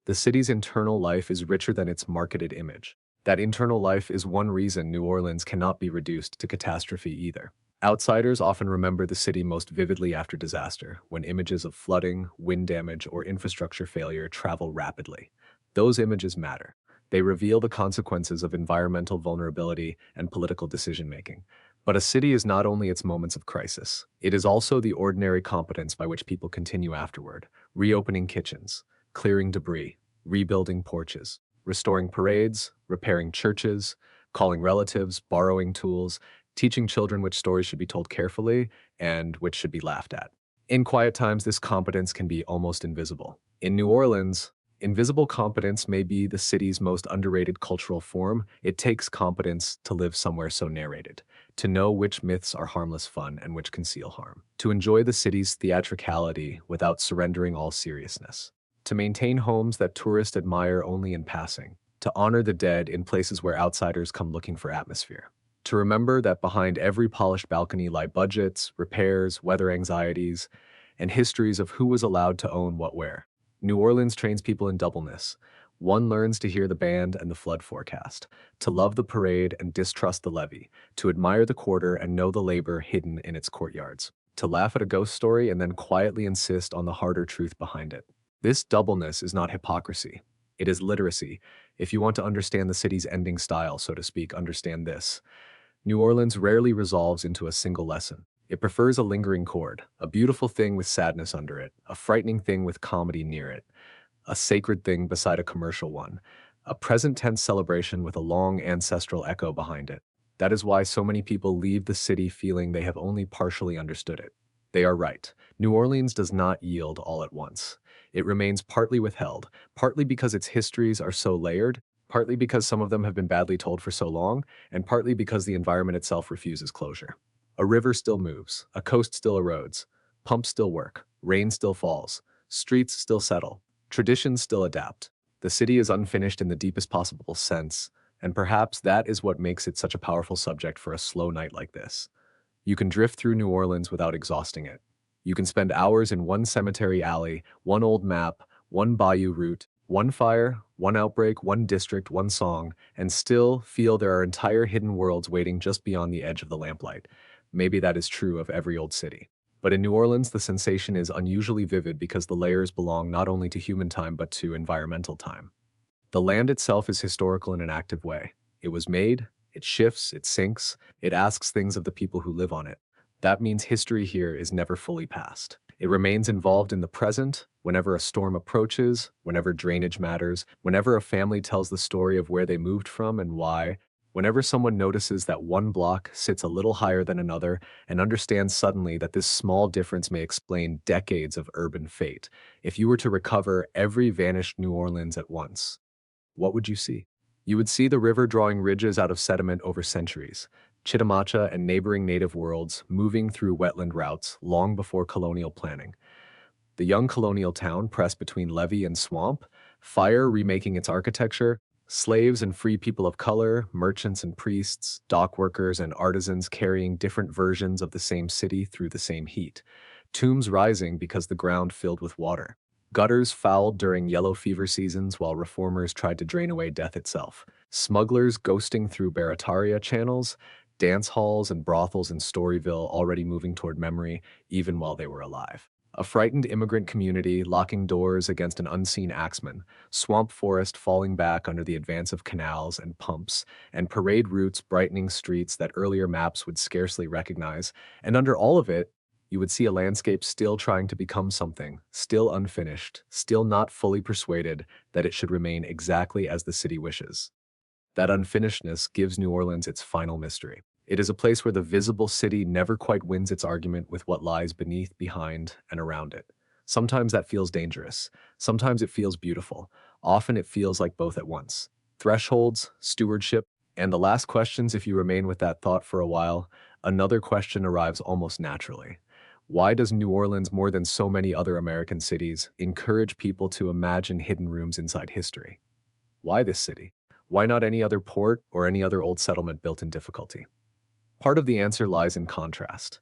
The city's internal life is richer than its marketed image. That internal life is one reason New Orleans cannot be reduced to catastrophe either. Outsiders often remember the city most vividly after disaster, when images of flooding, wind damage, or infrastructure failure travel rapidly. Those images matter. They reveal the consequences of environmental vulnerability and political decision-making. But a city is not only its moments of crisis. It is also the ordinary competence by which people continue afterward, reopening kitchens, clearing debris, rebuilding porches, restoring parades, repairing churches, calling relatives, borrowing tools, teaching children which stories should be told carefully and which should be laughed at. In quiet times, this competence can be almost invisible. In New Orleans, invisible competence may be the city's most underrated cultural form. It takes competence to live somewhere so narrated, to know which myths are harmless fun and which conceal harm, to enjoy the city's theatricality without surrendering all seriousness, to maintain homes that tourists admire only in passing, to honor the dead in places where outsiders come looking for atmosphere, to remember that behind every polished balcony lie budgets, repairs, weather anxieties, and histories of who was allowed to own what where. New Orleans trains people in doubleness. One learns to hear the band and the flood forecast, to love the parade and distrust the levee, to admire the quarter and know the labor hidden in its courtyards, to laugh at a ghost story and then quietly insist on the harder truth behind it. This doubleness is not hypocrisy. It is literacy. If you want to understand the city's ending style, so to speak, understand this. New Orleans rarely resolves into a single lesson. It prefers a lingering chord, a beautiful thing with sadness under it, a frightening thing with comedy near it, a sacred thing beside a commercial one, a present tense celebration with a long ancestral echo behind it. That is why so many people leave the city feeling they have only partially understood it. They are right. New Orleans does not yield all at once. It remains partly withheld, partly because its histories are so layered, partly because some of them have been badly told for so long, and partly because the environment itself refuses closure. A river still moves, a coast still erodes, pumps still work, rain still falls, streets still settle, traditions still adapt. The city is unfinished in the deepest possible sense, and perhaps that is what makes it such a powerful subject for a slow night like this. You can drift through New Orleans without exhausting it. You can spend hours in one cemetery alley, one old map, one bayou route, one fire, one outbreak, one district, one song, and still feel there are entire hidden worlds waiting just beyond the edge of the lamplight. Maybe that is true of every old city. But in New Orleans, the sensation is unusually vivid because the layers belong not only to human time but to environmental time. The land itself is historical in an active way. It was made, it shifts, it sinks, it asks things of the people who live on it. That means history here is never fully past. It remains involved in the present, whenever a storm approaches, whenever drainage matters, whenever a family tells the story of where they moved from and why, whenever someone notices that one block sits a little higher than another and understands suddenly that this small difference may explain decades of urban fate. If you were to recover every vanished New Orleans at once, what would you see? You would see the river drawing ridges out of sediment over centuries, Chitimacha and neighboring native worlds moving through wetland routes long before colonial planning. The young colonial town pressed between levee and swamp, fire remaking its architecture, slaves and free people of color, merchants and priests, dock workers and artisans carrying different versions of the same city through the same heat, tombs rising because the ground filled with water, gutters fouled during yellow fever seasons while reformers tried to drain away death itself, smugglers ghosting through Barataria channels, dance halls and brothels in Storyville already moving toward memory even while they were alive. A frightened immigrant community locking doors against an unseen axeman, swamp forest falling back under the advance of canals and pumps, and parade routes brightening streets that earlier maps would scarcely recognize, and under all of it, you would see a landscape still trying to become something, still unfinished, still not fully persuaded that it should remain exactly as the city wishes. That unfinishedness gives New Orleans its final mystery. It is a place where the visible city never quite wins its argument with what lies beneath, behind, and around it. Sometimes that feels dangerous. Sometimes it feels beautiful. Often it feels like both at once. Thresholds, stewardship, and the last questions, if you remain with that thought for a while, another question arrives almost naturally. Why does New Orleans, more than so many other American cities, encourage people to imagine hidden rooms inside history? Why this city? Why not any other port or any other old settlement built in difficulty? Part of the answer lies in contrast.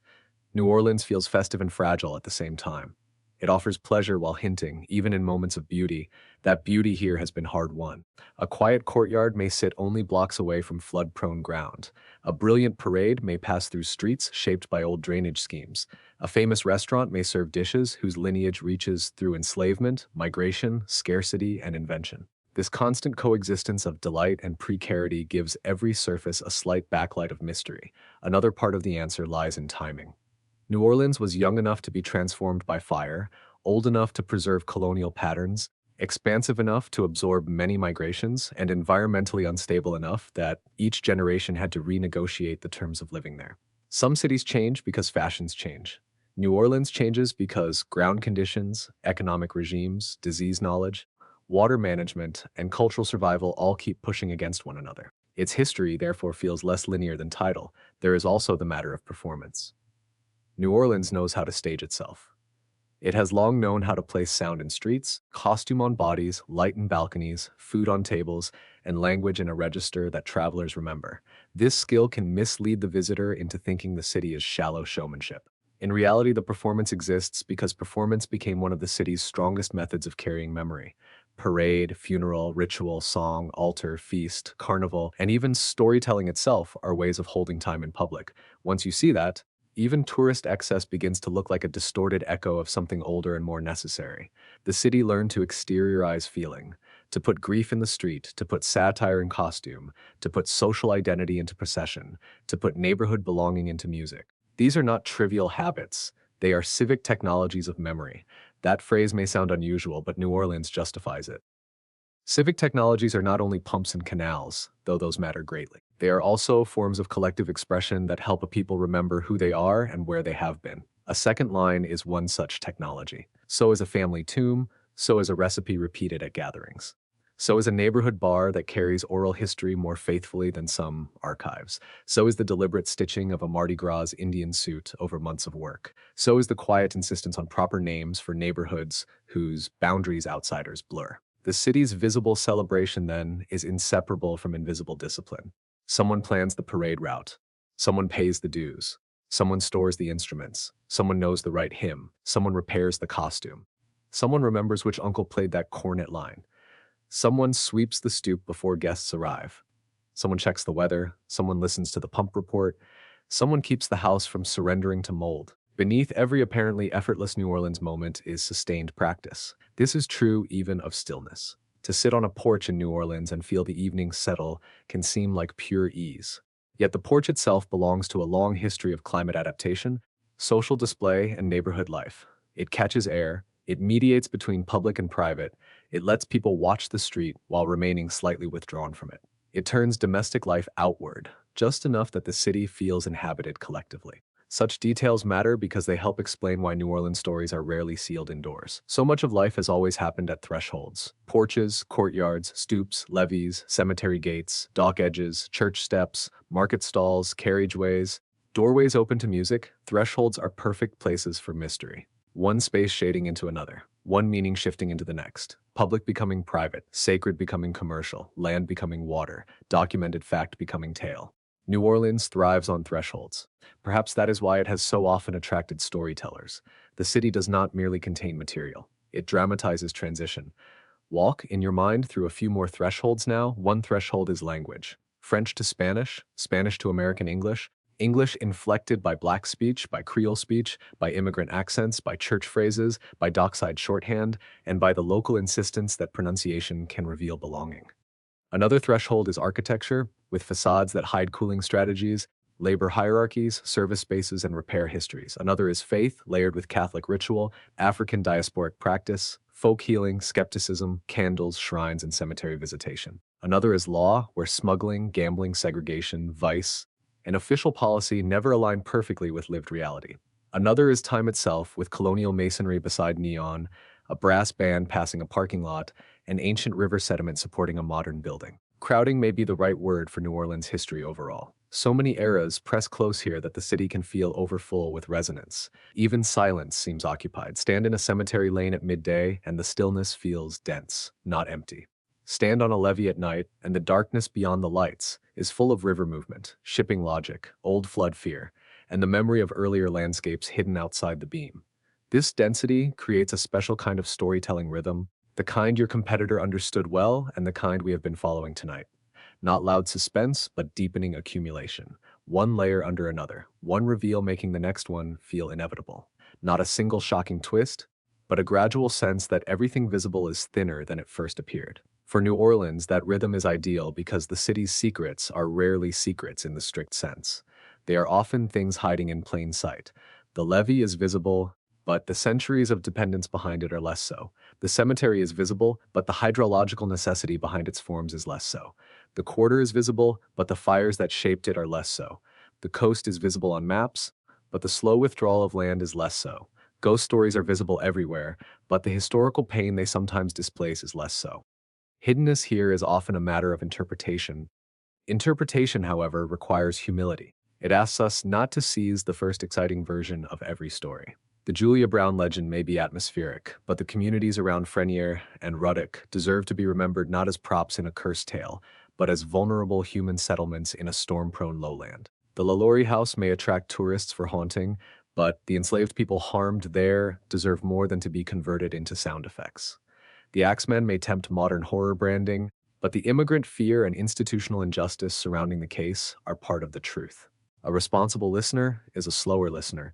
New Orleans feels festive and fragile at the same time. It offers pleasure while hinting, even in moments of beauty, that beauty here has been hard-won. A quiet courtyard may sit only blocks away from flood-prone ground. A brilliant parade may pass through streets shaped by old drainage schemes. A famous restaurant may serve dishes whose lineage reaches through enslavement, migration, scarcity, and invention. This constant coexistence of delight and precarity gives every surface a slight backlight of mystery. Another part of the answer lies in timing. New Orleans was young enough to be transformed by fire, old enough to preserve colonial patterns, expansive enough to absorb many migrations, and environmentally unstable enough that each generation had to renegotiate the terms of living there. Some cities change because fashions change. New Orleans changes because ground conditions, economic regimes, disease knowledge, water management, and cultural survival all keep pushing against one another. Its history, therefore, feels less linear than tidal. There is also the matter of performance. New Orleans knows how to stage itself. It has long known how to place sound in streets, costume on bodies, light in balconies, food on tables, and language in a register that travelers remember. This skill can mislead the visitor into thinking the city is shallow showmanship. In reality, the performance exists because performance became one of the city's strongest methods of carrying memory. Parade, funeral, ritual, song, altar, feast, carnival, and even storytelling itself are ways of holding time in public. Once you see that, even tourist excess begins to look like a distorted echo of something older and more necessary. The city learned to exteriorize feeling, to put grief in the street, to put satire in costume, to put social identity into procession, to put neighborhood belonging into music. These are not trivial habits. They are civic technologies of memory. That phrase may sound unusual, but New Orleans justifies it. Civic technologies are not only pumps and canals, though those matter greatly. They are also forms of collective expression that help a people remember who they are and where they have been. A second line is one such technology. So is a family tomb, so is a recipe repeated at gatherings. So is a neighborhood bar that carries oral history more faithfully than some archives. So is the deliberate stitching of a Mardi Gras Indian suit over months of work. So is the quiet insistence on proper names for neighborhoods whose boundaries outsiders blur. The city's visible celebration, then, is inseparable from invisible discipline. Someone plans the parade route. Someone pays the dues. Someone stores the instruments. Someone knows the right hymn. Someone repairs the costume. Someone remembers which uncle played that cornet line. Someone sweeps the stoop before guests arrive. Someone checks the weather. Someone listens to the pump report. Someone keeps the house from surrendering to mold. Beneath every apparently effortless New Orleans moment is sustained practice. This is true even of stillness. To sit on a porch in New Orleans and feel the evening settle can seem like pure ease. Yet the porch itself belongs to a long history of climate adaptation, social display, and neighborhood life. It catches air, it mediates between public and private, it lets people watch the street while remaining slightly withdrawn from it. It turns domestic life outward, just enough that the city feels inhabited collectively. Such details matter because they help explain why New Orleans stories are rarely sealed indoors. So much of life has always happened at thresholds. Porches, courtyards, stoops, levees, cemetery gates, dock edges, church steps, market stalls, carriageways. Doorways open to music, thresholds are perfect places for mystery. One space shading into another, one meaning shifting into the next. Public becoming private, sacred becoming commercial, land becoming water, documented fact becoming tale. New Orleans thrives on thresholds. Perhaps that is why it has so often attracted storytellers. The city does not merely contain material. It dramatizes transition. Walk, in your mind, through a few more thresholds now. One threshold is language. French to Spanish, Spanish to American English, English inflected by Black speech, by Creole speech, by immigrant accents, by church phrases, by dockside shorthand, and by the local insistence that pronunciation can reveal belonging. Another threshold is architecture, with facades that hide cooling strategies, labor hierarchies, service spaces, and repair histories. Another is faith, layered with Catholic ritual, African diasporic practice, folk healing, skepticism, candles, shrines, and cemetery visitation. Another is law, where smuggling, gambling, segregation, vice, and official policy never align perfectly with lived reality. Another is time itself, with colonial masonry beside neon, a brass band passing a parking lot, and ancient river sediment supporting a modern building. Crowding may be the right word for New Orleans' history overall. So many eras press close here that the city can feel overfull with resonance. Even silence seems occupied. Stand in a cemetery lane at midday, and the stillness feels dense, not empty. Stand on a levee at night, and the darkness beyond the lights is full of river movement, shipping logic, old flood fear, and the memory of earlier landscapes hidden outside the beam. This density creates a special kind of storytelling rhythm, the kind your competitor understood well and the kind we have been following tonight. Not loud suspense, but deepening accumulation. One layer under another, one reveal making the next one feel inevitable. Not a single shocking twist, but a gradual sense that everything visible is thinner than it first appeared. For New Orleans, that rhythm is ideal because the city's secrets are rarely secrets in the strict sense. They are often things hiding in plain sight. The levee is visible, but the centuries of dependence behind it are less so. The cemetery is visible, but the hydrological necessity behind its forms is less so. The quarter is visible, but the fires that shaped it are less so. The coast is visible on maps, but the slow withdrawal of land is less so. Ghost stories are visible everywhere, but the historical pain they sometimes displace is less so. Hiddenness here is often a matter of interpretation. Interpretation, however, requires humility. It asks us not to seize the first exciting version of every story. The Julia Brown legend may be atmospheric, but the communities around Frenier and Ruddock deserve to be remembered not as props in a cursed tale, but as vulnerable human settlements in a storm-prone lowland. The LaLaurie house may attract tourists for haunting, but the enslaved people harmed there deserve more than to be converted into sound effects. The Axemen may tempt modern horror branding, but the immigrant fear and institutional injustice surrounding the case are part of the truth. A responsible listener is a slower listener.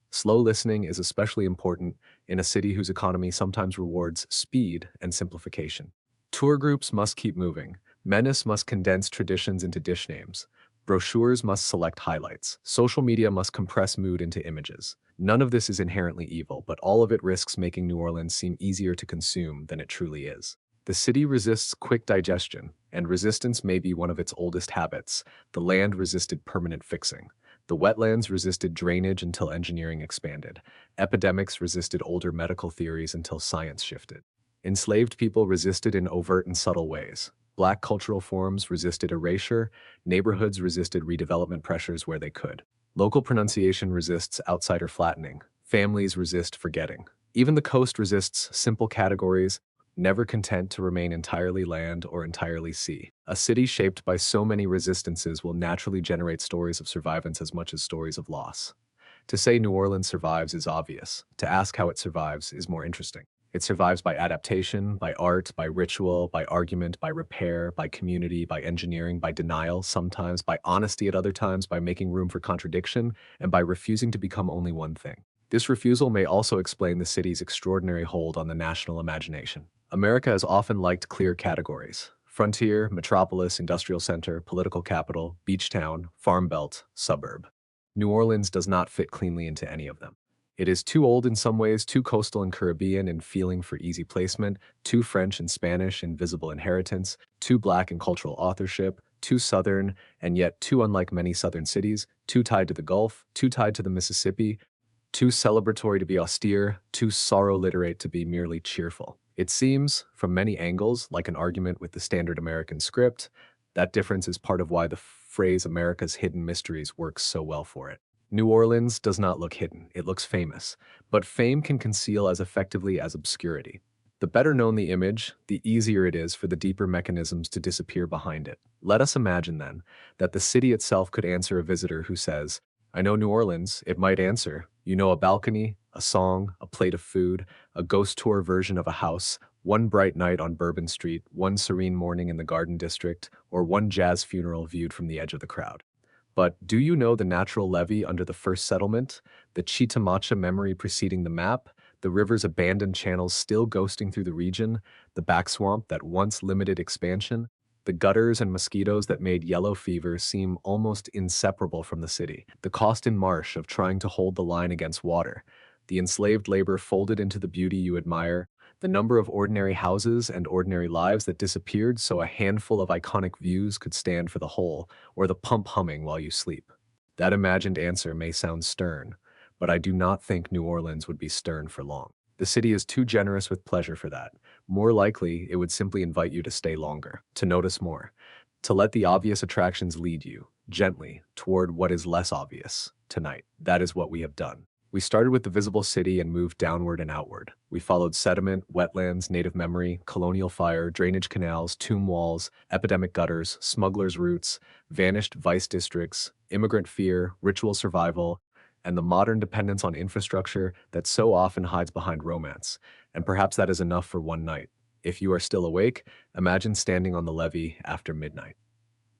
Slow listening is especially important in a city whose economy sometimes rewards speed and simplification. Tour groups must keep moving. Menace must condense traditions into dish names. Brochures must select highlights. Social media must compress mood into images. None of this is inherently evil, but all of it risks making New Orleans seem easier to consume than it truly is. The city resists quick digestion, and resistance may be one of its oldest habits. The land resisted permanent fixing. The wetlands resisted drainage until engineering expanded. Epidemics resisted older medical theories until science shifted. Enslaved people resisted in overt and subtle ways. Black cultural forms resisted erasure. Neighborhoods resisted redevelopment pressures where they could. Local pronunciation resists outsider flattening. Families resist forgetting. Even the coast resists simple categories, never content to remain entirely land or entirely sea. A city shaped by so many resistances will naturally generate stories of survivance as much as stories of loss. To say New Orleans survives is obvious. To ask how it survives is more interesting. It survives by adaptation, by art, by ritual, by argument, by repair, by community, by engineering, by denial, sometimes by honesty at other times, by making room for contradiction, and by refusing to become only one thing. This refusal may also explain the city's extraordinary hold on the national imagination. America has often liked clear categories: frontier, metropolis, industrial center, political capital, beach town, farm belt, suburb. New Orleans does not fit cleanly into any of them. It is too old in some ways, too coastal and Caribbean in feeling for easy placement, too French and Spanish in visible inheritance, too black in cultural authorship, too southern and yet too unlike many southern cities, too tied to the Gulf, too tied to the Mississippi, too celebratory to be austere, too sorrow-literate to be merely cheerful. It seems, from many angles, like an argument with the standard American script. That difference is part of why the phrase America's hidden mysteries works so well for it. New Orleans does not look hidden, it looks famous, but fame can conceal as effectively as obscurity. The better known the image, the easier it is for the deeper mechanisms to disappear behind it. Let us imagine, then, that the city itself could answer a visitor who says, "I know New Orleans." It might answer, "You know a balcony, a song, a plate of food, a ghost tour version of a house, one bright night on Bourbon Street, one serene morning in the Garden District, or one jazz funeral viewed from the edge of the crowd." But do you know the natural levee under the first settlement, the Chitamacha memory preceding the map, the river's abandoned channels still ghosting through the region, the back swamp that once limited expansion, the gutters and mosquitoes that made yellow fever seem almost inseparable from the city, the cost in marsh of trying to hold the line against water, the enslaved labor folded into the beauty you admire, the number of ordinary houses and ordinary lives that disappeared so a handful of iconic views could stand for the whole, or the pump humming while you sleep. That imagined answer may sound stern, but I do not think New Orleans would be stern for long. The city is too generous with pleasure for that. More likely, it would simply invite you to stay longer, to notice more, to let the obvious attractions lead you, gently, toward what is less obvious. Tonight, that is what we have done. We started with the visible city and moved downward and outward. We followed sediment, wetlands, native memory, colonial fire, drainage canals, tomb walls, epidemic gutters, smugglers' routes, vanished vice districts, immigrant fear, ritual survival, and the modern dependence on infrastructure that so often hides behind romance. And perhaps that is enough for one night. If you are still awake, imagine standing on the levee after midnight.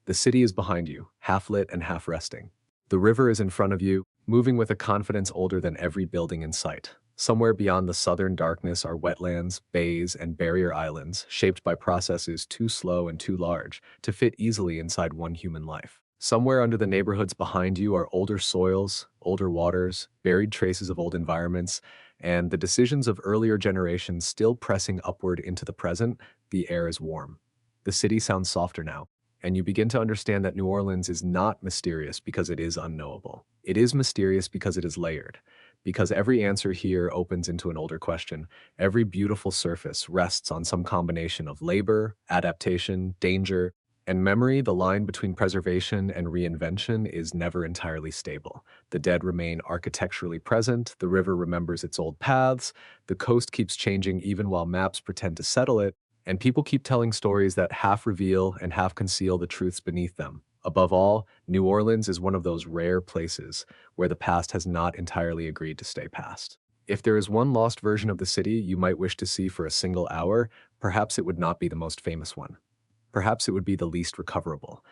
The city is behind you, half lit and half resting. The river is in front of you, moving with a confidence older than every building in sight. Somewhere beyond the southern darkness are wetlands, bays, and barrier islands, shaped by processes too slow and too large to fit easily inside one human life. Somewhere under the neighborhoods behind you are older soils, older waters, buried traces of old environments, and the decisions of earlier generations still pressing upward into the present. The air is warm. The city sounds softer now, and you begin to understand that New Orleans is not mysterious because it is unknowable. It is mysterious because it is layered, because every answer here opens into an older question. Every beautiful surface rests on some combination of labor, adaptation, danger, and memory. The line between preservation and reinvention is never entirely stable. The dead remain architecturally present, the river remembers its old paths, the coast keeps changing even while maps pretend to settle it, and people keep telling stories that half reveal and half conceal the truths beneath them. Above all, New Orleans is one of those rare places where the past has not entirely agreed to stay past. If there is one lost version of the city you might wish to see for a single hour, perhaps it would not be the most famous one. Perhaps it would be the least recoverable.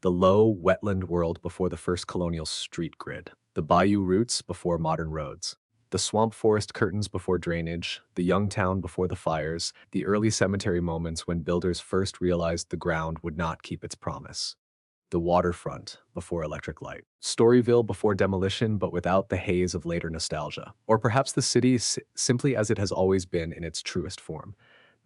The low, wetland world before the first colonial street grid. The bayou routes before modern roads. The swamp forest curtains before drainage. The young town before the fires. The early cemetery moments when builders first realized the ground would not keep its promise. The waterfront before electric light. Storyville before demolition but without the haze of later nostalgia. Or perhaps the city simply as it has always been in its truest form.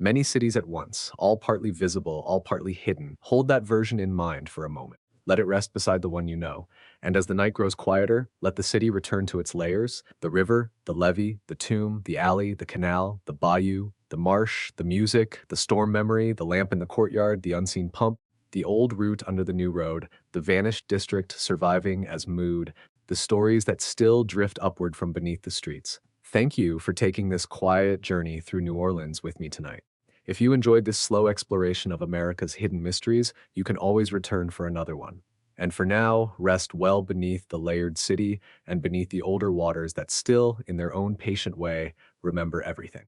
Many cities at once, all partly visible, all partly hidden. Hold that version in mind for a moment. Let it rest beside the one you know. And as the night grows quieter, let the city return to its layers: the river, the levee, the tomb, the alley, the canal, the bayou, the marsh, the music, the storm memory, the lamp in the courtyard, the unseen pump, the old route under the new road, the vanished district surviving as mood, the stories that still drift upward from beneath the streets. Thank you for taking this quiet journey through New Orleans with me tonight. If you enjoyed this slow exploration of America's hidden mysteries, you can always return for another one. And for now, rest well beneath the layered city and beneath the older waters that still, in their own patient way, remember everything.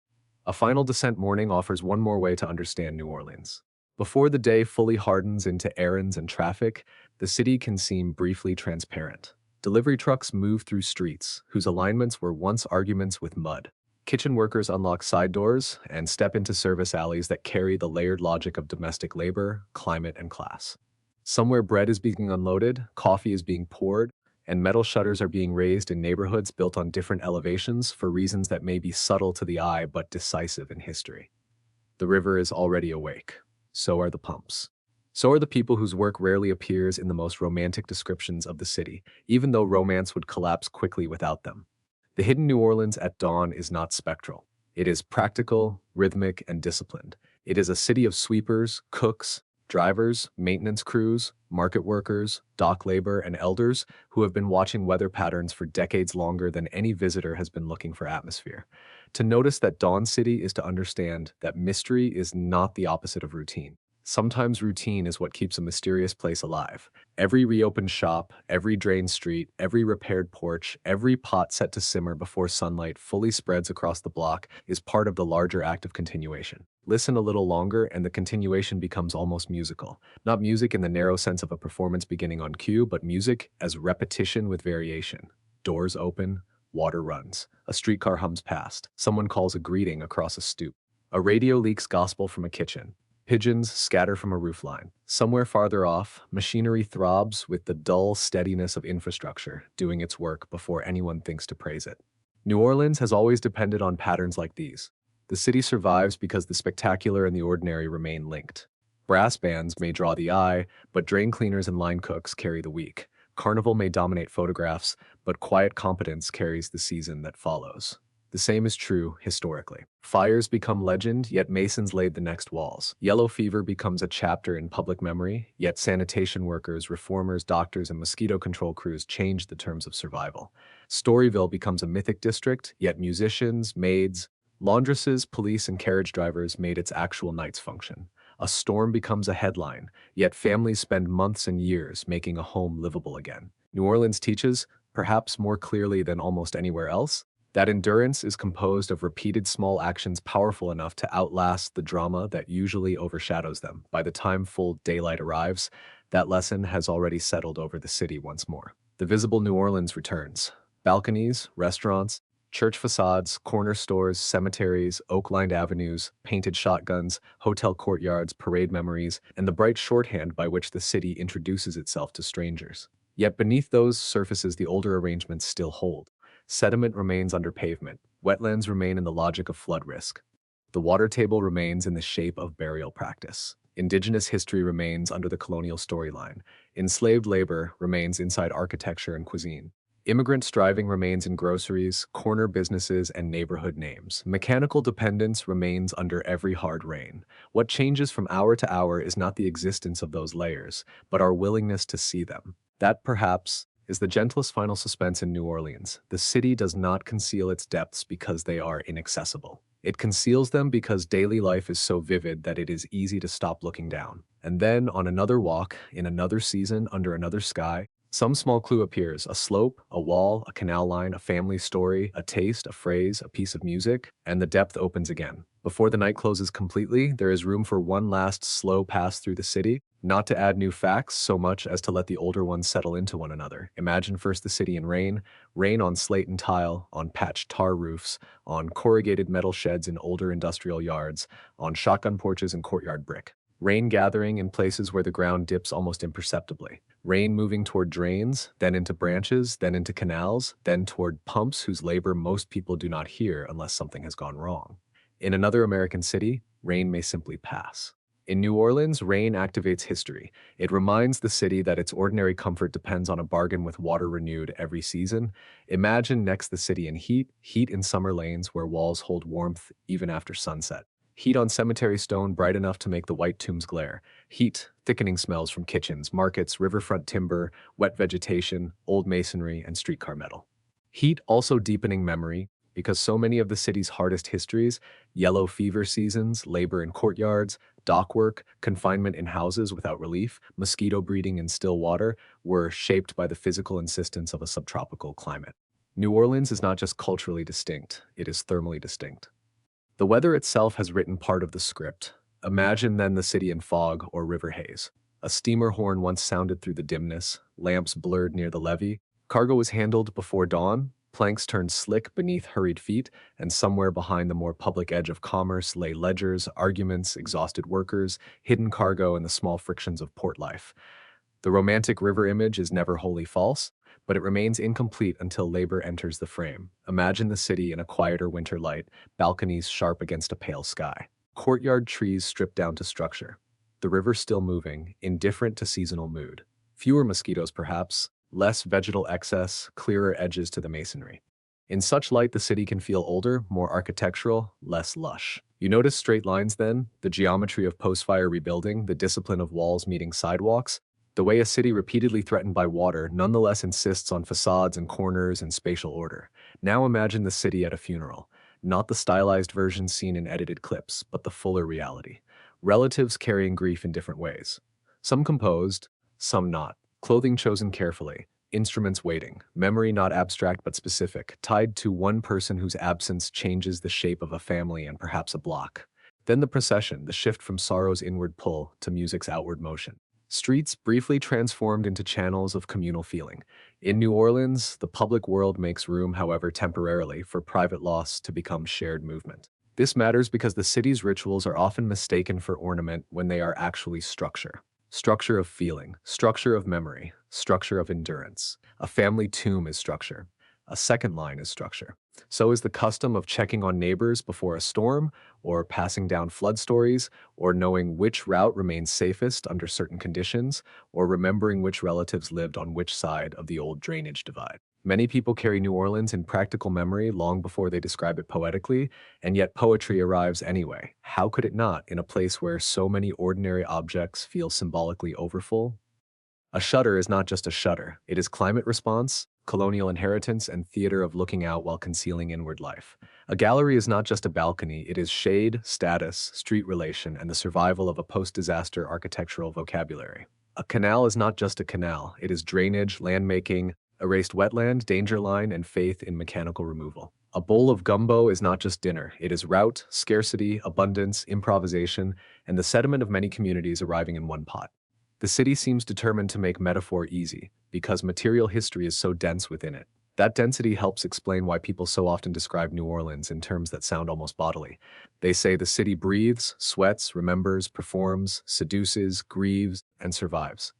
A final descent morning offers one more way to understand New Orleans. Before the day fully hardens into errands and traffic, the city can seem briefly transparent. Delivery trucks move through streets whose alignments were once arguments with mud. Kitchen workers unlock side doors and step into service alleys that carry the layered logic of domestic labor, climate, and class. Somewhere bread is being unloaded, coffee is being poured, and metal shutters are being raised in neighborhoods built on different elevations for reasons that may be subtle to the eye but decisive in history. The river is already awake. So are the pumps. So are the people whose work rarely appears in the most romantic descriptions of the city, even though romance would collapse quickly without them. The hidden New Orleans at dawn is not spectral. It is practical, rhythmic, and disciplined. It is a city of sweepers, cooks, drivers, maintenance crews, market workers, dock labor, and elders who have been watching weather patterns for decades longer than any visitor has been looking for atmosphere. To notice that Dawn City is to understand that mystery is not the opposite of routine. Sometimes routine is what keeps a mysterious place alive. Every reopened shop, every drained street, every repaired porch, every pot set to simmer before sunlight fully spreads across the block is part of the larger act of continuation. Listen a little longer and the continuation becomes almost musical. Not music in the narrow sense of a performance beginning on cue, but music as repetition with variation. Doors open, water runs. A streetcar hums past. Someone calls a greeting across a stoop. A radio leaks gospel from a kitchen. Pigeons scatter from a roofline. Somewhere farther off, machinery throbs with the dull steadiness of infrastructure doing its work before anyone thinks to praise it. New Orleans has always depended on patterns like these. The city survives because the spectacular and the ordinary remain linked. Brass bands may draw the eye, but drain cleaners and line cooks carry the week. Carnival may dominate photographs, but quiet competence carries the season that follows. The same is true historically. Fires become legend, yet masons laid the next walls. Yellow fever becomes a chapter in public memory, yet sanitation workers, reformers, doctors, and mosquito control crews changed the terms of survival. Storyville becomes a mythic district, yet musicians, maids, laundresses, police, and carriage drivers made its actual nights function. A storm becomes a headline, yet families spend months and years making a home livable again. New Orleans teaches, perhaps more clearly than almost anywhere else, that endurance is composed of repeated small actions powerful enough to outlast the drama that usually overshadows them. By the time full daylight arrives, that lesson has already settled over the city once more. The visible New Orleans returns. Balconies, restaurants, church facades, corner stores, cemeteries, oak-lined avenues, painted shotguns, hotel courtyards, parade memories, and the bright shorthand by which the city introduces itself to strangers. Yet beneath those surfaces the older arrangements still hold. Sediment remains under pavement. Wetlands remain in the logic of flood risk. The water table remains in the shape of burial practice. Indigenous history remains under the colonial storyline. Enslaved labor remains inside architecture and cuisine. Immigrant striving remains in groceries, corner businesses, and neighborhood names. Mechanical dependence remains under every hard rain. What changes from hour to hour is not the existence of those layers, but our willingness to see them. That, perhaps, is the gentlest final suspense in New Orleans. The city does not conceal its depths because they are inaccessible. It conceals them because daily life is so vivid that it is easy to stop looking down. And then, on another walk, in another season, under another sky, some small clue appears: a slope, a wall, a canal line, a family story, a taste, a phrase, a piece of music, and the depth opens again. Before the night closes completely, there is room for one last slow pass through the city, not to add new facts so much as to let the older ones settle into one another. Imagine first the city in rain, rain on slate and tile, on patched tar roofs, on corrugated metal sheds in older industrial yards, on shotgun porches and courtyard brick. Rain gathering in places where the ground dips almost imperceptibly. Rain moving toward drains, then into branches, then into canals, then toward pumps whose labor most people do not hear unless something has gone wrong. In another American city, rain may simply pass. In New Orleans, rain activates history. It reminds the city that its ordinary comfort depends on a bargain with water renewed every season. Imagine next the city in heat, heat in summer lanes where walls hold warmth even after sunset. Heat on cemetery stone bright enough to make the white tombs glare. Heat, thickening smells from kitchens, markets, riverfront timber, wet vegetation, old masonry, and streetcar metal. Heat also deepening memory, because so many of the city's hardest histories, yellow fever seasons, labor in courtyards, dockwork, confinement in houses without relief, mosquito breeding in still water were shaped by the physical insistence of a subtropical climate. New Orleans is not just culturally distinct, it is thermally distinct. The weather itself has written part of the script. Imagine then the city in fog or river haze. A steamer horn once sounded through the dimness, lamps blurred near the levee, cargo was handled before dawn, planks turned slick beneath hurried feet, and somewhere behind the more public edge of commerce lay ledgers, arguments, exhausted workers, hidden cargo, and the small frictions of port life. The romantic river image is never wholly false, but it remains incomplete until labor enters the frame. Imagine the city in a quieter winter light, balconies sharp against a pale sky, courtyard trees stripped down to structure, the river still moving, indifferent to seasonal mood. Fewer mosquitoes perhaps, less vegetal excess, clearer edges to the masonry. In such light, the city can feel older, more architectural, less lush. You notice straight lines then, the geometry of post-fire rebuilding, the discipline of walls meeting sidewalks, the way a city repeatedly threatened by water nonetheless insists on facades and corners and spatial order. Now imagine the city at a funeral, not the stylized version seen in edited clips, but the fuller reality. Relatives carrying grief in different ways. Some composed, some not. Clothing chosen carefully. Instruments waiting. Memory not abstract but specific, tied to one person whose absence changes the shape of a family and perhaps a block. Then the procession, the shift from sorrow's inward pull to music's outward motion. Streets briefly transformed into channels of communal feeling. In New Orleans, the public world makes room, however temporarily, for private loss to become shared movement. This matters because the city's rituals are often mistaken for ornament when they are actually structure. Structure of feeling, structure of memory, structure of endurance. A family tomb is structure. A second line is structure. So is the custom of checking on neighbors before a storm, or passing down flood stories, or knowing which route remains safest under certain conditions, or remembering which relatives lived on which side of the old drainage divide. Many people carry New Orleans in practical memory long before they describe it poetically, and yet poetry arrives anyway. How could it not, in a place where so many ordinary objects feel symbolically overfull? A shutter is not just a shutter. It is climate response, colonial inheritance, and theater of looking out while concealing inward life. A gallery is not just a balcony. It is shade, status, street relation, and the survival of a post-disaster architectural vocabulary. A canal is not just a canal. It is drainage, landmaking, erased wetland, danger line, and faith in mechanical removal. A bowl of gumbo is not just dinner. It is route, scarcity, abundance, improvisation, and the sediment of many communities arriving in one pot. The city seems determined to make metaphor easy, because material history is so dense within it. That density helps explain why people so often describe New Orleans in terms that sound almost bodily. They say the city breathes, sweats, remembers, performs, seduces, grieves, and survives.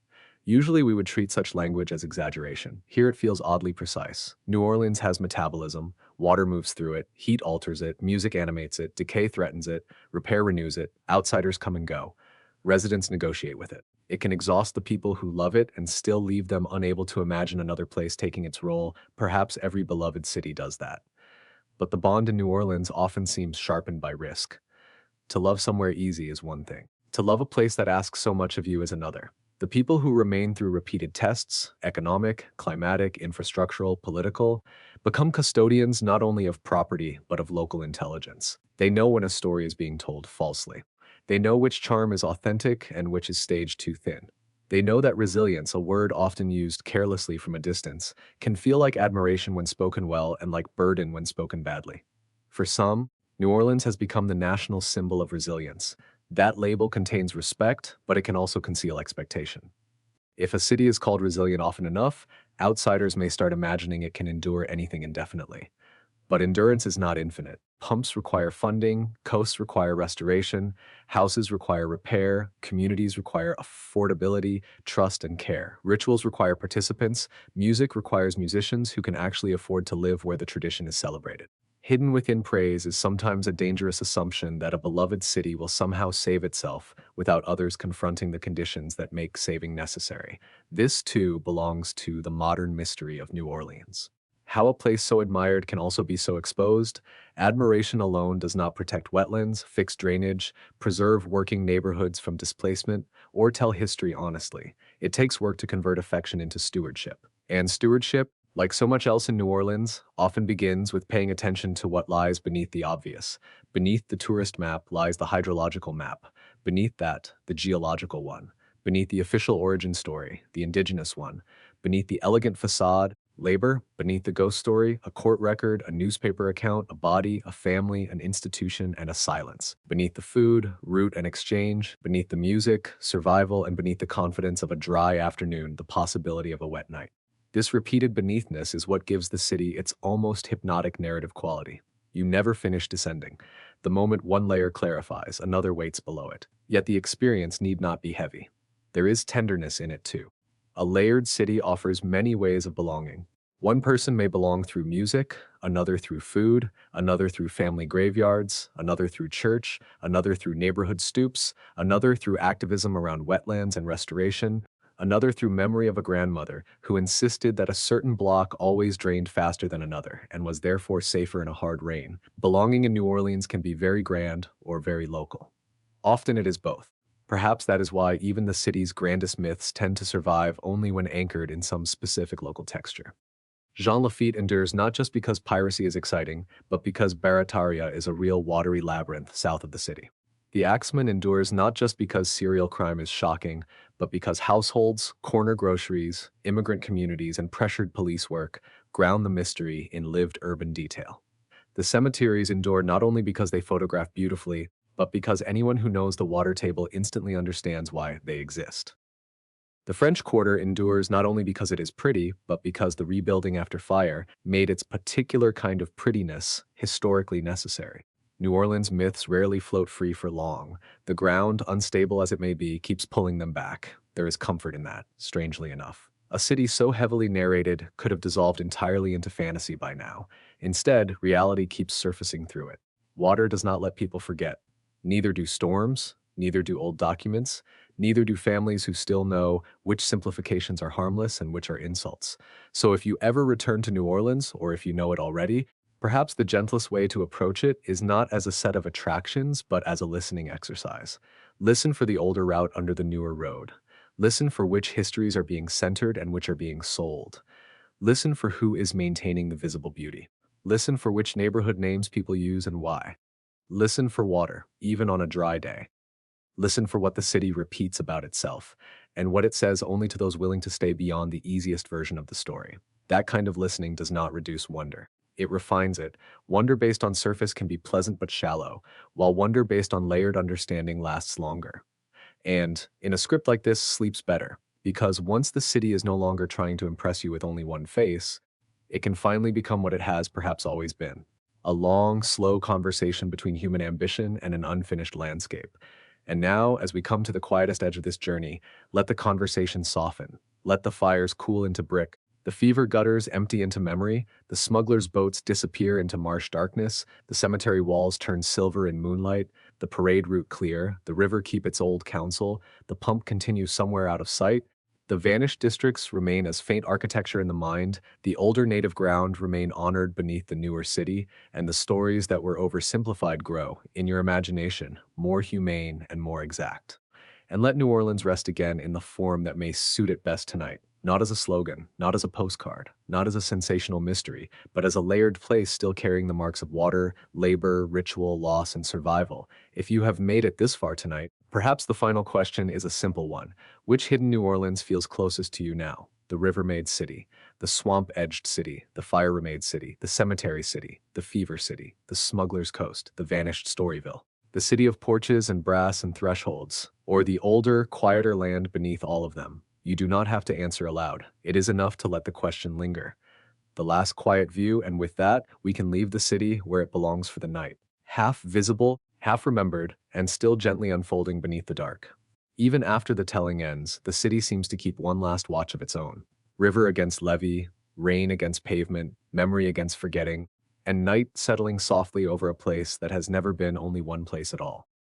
Usually we would treat such language as exaggeration. Here it feels oddly precise. New Orleans has metabolism, water moves through it, heat alters it, music animates it, decay threatens it, repair renews it, outsiders come and go. Residents negotiate with it. It can exhaust the people who love it and still leave them unable to imagine another place taking its role. Perhaps every beloved city does that. But the bond in New Orleans often seems sharpened by risk. To love somewhere easy is one thing. To love a place that asks so much of you is another. The people who remain through repeated tests, economic, climatic, infrastructural, political, become custodians not only of property but of local intelligence. They know when a story is being told falsely. They know which charm is authentic and which is staged too thin. They know that resilience, a word often used carelessly from a distance, can feel like admiration when spoken well and like burden when spoken badly. For some, New Orleans has become the national symbol of resilience. That label contains respect, but it can also conceal expectation. If a city is called resilient often enough, outsiders may start imagining it can endure anything indefinitely. But endurance is not infinite. Pumps require funding, coasts require restoration, houses require repair, communities require affordability, trust, and care. Rituals require participants, music requires musicians who can actually afford to live where the tradition is celebrated. Hidden within praise is sometimes a dangerous assumption that a beloved city will somehow save itself without others confronting the conditions that make saving necessary. This, too, belongs to the modern mystery of New Orleans. How a place so admired can also be so exposed. Admiration alone does not protect wetlands, fix drainage, preserve working neighborhoods from displacement, or tell history honestly. It takes work to convert affection into stewardship. And stewardship, like so much else in New Orleans, often begins with paying attention to what lies beneath the obvious. Beneath the tourist map lies the hydrological map. Beneath that, the geological one. Beneath the official origin story, the indigenous one. Beneath the elegant facade, labor. Beneath the ghost story, a court record, a newspaper account, a body, a family, an institution, and a silence. Beneath the food, route, and exchange. Beneath the music, survival, and beneath the confidence of a dry afternoon, the possibility of a wet night. This repeated beneathness is what gives the city its almost hypnotic narrative quality. You never finish descending. The moment one layer clarifies, another waits below it. Yet the experience need not be heavy. There is tenderness in it too. A layered city offers many ways of belonging. One person may belong through music, another through food, another through family graveyards, another through church, another through neighborhood stoops, another through activism around wetlands and restoration, another through memory of a grandmother who insisted that a certain block always drained faster than another and was therefore safer in a hard rain. Belonging in New Orleans can be very grand or very local. Often it is both. Perhaps that is why even the city's grandest myths tend to survive only when anchored in some specific local texture. Jean Lafitte endures not just because piracy is exciting, but because Barataria is a real watery labyrinth south of the city. The Axeman endures not just because serial crime is shocking, but because households, corner groceries, immigrant communities, and pressured police work ground the mystery in lived urban detail. The cemeteries endure not only because they photograph beautifully, but because anyone who knows the water table instantly understands why they exist. The French Quarter endures not only because it is pretty, but because the rebuilding after fire made its particular kind of prettiness historically necessary. New Orleans myths rarely float free for long. The ground, unstable as it may be, keeps pulling them back. There is comfort in that, strangely enough. A city so heavily narrated could have dissolved entirely into fantasy by now. Instead, reality keeps surfacing through it. Water does not let people forget. Neither do storms, neither do old documents, neither do families who still know which simplifications are harmless and which are insults. So if you ever return to New Orleans, or if you know it already, perhaps the gentlest way to approach it is not as a set of attractions, but as a listening exercise. Listen for the older route under the newer road. Listen for which histories are being centered and which are being sold. Listen for who is maintaining the visible beauty. Listen for which neighborhood names people use and why. Listen for water, even on a dry day. Listen for what the city repeats about itself, and what it says only to those willing to stay beyond the easiest version of the story. That kind of listening does not reduce wonder. It refines it. Wonder based on surface can be pleasant but shallow, while wonder based on layered understanding lasts longer. And, in a script like this, sleeps better, because once the city is no longer trying to impress you with only one face, it can finally become what it has perhaps always been. A long, slow conversation between human ambition and an unfinished landscape. And now, as we come to the quietest edge of this journey, let the conversation soften. Let the fires cool into brick, the fever gutters empty into memory, the smugglers' boats disappear into marsh darkness, the cemetery walls turn silver in moonlight, the parade route clear, the river keep its old counsel, the pump continue somewhere out of sight. The vanished districts remain as faint architecture in the mind, the older native ground remain honored beneath the newer city, and the stories that were oversimplified grow, in your imagination, more humane and more exact. And let New Orleans rest again in the form that may suit it best tonight, not as a slogan, not as a postcard, not as a sensational mystery, but as a layered place still carrying the marks of water, labor, ritual, loss, and survival. If you have made it this far tonight, perhaps the final question is a simple one. Which hidden New Orleans feels closest to you now? The river-made city, the swamp-edged city, the fire-remade city, the cemetery city, the fever city, the smuggler's coast, the vanished Storyville, the city of porches and brass and thresholds, or the older, quieter land beneath all of them. You do not have to answer aloud. It is enough to let the question linger. The last quiet view, and with that, we can leave the city where it belongs for the night. Half visible, half remembered, and still gently unfolding beneath the dark. Even after the telling ends, the city seems to keep one last watch of its own. River against levee, rain against pavement, memory against forgetting, and night settling softly over a place that has never been only one place at all.